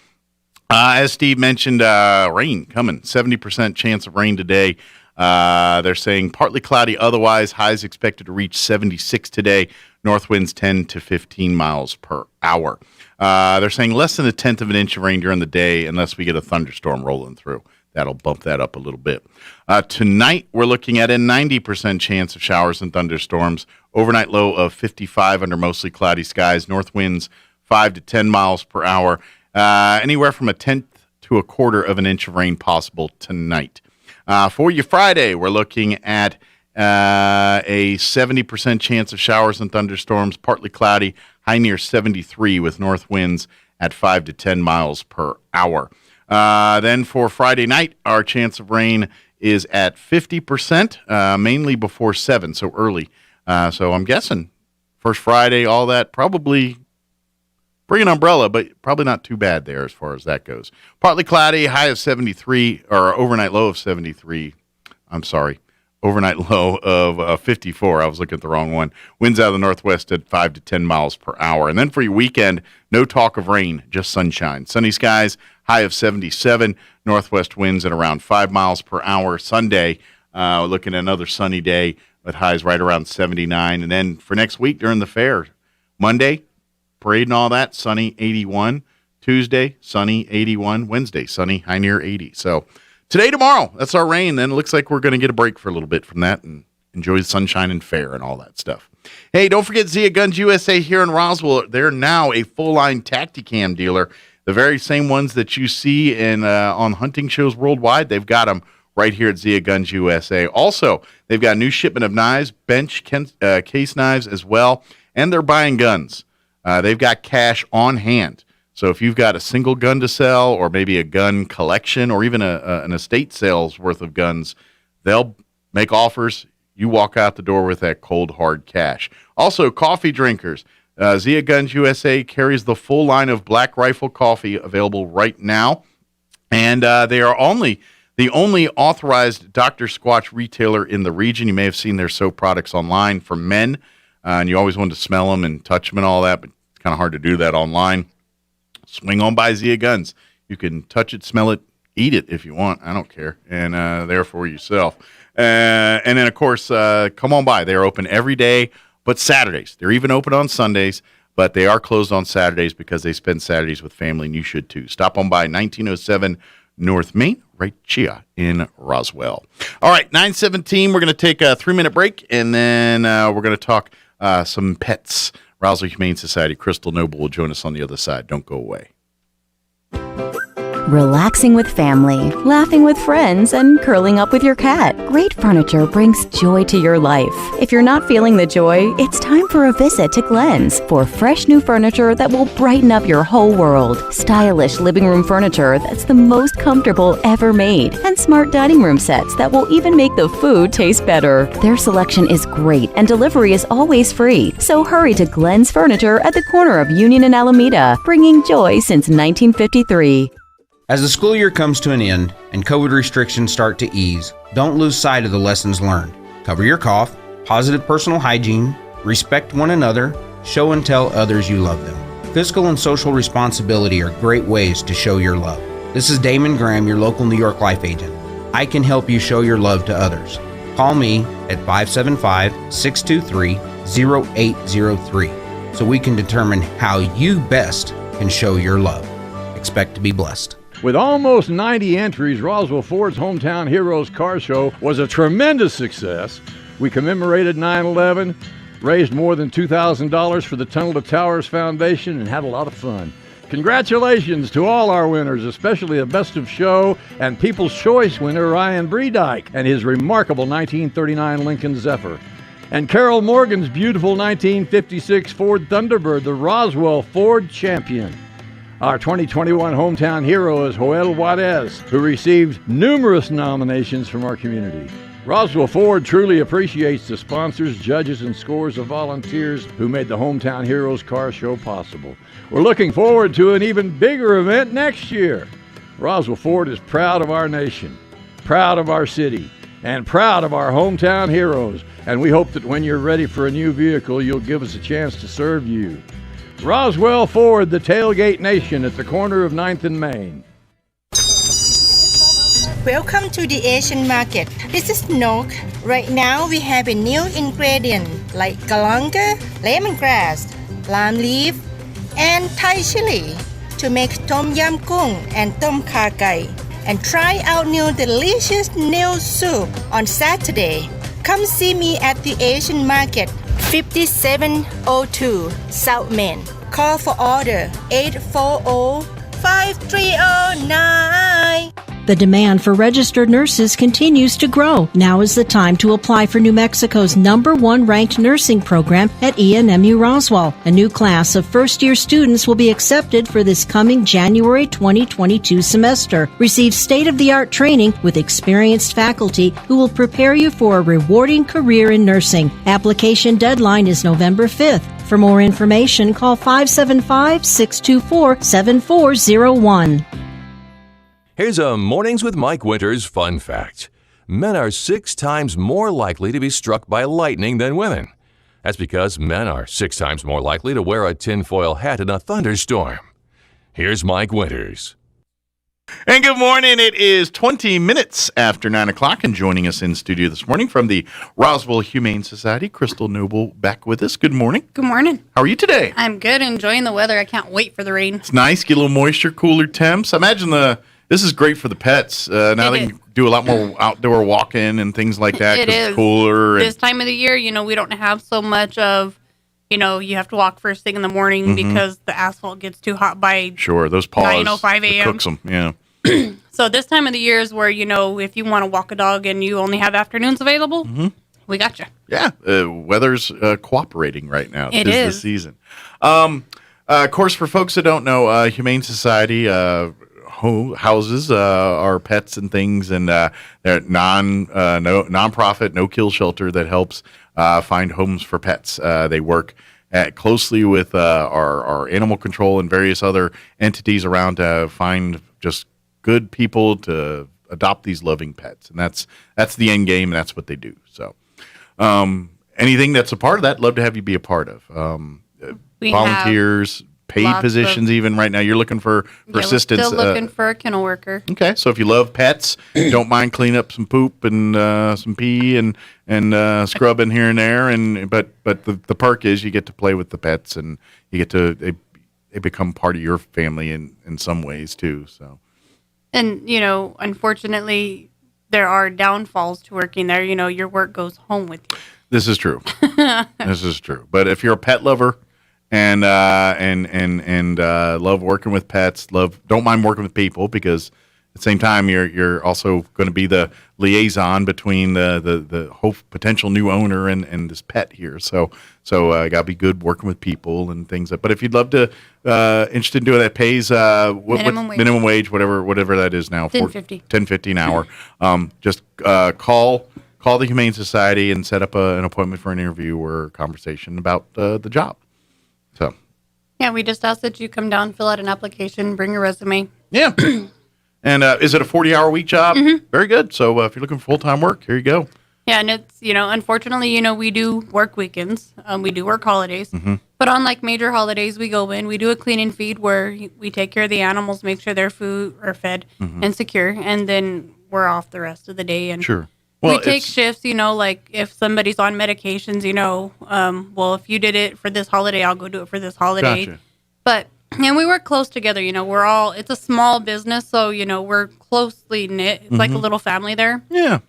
As Steve mentioned, rain coming. 70% chance of rain today. They're saying partly cloudy otherwise. Highs expected to reach 76 today. North winds 10 to 15 miles per hour. They're saying less than 1/10 of an inch of rain during the day unless we get a thunderstorm rolling through. That'll bump that up a little bit. Tonight, we're looking at a 90% chance of showers and thunderstorms. Overnight low of 55 under mostly cloudy skies. North winds 5 to 10 miles per hour. Anywhere from 1/10 to 1/4 of an inch of rain possible tonight. For you Friday, we're looking at A 70% chance of showers and thunderstorms, partly cloudy, high near 73 with north winds at 5 to 10 miles per hour. Then for Friday night, our chance of rain is at 50%, mainly before 7, so early. So I'm guessing first Friday, all that, probably bring an umbrella, but probably not too bad there as far as that goes. Partly cloudy, high of 73, or overnight low of 73. I'm sorry. Overnight low of 54. I was looking at the wrong one. Winds out of the northwest at 5 to 10 miles per hour. And then for your weekend, no talk of rain, just sunshine. Sunny skies, high of 77. Northwest winds at around 5 miles per hour. Sunday, looking at another sunny day with highs right around 79. And then for next week during the fair, Monday, parade and all that, sunny 81. Tuesday, sunny 81. Wednesday, sunny, high near 80. So today, tomorrow, that's our rain. Then it looks like we're going to get a break for a little bit from that and enjoy the sunshine and fair and all that stuff. Hey, don't forget Zia Guns USA here in Roswell. They're now a full-line Tacticam dealer. The very same ones that you see in on hunting shows worldwide, they've got them right here at Zia Guns USA. Also, they've got a new shipment of knives, bench case knives as well, and they're buying guns. They've got cash on hand. So if you've got a single gun to sell or maybe a gun collection or even an estate sales worth of guns, they'll make offers. You walk out the door with that cold, hard cash. Also, coffee drinkers. Zia Guns USA carries the full line of Black Rifle coffee available right now. And they are the only authorized Dr. Squatch retailer in the region. You may have seen their soap products online for men. And you always wanted to smell them and touch them and all that, but it's kind of hard to do that online. Swing on by Zia Guns. You can touch it, smell it, eat it if you want. I don't care. And there for yourself. And then, of course, come on by. They're open every day but Saturdays. They're even open on Sundays, but they are closed on Saturdays because they spend Saturdays with family, and you should too. Stop on by 1907 North Main, right here in Roswell. All right, 9:17. We're going to take a 3-minute break, and then we're going to talk some pets. Roswell Humane Society, Crystal Noble will join us on the other side. Don't go away. Relaxing with family, laughing with friends, and curling up with your cat. Great furniture brings joy to your life. If you're not feeling the joy, it's time for a visit to Glenn's for fresh new furniture that will brighten up your whole world. Stylish living room furniture that's the most comfortable ever made, and smart dining room sets that will even make the food taste better. Their selection is great, and delivery is always free. So hurry to Glenn's Furniture at the corner of Union and Alameda, bringing joy since 1953. As the school year comes to an end and COVID restrictions start to ease, don't lose sight of the lessons learned. Cover your cough, positive personal hygiene, respect one another, show and tell others you love them. Fiscal and social responsibility are great ways to show your love. This is Damon Graham, your local New York Life agent. I can help you show your love to others. Call me at 575-623-0803 so we can determine how you best can show your love. Expect to be blessed. With almost 90 entries, Roswell Ford's Hometown Heroes Car Show was a tremendous success. We commemorated 9/11, raised more than $2,000 for the Tunnel to Towers Foundation, and had a lot of fun. Congratulations to all our winners, especially the Best of Show and People's Choice winner Ryan Bredyke and his remarkable 1939 Lincoln Zephyr. And Carol Morgan's beautiful 1956 Ford Thunderbird, the Roswell Ford champion. Our 2021 hometown hero is Joel Juarez, who received numerous nominations from our community. Roswell Ford truly appreciates the sponsors, judges, and scores of volunteers who made the Hometown Heroes Car Show possible. We're looking forward to an even bigger event next year. Roswell Ford is proud of our nation, proud of our city, and proud of our hometown heroes. And we hope that when you're ready for a new vehicle, you'll give us a chance to serve you. Roswell Ford, the Tailgate Nation at the corner of 9th and Main. Welcome to the Asian market. This is Nok. Right now we have a new ingredient like galanga, lemongrass, lime leaf, and Thai chili to make tom yam goong and tom kha gai. And try out new delicious new soup on Saturday. Come see me at the Asian market. 5702 South Main. Call for order 840-5309. The demand for registered nurses continues to grow. Now is the time to apply for New Mexico's #1 ranked nursing program at ENMU Roswell. A new class of first-year students will be accepted for this coming January 2022 semester. Receive state-of-the-art training with experienced faculty who will prepare you for a rewarding career in nursing. Application deadline is November 5th. For more information, call 575-624-7401. Here's a Mornings with Mike Winters fun fact. Men are 6 times more likely to be struck by lightning than women. That's because men are 6 times more likely to wear a tinfoil hat in a thunderstorm. Here's Mike Winters. And good morning. It is 20 minutes after 9 o'clock, and joining us in studio this morning from the Roswell Humane Society, Crystal Noble back with us. Good morning. Good morning. How are you today? I'm good, enjoying the weather. I can't wait for the rain. It's nice. Get a little moisture, cooler temps. Imagine this is great for the pets. Now they can do a lot more outdoor walking and things like that because it's cooler. This time of the year, we don't have so much of, you have to walk first thing in the morning because the asphalt gets too hot by those paws 9:05 a.m. cooks them. Yeah. So this time of the year is where, if you want to walk a dog and you only have afternoons available, we got you. Yeah. Weather's cooperating right now. It is the season. Of course, for folks that don't know, Humane Society houses our pets and things, and they're nonprofit, no-kill shelter that helps find homes for pets. They work closely with our animal control and various other entities around to find just good people to adopt these loving pets, and that's the end game, and that's what they do. So anything that's a part of that, love to have you be a part of. Volunteers, paid positions, even right now. You're looking for assistance. We're still looking for a kennel worker. Okay, so if you love pets, don't mind cleaning up some poop and some pee and scrubbing here and there, but the perk is you get to play with the pets, and you get to they become part of your family in some ways too. So, and unfortunately, there are downfalls to working there. Your work goes home with you. This is true. This is true. But if you're a pet lover and love working with pets, don't mind working with people, because at the same time you're also going to be the liaison between the hope potential new owner and this pet here. So got to be good working with people and things. But if you'd love to interested in doing that, pays minimum wage, whatever that is now, $10.50 an hour. Just call the Humane Society and set up an appointment for an interview or a conversation about the job. So, yeah, we just ask that you come down, fill out an application, bring your resume. Yeah. And is it a 40-hour week job? Very good. So if you're looking for full-time work, here you go. Yeah, and it's, unfortunately, we do work weekends. We do work holidays. But on major holidays, we go in, we do a clean and feed where we take care of the animals, make sure their food are fed and secure, and then we're off the rest of the day. And sure. Well, we take shifts, if somebody's on medications, well, if you did it for this holiday, I'll go do it for this holiday. Gotcha. But, and we work close together, it's a small business, so, we're closely knit. It's like a little family there. Yeah.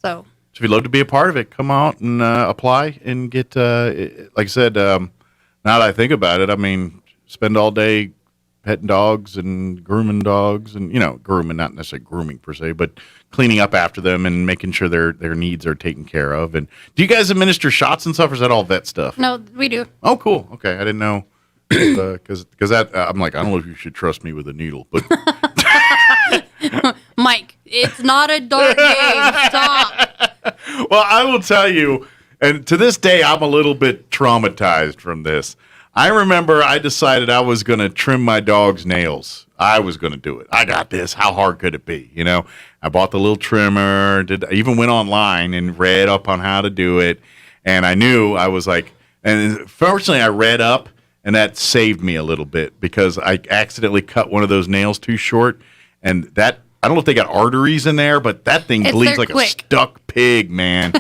So if you'd love to be a part of it, come out and apply and get, like I said, now that I think about it, spend all day petting dogs and grooming dogs and, grooming, not necessarily grooming per se, but cleaning up after them and making sure their needs are taken care of. And do you guys administer shots and stuff, or is that all vet stuff? No, we do. Oh, cool. Okay. I didn't know. Because that, I'm like, I don't know if you should trust me with a needle, but. Mike, it's not a dog game. Stop. Well, I will tell you, and to this day, I'm a little bit traumatized from this. I remember I decided I was going to trim my dog's nails. I was going to do it. I got this. How hard could it be? I bought the little trimmer. I even went online and read up on how to do it. And I knew I was like, and fortunately I read up, and that saved me a little bit because I accidentally cut one of those nails too short. And that, I don't know if they got arteries in there, but that thing bleeds like a stuck pig, man.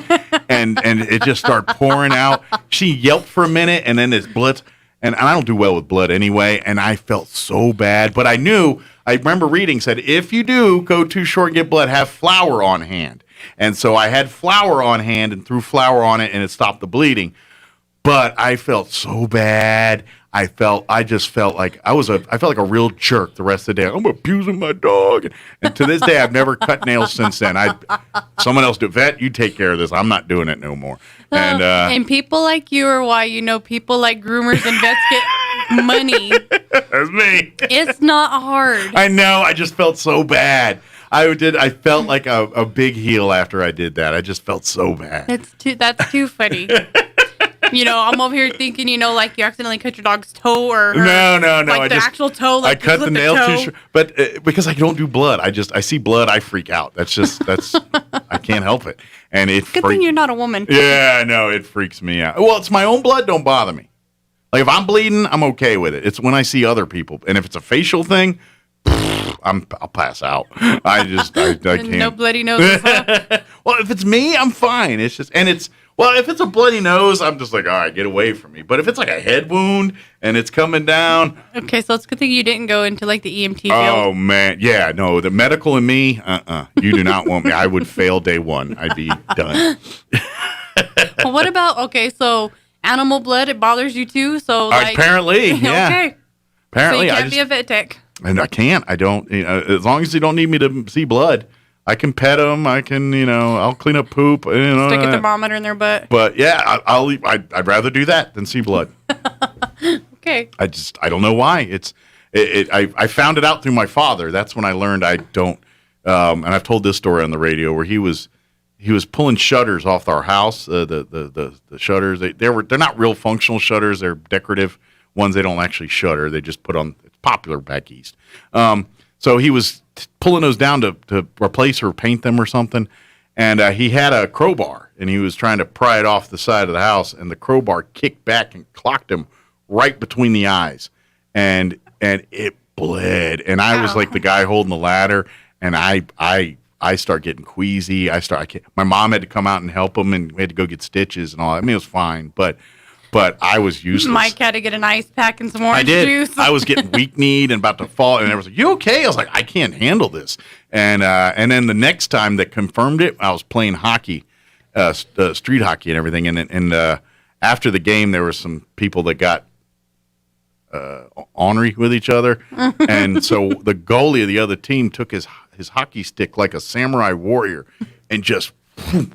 and it just started pouring out. She yelped for a minute, and then this blood. And I don't do well with blood anyway, and I felt so bad. But I remember reading, said, if you do go too short and get blood, have flour on hand. And so I had flour on hand and threw flour on it, and it stopped the bleeding. But I felt so bad. I just felt like I felt like a real jerk the rest of the day. I'm abusing my dog. And to this day, I've never cut nails since then. Someone else do. Vet, you take care of this. I'm not doing it no more. And people like you are why people like groomers and vets get money. That's me. It's not hard. I know. I just felt so bad. I felt like a big heel after I did that. I just felt so bad. That's too funny. I'm over here thinking, like you accidentally cut your dog's toe or no. Like actual toe. Like I cut the nail too short, but because I don't do blood, I see blood, I freak out. That's I can't help it, and it. Good thing you're not a woman. Yeah, no, it freaks me out. Well, it's my own blood. Don't bother me. Like if I'm bleeding, I'm okay with it. It's when I see other people, and if it's a facial thing, I'll pass out. I can't. No bloody noses. Huh? Well, if it's me, I'm fine. It's just, if it's a bloody nose, I'm just like, all right, get away from me. But if it's like a head wound and it's coming down. Okay, so it's a good thing you didn't go into like the EMT field. Oh, man. Yeah, no, the medical and me, you do not want me. I would fail day one. I'd be done. Well, what about, so animal blood, it bothers you too? So apparently, yeah. Okay. Apparently. So you can't be a vet tech. And I can't. I don't. As long as you don't need me to see blood, I can pet them. I can, I'll clean up poop. Stick a thermometer in their butt. But yeah, I'd rather do that than see blood. Okay. I don't know why. I found it out through my father. That's when I learned I don't. And I've told this story on the radio where he was pulling shutters off our house. The shutters they're not real functional shutters. They're decorative ones. They don't actually shutter. They just put on. Popular back east. So he was pulling those down to replace or paint them or something. And he had a crowbar, and he was trying to pry it off the side of the house, and the crowbar kicked back and clocked him right between the eyes. And it bled. And I was like the guy holding the ladder, and I start getting queasy. My mom had to come out and help him, and we had to go get stitches and all. I mean, it was fine, but I was useless. Mike had to get an ice pack and some orange juice. I was getting weak-kneed and about to fall, and everyone was like, "You okay?" I was like, "I can't handle this." And then the next time that confirmed it, I was playing hockey, street hockey and everything. And after the game, there were some people that got ornery with each other, and so the goalie of the other team took his hockey stick like a samurai warrior and just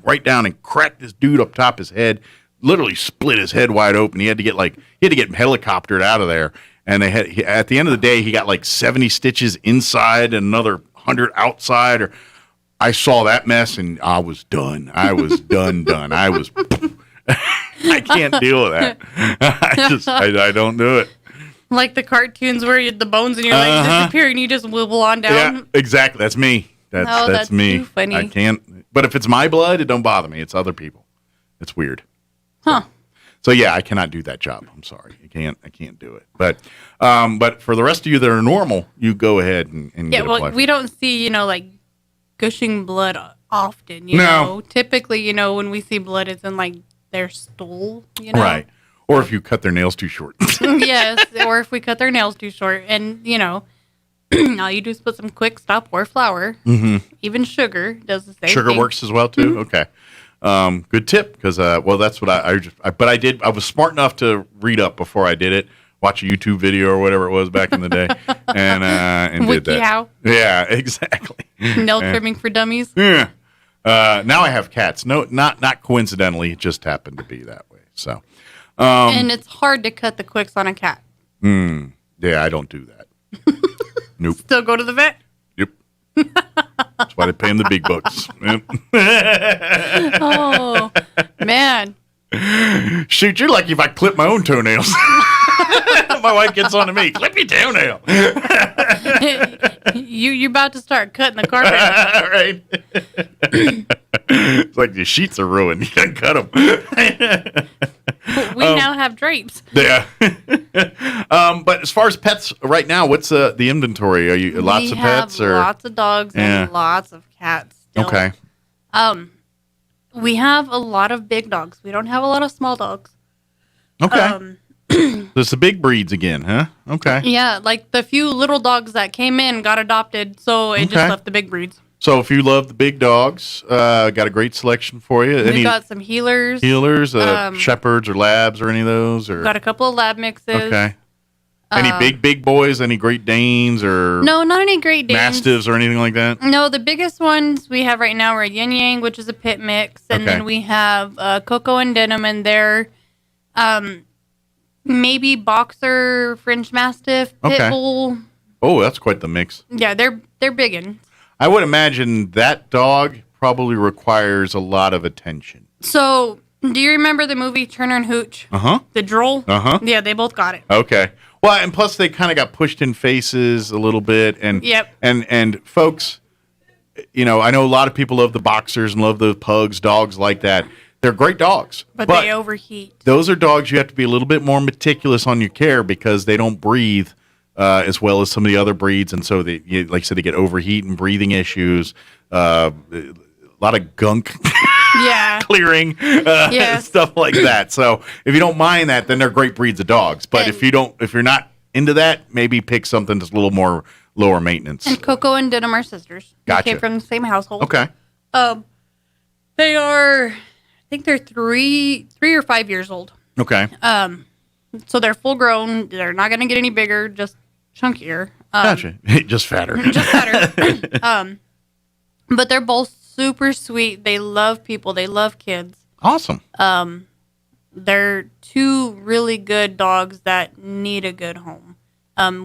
right down and cracked this dude up top his head. Literally split his head wide open. He had to get helicoptered out of there. And at the end of the day, he got like 70 stitches inside and another 100 outside. I saw that mess and I was done. I was done. I was. I can't deal with that. I don't do it. Like the cartoons where the bones in your legs disappear and you just wibble on down. Yeah, exactly. That's me. That's me. Too funny. I can't. But if it's my blood, it don't bother me. It's other people. It's weird. Huh. So yeah, I cannot do that job. I'm sorry. I can't do it. But for the rest of you that are normal, you go ahead and get well, we don't see, like gushing blood often, you know. Typically, when we see blood it's in like their stool, Right. Or if you cut their nails too short. Yes, or if we cut their nails too short and, all you do is put some Quick Stop or flour. Mm-hmm. Even sugar does the same Sugar thing. works as well too? Mm-hmm. Okay. Good tip, because that's what I did. I was smart enough to read up before I did it, watch a YouTube video or whatever it was back in the day, and did that. WikiHow. Yeah, exactly. Nail trimming for dummies. Yeah. Now I have cats. No, not coincidentally, it just happened to be that way. So, and it's hard to cut the quicks on a cat. Yeah, I don't do that. Nope. Still go to the vet. Yep. That's why they pay him the big bucks. Oh, man. Shoot, you're lucky if I clip my own toenails. My wife gets on to me. Clip your toenail. You're about to start cutting the carpet. Right. It's like the sheets are ruined. You can't cut them. We now have drapes. Yeah. But as far as pets right now, what's the inventory? Are you lots of pets or lots of dogs and lots of cats still. Okay. We have a lot of big dogs. We don't have a lot of small dogs. Okay. There's the big breeds again, huh? Okay. Yeah, like the few little dogs that came in got adopted, so it just left the big breeds. So if you love the big dogs, got a great selection for you. We've got some healers. Shepherds or labs or any of those? Or got a couple of lab mixes. Okay. Any big boys? Any Great Danes or No, not any Great Danes. Mastiffs or anything like that? No, the biggest ones we have right now are Yin Yang, which is a pit mix, and then we have Coco and Denim, and they're maybe Boxer, French Mastiff, Pit Bull. Oh, that's quite the mix. Yeah, they're biggin'. I would imagine that dog probably requires a lot of attention. So, do you remember the movie Turner and Hooch? The droll? Yeah, they both got it. Okay. Well, and plus they kind of got pushed in faces a little bit, and and folks, I know a lot of people love the boxers and love the pugs, dogs like that. They're great dogs, but they overheat. Those are dogs you have to be a little bit more meticulous on your care because they don't breathe as well as some of the other breeds, and so like I said, they get overheat and breathing issues. A lot of gunk. Clearing, stuff like that. So if you don't mind that, then they're great breeds of dogs. But if you're not into that, maybe pick something that's a little more lower maintenance. And Coco and Denim are sisters. Gotcha. They came from the same household. Okay. They are, I think they're 3 or 5 years old. Okay. So they're full grown. They're not going to get any bigger, just chunkier. Gotcha. Just fatter. But they're both super sweet. They love people. They love kids. Awesome. They're 2 really good dogs that need a good home.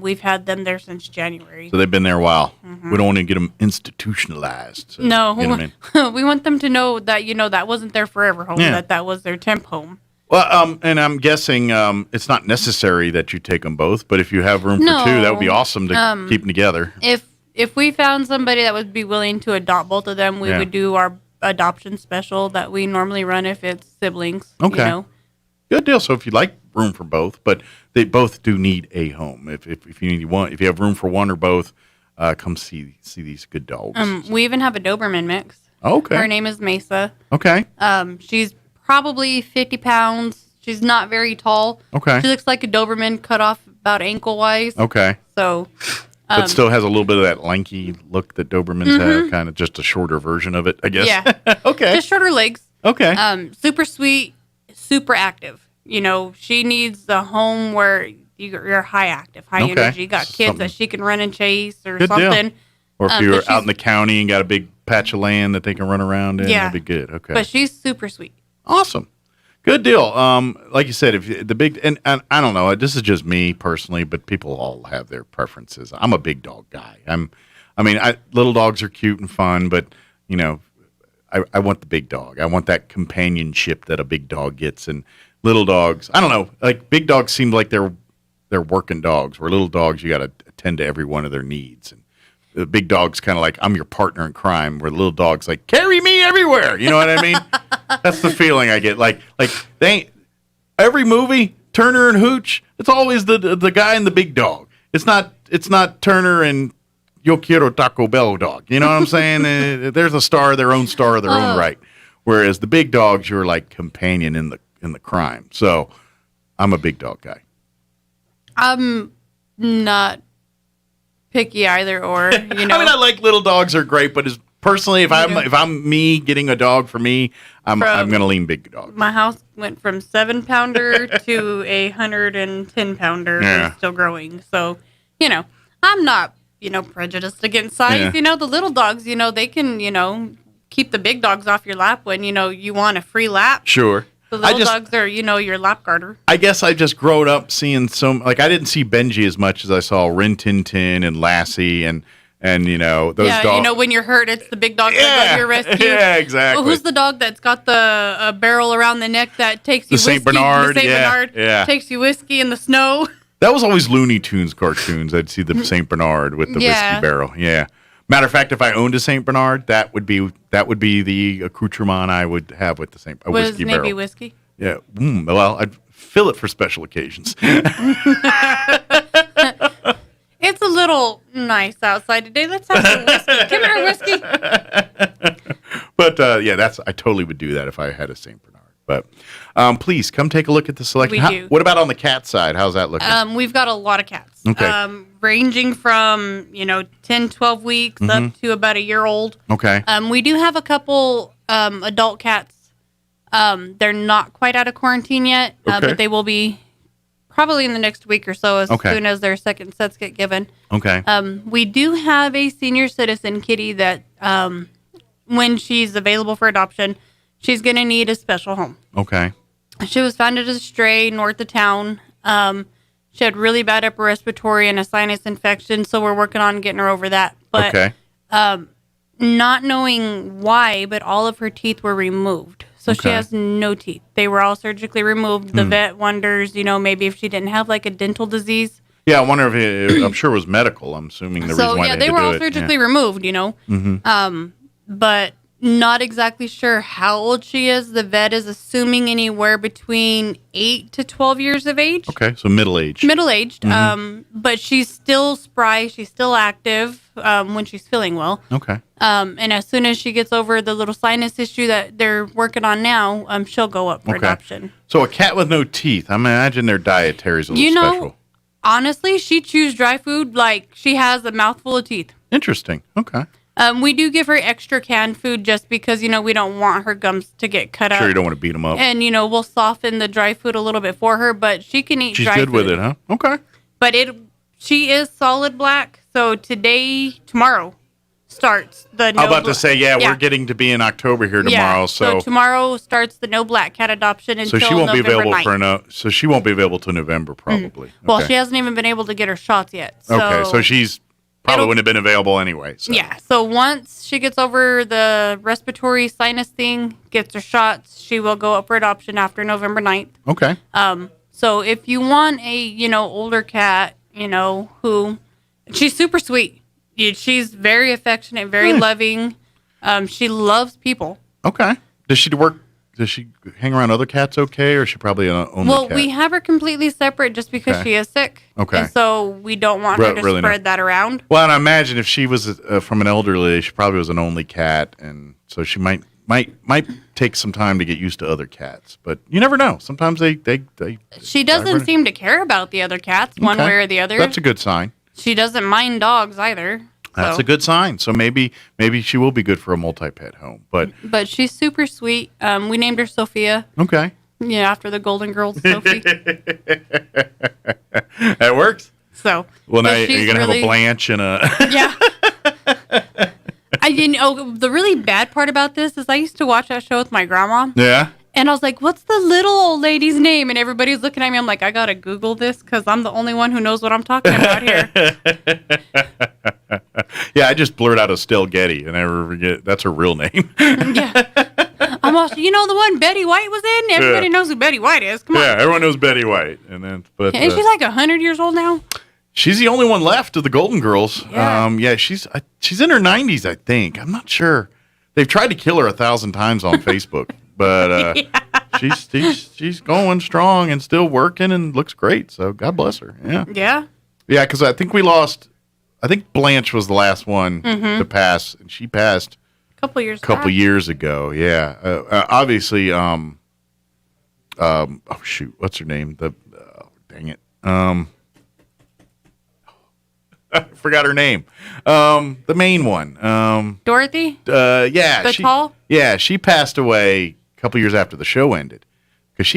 We've had them there since January. So they've been there a while. We don't want to get them institutionalized. So, No, you know what I mean? we want them to know that, that wasn't their forever home, that was their temp home. Well, and I'm guessing it's not necessary that you take them both, but if you have room for 2, that would be awesome to keep them together. If we found somebody that would be willing to adopt both of them, we would do our adoption special that we normally run if it's siblings. Okay. Good deal. So if you like room for both, but they both do need a home. If you need one, if you have room for one or both, come see these good dogs. We even have a Doberman mix. Okay. Her name is Mesa. Okay. She's probably 50 pounds. She's not very tall. Okay. She looks like a Doberman cut off about ankle wise. Okay. So. But still has a little bit of that lanky look that Dobermans have, kind of just a shorter version of it, I guess. Yeah. Okay. Just shorter legs. Okay. Super sweet, super active. She needs a home where you're high active, high energy. You got kids that she can run and chase or good something. Deal. Or if you're out in the county and got a big patch of land that they can run around in, that'd be good. Okay. But she's super sweet. Awesome. Good deal. Like you said, if the big and I don't know, this is just me personally, but people all have their preferences. I'm a big dog guy. Little dogs are cute and fun, but I want the big dog. I want that companionship that a big dog gets. And little dogs, I don't know, like big dogs seem like they're working dogs. Where little dogs, you got to attend to every one of their needs. And the big dog's kind of like, I'm your partner in crime, where the little dog's like, carry me everywhere. You know what I mean? That's the feeling I get. Like they ain't, every movie, Turner and Hooch, it's always the guy and the big dog. It's not Turner and Yo Quiero Taco Bell dog. You know what I'm saying? There's a star, their own right. Whereas the big dogs, you're like companion in the crime. So I'm a big dog guy. I'm not picky either or, I like little dogs are great, but personally, if I'm me getting a dog for me, I'm gonna lean big dog. My house went from 7-pounder to a 110-pounder. Yeah. Still growing. So, I'm not, prejudiced against size. Yeah. The little dogs, they can, keep the big dogs off your lap when, you want a free lap. Sure. The little dogs are, your lap garter. I guess I just grown up seeing I didn't see Benji as much as I saw Rin Tin Tin and Lassie and those dogs. When you're hurt, it's the big dog that goes to your rescue. Yeah, exactly. Well, who's the dog that's got the barrel around the neck that takes you the Saint Bernard? The Saint Bernard. Yeah. Takes you whiskey in the snow. That was always Looney Tunes cartoons. I'd see the Saint Bernard with the whiskey barrel. Yeah. Matter of fact, if I owned a Saint Bernard, that would be the accoutrement I would have with the Saint whiskey barrel. Maybe whiskey? Yeah. Well, I'd fill it for special occasions. It's a little nice outside today. Let's have some whiskey. Come here, whiskey. But I totally would do that if I had a Saint Bernard. But please come take a look at the selection. We do. What about on the cat side? How's that looking? We've got a lot of cats. Okay. Ranging from 10, 12 weeks up to about a year old. Okay. We do have a couple adult cats. They're not quite out of quarantine yet, but they will be probably in the next week or so, as Okay. soon as their second sets get given. Okay. We do have a senior citizen kitty that, when she's available for adoption, she's going to need a special home. Okay. She was found as a stray north of town. She had really bad upper respiratory and a sinus infection, so we're working on getting her over that. But Okay. not knowing why, but all of her teeth were removed. So she Okay. has no teeth. They were all surgically removed. The Hmm. vet wonders, maybe if she didn't have like a dental disease. Yeah, I wonder if I'm sure it was medical. I'm assuming the So reason why yeah, they they had were to all do it. surgically removed, Mm-hmm. but not exactly sure how old she is. The vet is assuming anywhere between 8 to 12 years of age. Okay, so middle-aged. Middle-aged, Mhm. but she's still spry. She's still active when she's feeling well. Okay. And as soon as she gets over the little sinus issue that they're working on now, she'll go up for Okay. adoption. So a cat with no teeth. I imagine their dietary is a little You know, special. honestly, she chews dry food like she has a mouthful of teeth. Interesting. Okay. We do give her extra canned food just because, we don't want her gums to get cut up. Sure, you don't want to beat them up. And, we'll soften the dry food a little bit for her, but she can eat She's dry good food. with it, huh? Okay. But she is solid black, so tomorrow starts the I'm about to say, we're getting to be in October here tomorrow, Yeah, so tomorrow starts the no black cat adoption until she won't be November available 9th. so she won't be available till November probably. Well, Okay. she hasn't even been able to get her shots yet. So Okay, so she's probably wouldn't have been available anyway. So. Yeah, so once she gets over the respiratory sinus thing, gets her shots, she will go up for adoption after November 9th. Okay. So if you want a, older cat, who she's super sweet. She's very affectionate, very loving. She loves people. Okay. Does she hang around other cats okay, or is she probably an only Well, cat? we have her completely separate just because Okay. she is sick. Okay. And so we don't want her to Really spread that around. Well, and I imagine if she was from an elderly, she probably was an only cat, and so she might take some time to get used to other cats. But you never know. Sometimes they She doesn't seem to care about the other cats one Okay. way or the other. That's a good sign. She doesn't mind dogs either. That's so. a good sign. So maybe she will be good for a multi-pet home. But But she's super sweet. We named her Sophia. okay, Yeah, after the Golden Girls, Sophie. that works. So. Well, now but you're she's gonna have really- a Blanche and a. Yeah. The really bad part about this is I used to watch that show with my grandma. Yeah. And I was like, what's the little old lady's name? And everybody's looking at me. I'm like, I got to Google this because I'm the only one who knows what I'm talking about here. Yeah, I just blurt out Estelle Getty, and I never forget that's her real name. I'm also, the one Betty White was in? Everybody Yeah. knows who Betty White is. Come on. Yeah, everyone knows Betty White, and then but Isn't she like 100 years old now? she's the only one left of the Golden Girls. Yeah. She's in her 90s, I think. I'm not sure. They've tried to kill her 1,000 times on Facebook, but she's going strong and still working and looks great. So God bless her. Yeah. Yeah. Yeah, because I think we lost. I think Blanche was the last one Mhm. to pass, and she passed A couple years a couple back. years ago. Yeah. Obviously. Oh shoot, what's her name? Dang it. I forgot her name. The main one. Dorothy? Yeah. The tall? Yeah, she passed away a couple years after the show ended because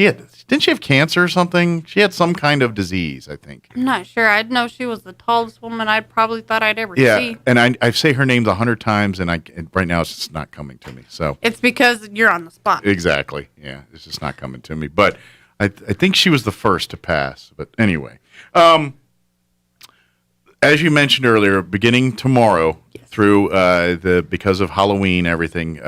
didn't she have cancer or something? She had some kind of disease, I think. I'm not sure. I'd know she was the tallest woman I probably thought I'd ever Yeah, see. and I say her name 100 times, and right now it's just not coming to me. So It's because you're on the spot. exactly, yeah, it's just not coming to me. But I think she was the first to pass. But anyway, as you mentioned earlier, beginning tomorrow through because of Halloween, everything,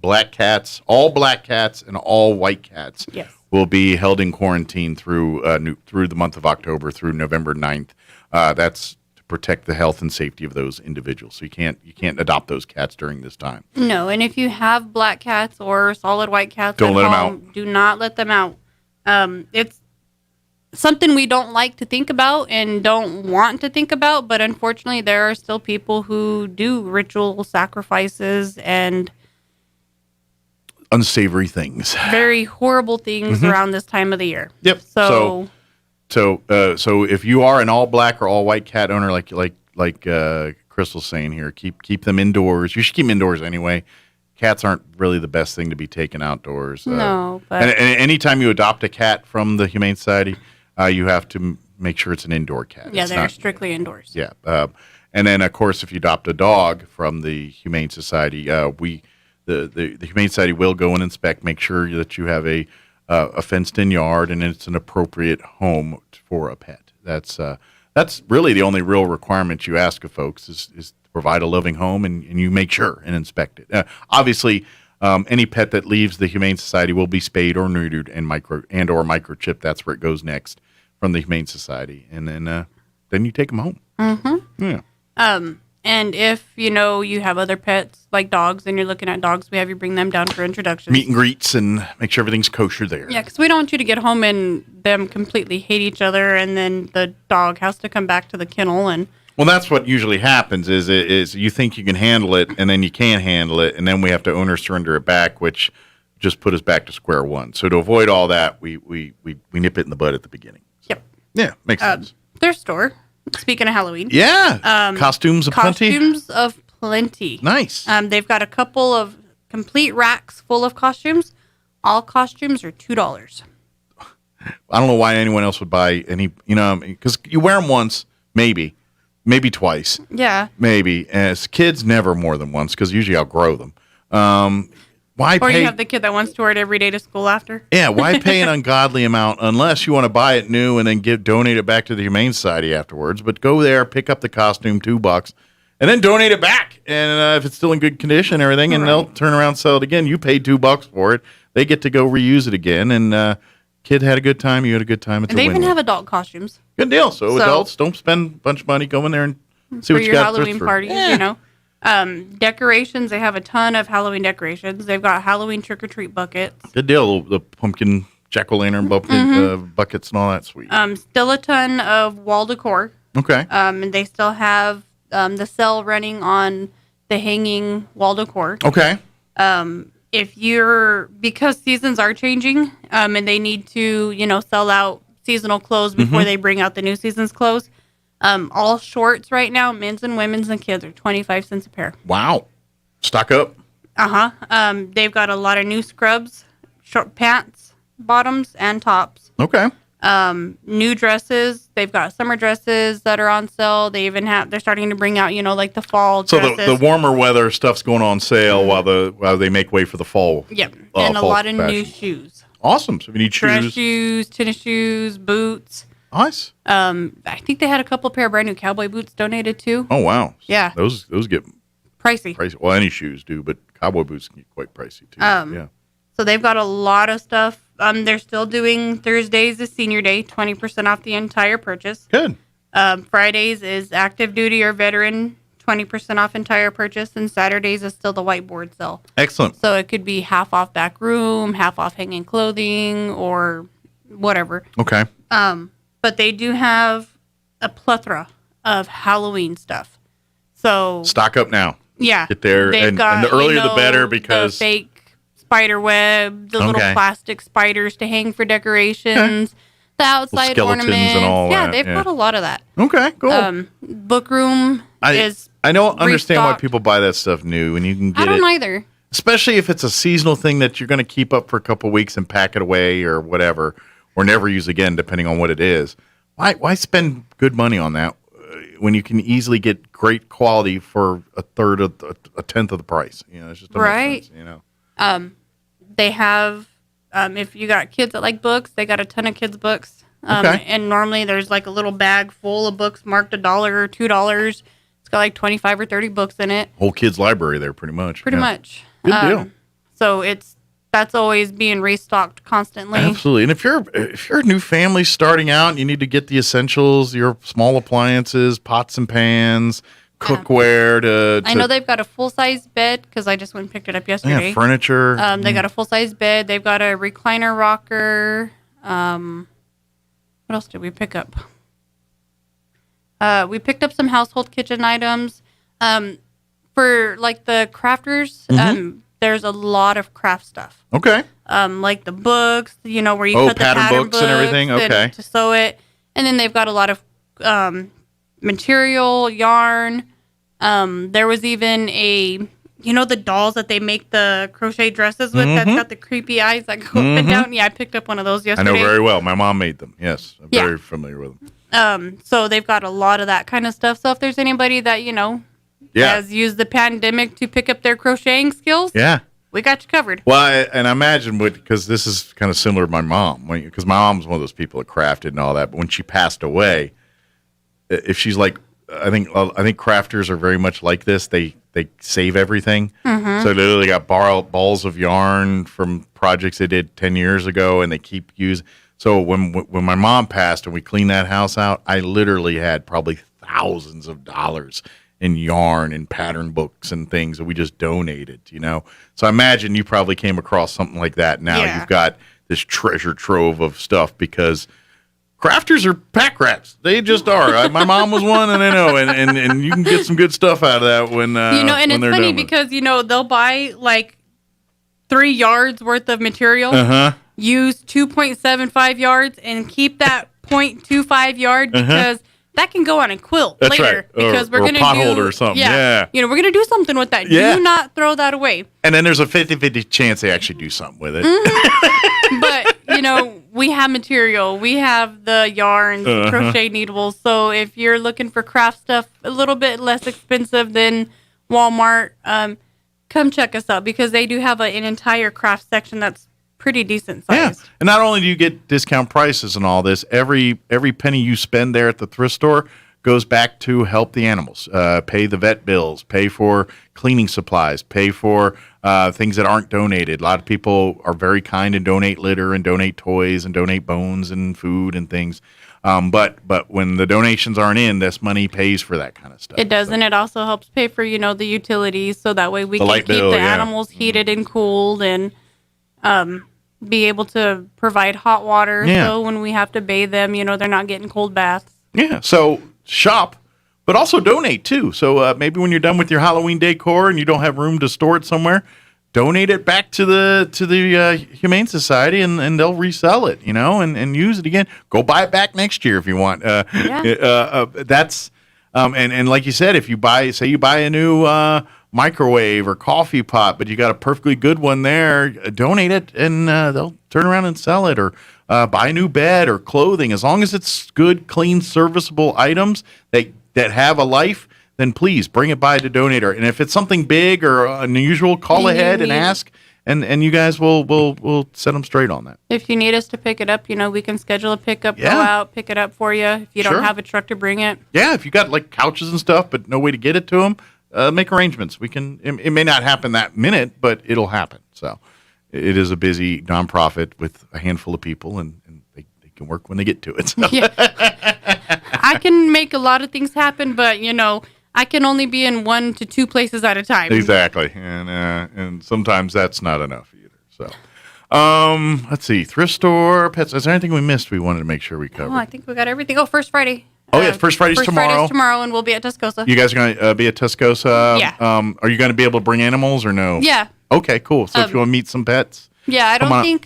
black cats, all black cats, and all white cats will be held in quarantine through the month of October through November 9th. That's to protect the health and safety of those individuals. So you can't adopt those cats during this time. No, and if you have black cats or solid white cats Don't at let 'em home, do not let them out. It's something we don't like to think about and don't want to think about, but unfortunately there are still people who do ritual sacrifices and Unsavory things. very horrible things Mhm. around this time of the year. Yep. So So if you are an all black or all white cat owner, like Crystal's saying here, keep them indoors. You should keep them indoors anyway. Cats aren't really the best thing to be taken outdoors. No, but- and anytime you adopt a cat from the Humane Society, you have to make sure it's an indoor cat. Yeah, It's they're not- strictly indoors. Yeah. And then, of course, if you adopt a dog from the Humane Society, the Humane Society will go and inspect, make sure that you have a fenced-in yard and it's an appropriate home for a pet. That's really the only real requirement you ask of folks is to provide a loving home, and you make sure and inspect it. Obviously, any pet that leaves the Humane Society will be spayed or neutered and or microchipped. That's where it goes next from the Humane Society, and then you take them home. Mm-hmm. Yeah. And if you have other pets like dogs and you're looking at dogs, we have you bring them down for introductions. Meet and greets and make sure everything's kosher there. Yeah, because we don't want you to get home and them completely hate each other, and then the dog has to come back to the kennel. And Well, that's what usually happens is you think you can handle it, and then you can't handle it, and then we have to owner surrender it back, which just put us back to square one. So to avoid all that, we nip it in the bud at the beginning. Yep. Yeah, makes sense. Their store, speaking of Halloween. Yeah. Costumes of plenty? Costumes of plenty. Nice. They've got a couple of complete racks full of costumes. All costumes are $2. I don't know why anyone else would buy any, because you wear them once, maybe twice. Yeah. Maybe. As kids, never more than once, because usually I'll grow them. Why Or pay? you have the kid that wants to wear it every day to school after. Yeah, why pay an ungodly amount unless you want to buy it new and then donate it back to the Humane Society afterwards? But go there, pick up the costume, $2, and then donate it back. And if it's still in good condition and everything, and they'll turn around and sell it again. You paid $2 for it. They get to go reuse it again. And kid had a good time. You had a good time. It's And a they even win-win. have adult costumes. Good deal. So adults, don't spend a bunch of money. Go in there and see For what you your got. Halloween parties, Decorations, they have a ton of Halloween decorations. They've got Halloween trick-or-treat buckets. Good deal. The pumpkin jack-o'-lantern buckets and all that sweet. Still a ton of wall decor. Okay. And they still have the sale running on the hanging wall decor. Okay. Because seasons are changing, and they need to, sell out seasonal clothes before they bring out the new season's clothes. All shorts right now, men's and women's and kids, are 25 cents a pair. Wow. Stock up. They've got a lot of new scrubs, short pants, bottoms, and tops. Okay. New dresses. They've got summer dresses that are on sale. They're starting to bring out, like the fall So dresses. the warmer weather stuff's going on sale while they make way for the fall. Yep. And a fall lot of new fashion. shoes. Awesome. So if you need Dress shoes. shoes, tennis shoes, boots. Nice. I think they had a couple pair of brand new cowboy boots donated too. Oh, wow. Yeah. Those get Pricey. Well, any shoes do, but cowboy boots can get quite pricey too. Yeah. So they've got a lot of stuff. They're still doing Thursdays is senior day, 20% off the entire purchase. Good. Fridays is active duty or veteran, 20% off entire purchase, and Saturdays is still the whiteboard sale. Excellent. So it could be half off back room, half off hanging clothing, or whatever. Okay. But they do have a plethora of Halloween stuff. So Stock up now. yeah, Get there, they've and got, the earlier the better because the fake spider web, the little Okay. plastic spiders to hang for decorations, the outside skeletons and ornaments. all yeah, that, they've yeah. got a lot of that. Okay, cool. Book room is. I don't understand why restocked. people buy that stuff new, and you can get I don't it. either. Especially if it's a seasonal thing that you're going to keep up for a couple weeks and pack it away or whatever, or never use again, depending on what it is. Why spend good money on that when you can easily get great quality for a tenth of the price? It's just Right. sense, They have, if you got kids that like books, they got a ton of kids' books. Okay. And normally there's like a little bag full of books marked $1 or $2. It's got like 25 or 30 books in it. Whole kids' library there, pretty much. Pretty Yeah. much. Good deal. So that's always being restocked constantly. Absolutely. And if you're a new family starting out and you need to get the essentials, your small appliances, pots and pans, cookware to I know they've got a full-size bed because I just went and picked it up yesterday. furniture. They got a full-size bed. They've got a recliner rocker. What else did we pick up? We picked up some household kitchen items. For like the crafters, there's a lot of craft stuff. Okay. Like the books, where you cut the pattern books and everything? Okay. to sew it. And then they've got a lot of material, yarn. There was even a you know the dolls that they make the crochet dresses with that's got the creepy eyes that go up and down? Yeah, I picked up one of those yesterday. I know very well. My mom made them. Yes, I'm very familiar with them. So they've got a lot of that kind of stuff. So if there's anybody that, has used the pandemic to pick up their crocheting skills, we got you covered. Well, and I imagine because this is kind of similar to my mom, because my mom's one of those people that crafted and all that. But when she passed away, if she's like, I think crafters are very much like this. They save everything. So they literally got balls of yarn from projects they did 10 years ago, and they keep using. So when my mom passed and we cleaned that house out, I literally had probably thousands of dollars in yarn and pattern books and things that we just donated, So I imagine you probably came across something like that. Now you've got this treasure trove of stuff because crafters are pack rats. They just are. My mom was one, and I know, and you can get some good stuff out of that when and it's funny because they'll buy like 3 yards worth of material, use 2.75 yards, and keep that 0.25 yard because that can go on a quilt later. Right. Because we're gonna do or something. Yeah. We're gonna do something with that. Yeah. Do not throw that away. And then there's a 50-50 chance they actually do something with it. But we have material. We have the yarns, crochet needles. So if you're looking for craft stuff a little bit less expensive than Walmart, come check us out because they do have an entire craft section that's pretty decent size. Yeah, and not only do you get discount prices and all this, every penny you spend there at the thrift store goes back to help the animals, pay the vet bills, pay for cleaning supplies, pay for things that aren't donated. A lot of people are very kind and donate litter and donate toys and donate bones and food and things. But when the donations aren't in, this money pays for that kind of stuff. It does, and it also helps pay for, the utilities, so that way we can keep bill, the animals heated and cooled and be able to provide hot water. Yeah. So when we have to bathe them, they're not getting cold baths. Yeah, so shop, but also donate too. So maybe when you're done with your Halloween decor and you don't have room to store it somewhere, donate it back to the Humane Society and they'll resell it, and use it again. Go buy it back next year if you want. That's and like you said, if you buy a new microwave or coffee pot, but you got a perfectly good one there, donate it and they'll turn around and sell it, or buy a new bed or clothing. As long as it's good, clean, serviceable items that have a life, then please bring it by to Donator. And if it's something big or unusual, call ahead and ask, and you guys will set them straight on that. If you need us to pick it up, we can schedule a pickup, go out, pick it up for you. If you don't have a truck to bring it. Yeah, if you got like couches and stuff, but no way to get it to them, make arrangements. We can. It may not happen that minute, but it'll happen. So it is a busy nonprofit with a handful of people, and they can work when they get to it. So. Yeah. I can make a lot of things happen, but I can only be in 1 to 2 places at a time. Exactly, and sometimes that's not enough either. So, let's see, thrift store, pets. Is there anything we missed? We wanted to make sure we covered. Oh, I think we got everything. Oh, First Friday. Oh yeah, First Friday's tomorrow. Friday's tomorrow, and we'll be at Tuscosa. You guys are going to be at Tuscosa? Yeah. Are you going to be able to bring animals or no? Yeah. Okay, cool. So if you want to meet some pets. Yeah, I don't think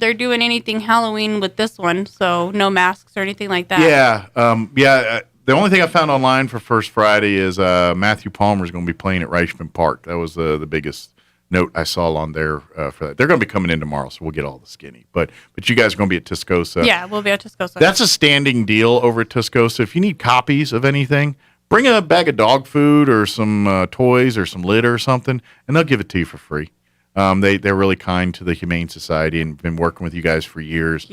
they're doing anything Halloween with this one, so no masks or anything like that. Yeah. The only thing I found online for First Friday is Matthew Palmer is going to be playing at Reichman Park. That was the biggest note I saw on there for that. They're going to be coming in tomorrow, so we'll get all the skinny. But you guys are going to be at Tuscosa. Yeah, we'll be at Tuscosa. That's a standing deal over at Tuscosa. If you need copies of anything, bring a bag of dog food or some toys or some litter or something, and they'll give it to you for free. They're really kind to the Humane Society and been working with you guys for years.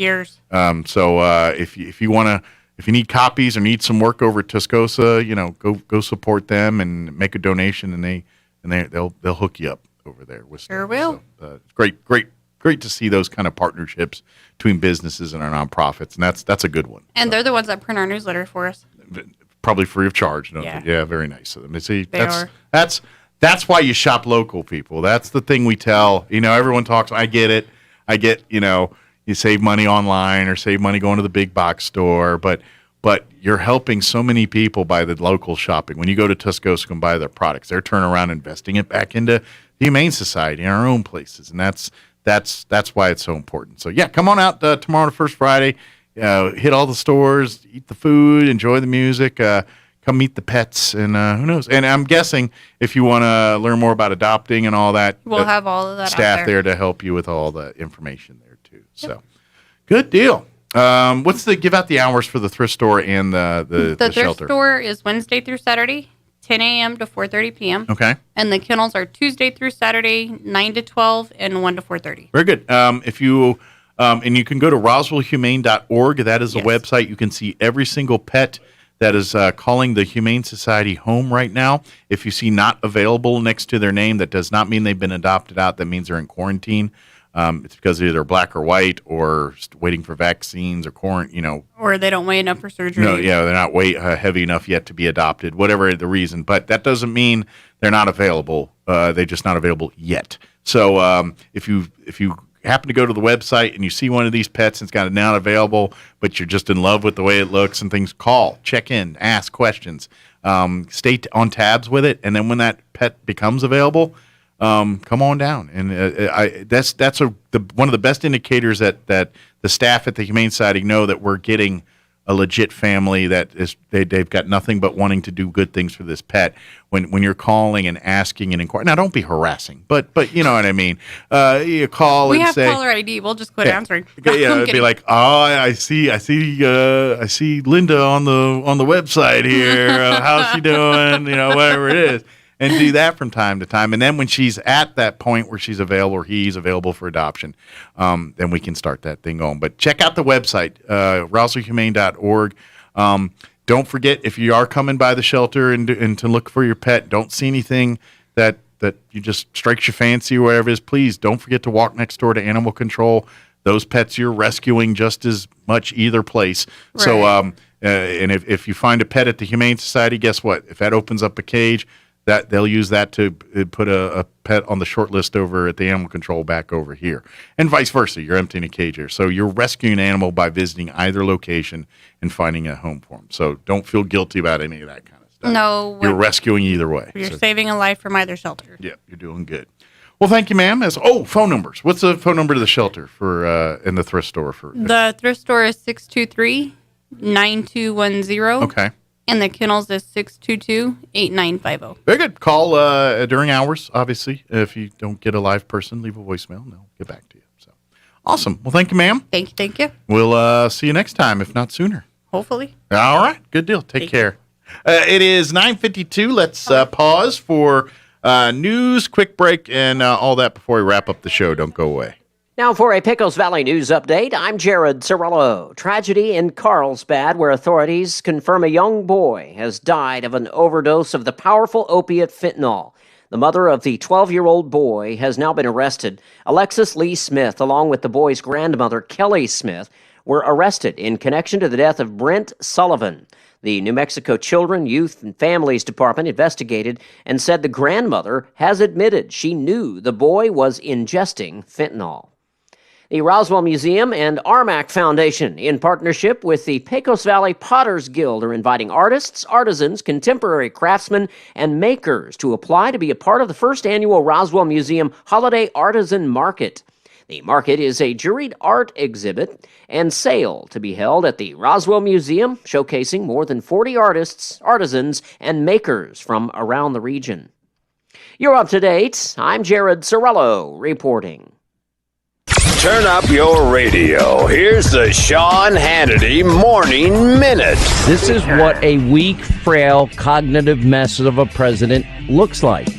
So if you need copies or need some work over at Tuscosa, go support them and make a donation, and they'll hook you up over there. With sure will. So, great to see those kind of partnerships between businesses and our nonprofits, and that's a good one. And they're the ones that print our newsletter for us. Probably free of charge. No, yeah, very nice of them. They are. That's why you shop local, people. That's the thing we tell. Everyone talks. I get it. You save money online or save money going to the big box store, but you're helping so many people by the local shopping. When you go to Tuscosa and buy their products, they're turning around and investing it back into the Humane Society in our own places, and that's why it's so important. So yeah, come on out tomorrow to First Friday. Hit all the stores, eat the food, enjoy the music. come meet the pets, and who knows? And I'm guessing if you want to learn more about adopting and all that, We'll have all of that staff out there to help you with all the information there too. So, good deal. Give out the hours for the thrift store and the thrift shelter? store is Wednesday through Saturday, 10 a.m. to 4:30 p.m. Okay. And the kennels are Tuesday through Saturday, 9 to 12 and 1 to 4:30. Very good. If you and you can go to roswellhumane.org. That is a website. You can see every single pet that is calling the Humane Society home right now. If you see not available next to their name, that does not mean they've been adopted out. That means they're in quarantine. It's because they're either black or white, or waiting for vaccines, or Or they don't weigh enough for surgery. No, yeah, they're not heavy enough yet to be adopted, whatever the reason. But that doesn't mean they're not available. They're just not available yet. So if you happen to go to the website and you see one of these pets and it's got it not available, but you're just in love with the way it looks and things, call, check in, ask questions, stay on tabs with it, and then when that pet becomes available, come on down. And that's one of the best indicators that the staff at the Humane Society know that we're getting a legit family that is they've got nothing but wanting to do good things for this pet. When you're calling and asking and inquiring, now don't be harassing, but you know what I mean. You call We and have say, caller ID. We'll just quit answering. yeah, it'd be like, I see Linda on the website here. How's she doing? Whatever it is. And do that from time to time. And then when she's at that point where she's available or he's available for adoption, then we can start that thing going. But check out the website, roswellhumane.org. Don't forget, if you are coming by the shelter and to look for your pet, don't see anything that you just strikes your fancy or whatever it is, please don't forget to walk next door to animal control. Those pets you're rescuing just as much either place. Right. So, and if you find a pet at the Humane Society, guess what? If that opens up a cage, that they'll use that to put a pet on the short list over at the animal control back over here, and vice versa. You're emptying a cage here, so you're rescuing an animal by visiting either location and finding a home for them. So don't feel guilty about any of that kind of stuff. No, you're rescuing either way. You're saving a life from either shelter. Yeah, you're doing good. Well, thank you, ma'am. Phone numbers. What's the phone number to the shelter for in the thrift store for? The thrift store is 623-9210. Okay. And the kennels is 622-8950. Very good. Call during hours, obviously. If you don't get a live person, leave a voicemail and they'll get back to you. So awesome. Well, thank you, ma'am. Thank you. We'll see you next time, if not sooner. Hopefully. All right. Good deal. Take care. It is 9:52. Let's pause for news, quick break, and all that before we wrap up the show. Don't go away. Now for a Pecos Valley news update, I'm Jared Cirillo. Tragedy in Carlsbad, where authorities confirm a young boy has died of an overdose of the powerful opiate fentanyl. The mother of the 12-year-old boy has now been arrested. Alexis Lee Smith, along with the boy's grandmother, Kelly Smith, were arrested in connection to the death of Brent Sullivan. The New Mexico Children, Youth, and Families Department investigated and said the grandmother has admitted she knew the boy was ingesting fentanyl. The Roswell Museum and Armac Foundation, in partnership with the Pecos Valley Potters Guild, are inviting artists, artisans, contemporary craftsmen, and makers to apply to be a part of the first annual Roswell Museum Holiday Artisan Market. The market is a juried art exhibit and sale to be held at the Roswell Museum, showcasing more than 40 artists, artisans, and makers from around the region. You're up to date. I'm Jared Cirillo reporting. Turn up your radio. Here's the Sean Hannity Morning Minute. This is what a weak, frail, cognitive mess of a president looks like.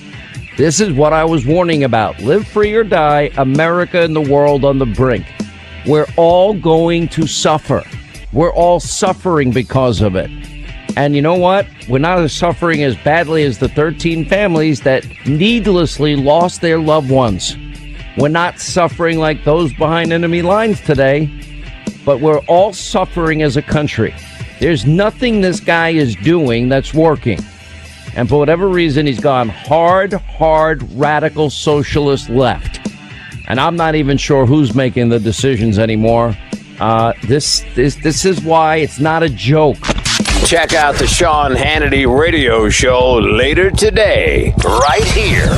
This is what I was warning about. Live free or die, America and the world on the brink. We're all going to suffer. We're all suffering because of it. And you know what? We're not suffering as badly as the 13 families that needlessly lost their loved ones. We're not suffering like those behind enemy lines today, but we're all suffering as a country. There's nothing this guy is doing that's working. And for whatever reason, he's gone hard, radical socialist left. And I'm not even sure who's making the decisions anymore. This is why it's not a joke. Check out the Sean Hannity radio show later today, right here.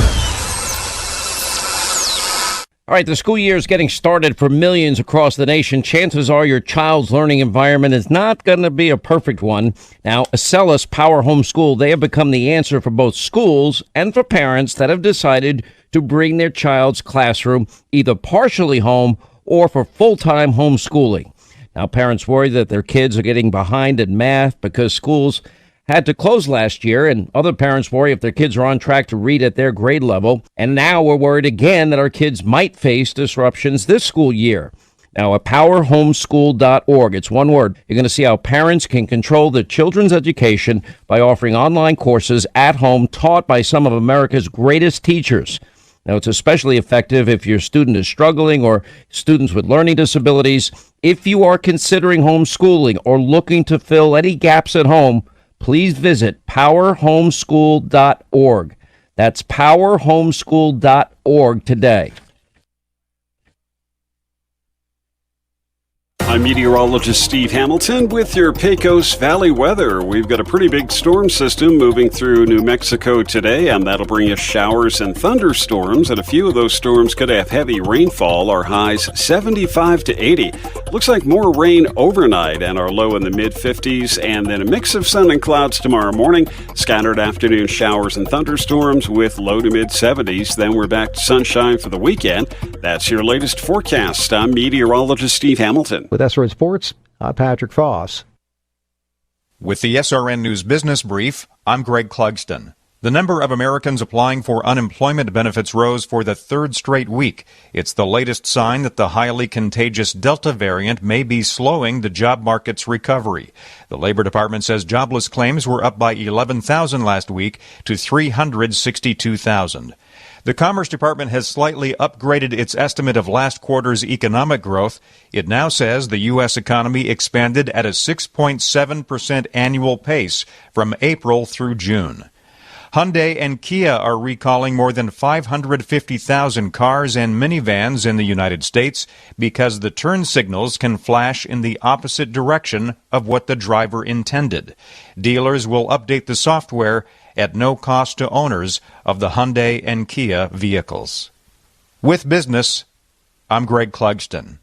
All right, the school year is getting started for millions across the nation. Chances are your child's learning environment is not going to be a perfect one. Now, Acellus Power Homeschool, they have become the answer for both schools and for parents that have decided to bring their child's classroom either partially home or for full-time homeschooling. Now, parents worry that their kids are getting behind in math because schools had to close last year, and other parents worry if their kids are on track to read at their grade level. And now we're worried again that our kids might face disruptions this school year. Now, at powerhomeschool.org, it's one word, you're going to see how parents can control their children's education by offering online courses at home taught by some of America's greatest teachers. Now, it's especially effective if your student is struggling or students with learning disabilities. If you are considering homeschooling or looking to fill any gaps at home, please visit powerhomeschool.org. That's powerhomeschool.org today. I'm meteorologist Steve Hamilton with your Pecos Valley weather. We've got a pretty big storm system moving through New Mexico today, and that'll bring us showers and thunderstorms, and a few of those storms could have heavy rainfall. Our highs 75 to 80. Looks like more rain overnight, and our low in the mid-50s, and then a mix of sun and clouds tomorrow morning. Scattered afternoon showers and thunderstorms with low to mid-70s. Then we're back to sunshine for the weekend. That's your latest forecast. I'm meteorologist Steve Hamilton. With SRN Sports, I'm Patrick Foss. With the SRN News Business Brief, I'm Greg Clugston. The number of Americans applying for unemployment benefits rose for the third straight week. It's the latest sign that the highly contagious Delta variant may be slowing the job market's recovery. The Labor Department says jobless claims were up by 11,000 last week to 362,000. The Commerce Department has slightly upgraded its estimate of last quarter's economic growth. It now says the U.S. economy expanded at a 6.7% annual pace from April through June. Hyundai and Kia are recalling more than 550,000 cars and minivans in the United States because the turn signals can flash in the opposite direction of what the driver intended. Dealers will update the software at no cost to owners of the Hyundai and Kia vehicles. With business, I'm Greg Clugston.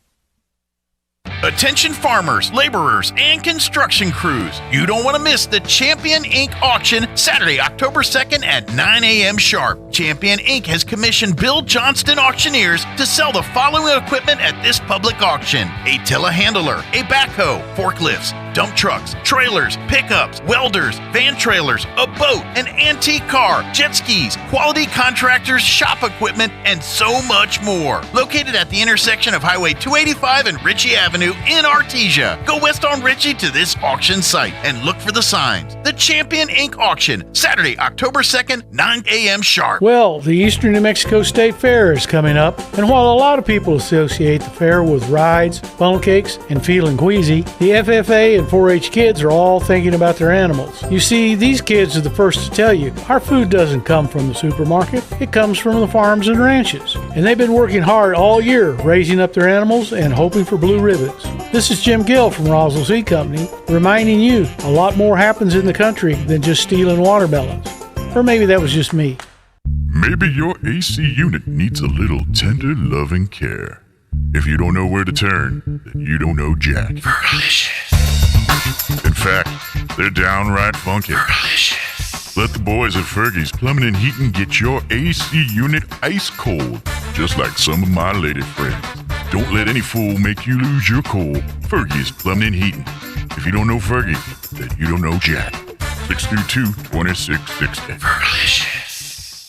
Attention farmers, laborers, and construction crews. You don't want to miss the Champion Inc. auction Saturday, October 2nd at 9 a.m. sharp. Champion Inc. has commissioned Bill Johnston auctioneers to sell the following equipment at this public auction: a telehandler, a backhoe, forklifts, dump trucks, trailers, pickups, welders, van trailers, a boat, an antique car, jet skis, quality contractors, shop equipment, and so much more. Located at the intersection of Highway 285 and Ritchie Avenue in Artesia. Go west on Ritchie to this auction site and look for the signs. The Champion Inc. auction, Saturday, October 2nd, 9 a.m. sharp. Well, the Eastern New Mexico State Fair is coming up, and while a lot of people associate the fair with rides, funnel cakes, and feeling queasy, the FFA and 4-H kids are all thinking about their animals. You see, these kids are the first to tell you, our food doesn't come from the supermarket, it comes from the farms and ranches. And they've been working hard all year, raising up their animals and hoping for blue ribbons. This is Jim Gill from Roswell Seed Company, reminding you a lot more happens in the country than just stealing watermelons. Or maybe that was just me. Maybe your AC unit needs a little tender, loving care. If you don't know where to turn, then you don't know Jack. Fergalicious. In fact, they're downright funky. Fergalicious. Let the boys at Fergie's Plumbing and Heating get your AC unit ice cold, just like some of my lady friends. Don't let any fool make you lose your cool. Fergie's Plumbing and Heating. If you don't know Fergie, then you don't know Jack. 632-2660. Fergalicious.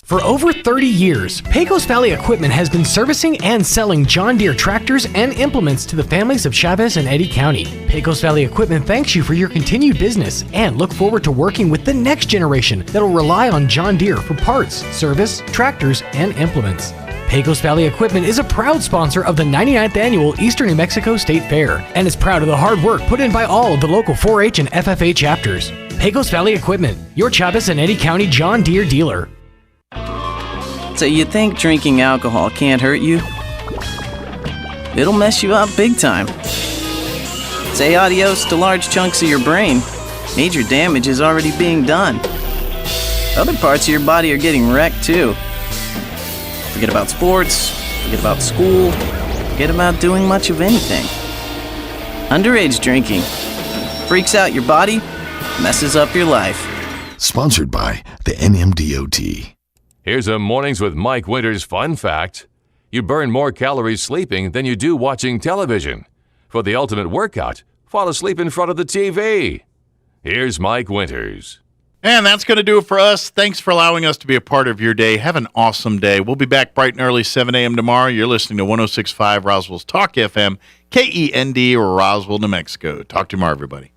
For over 30 years, Pecos Valley Equipment has been servicing and selling John Deere tractors and implements to the families of Chavez and Eddy County. Pecos Valley Equipment thanks you for your continued business and look forward to working with the next generation that will rely on John Deere for parts, service, tractors, and implements. Pecos Valley Equipment is a proud sponsor of the 99th Annual Eastern New Mexico State Fair and is proud of the hard work put in by all of the local 4-H and FFA chapters. Pecos Valley Equipment, your Chavez and Eddy County John Deere dealer. So you think drinking alcohol can't hurt you? It'll mess you up big time. Say adios to large chunks of your brain. Major damage is already being done. Other parts of your body are getting wrecked too. Forget about sports, Forget about school. Forget about doing much of anything. Underage drinking freaks out your body, messes up your life. Sponsored by the NMDOT. Here's a Mornings with Mike Winters fun fact. You burn more calories sleeping than you do watching television. For the ultimate workout, fall asleep in front of the TV. Here's Mike Winters. And that's going to do it for us. Thanks for allowing us to be a part of your day. Have an awesome day. We'll be back bright and early, 7 a.m. tomorrow. You're listening to 106.5 Roswell's Talk FM, KEND, Roswell, New Mexico. Talk tomorrow, everybody.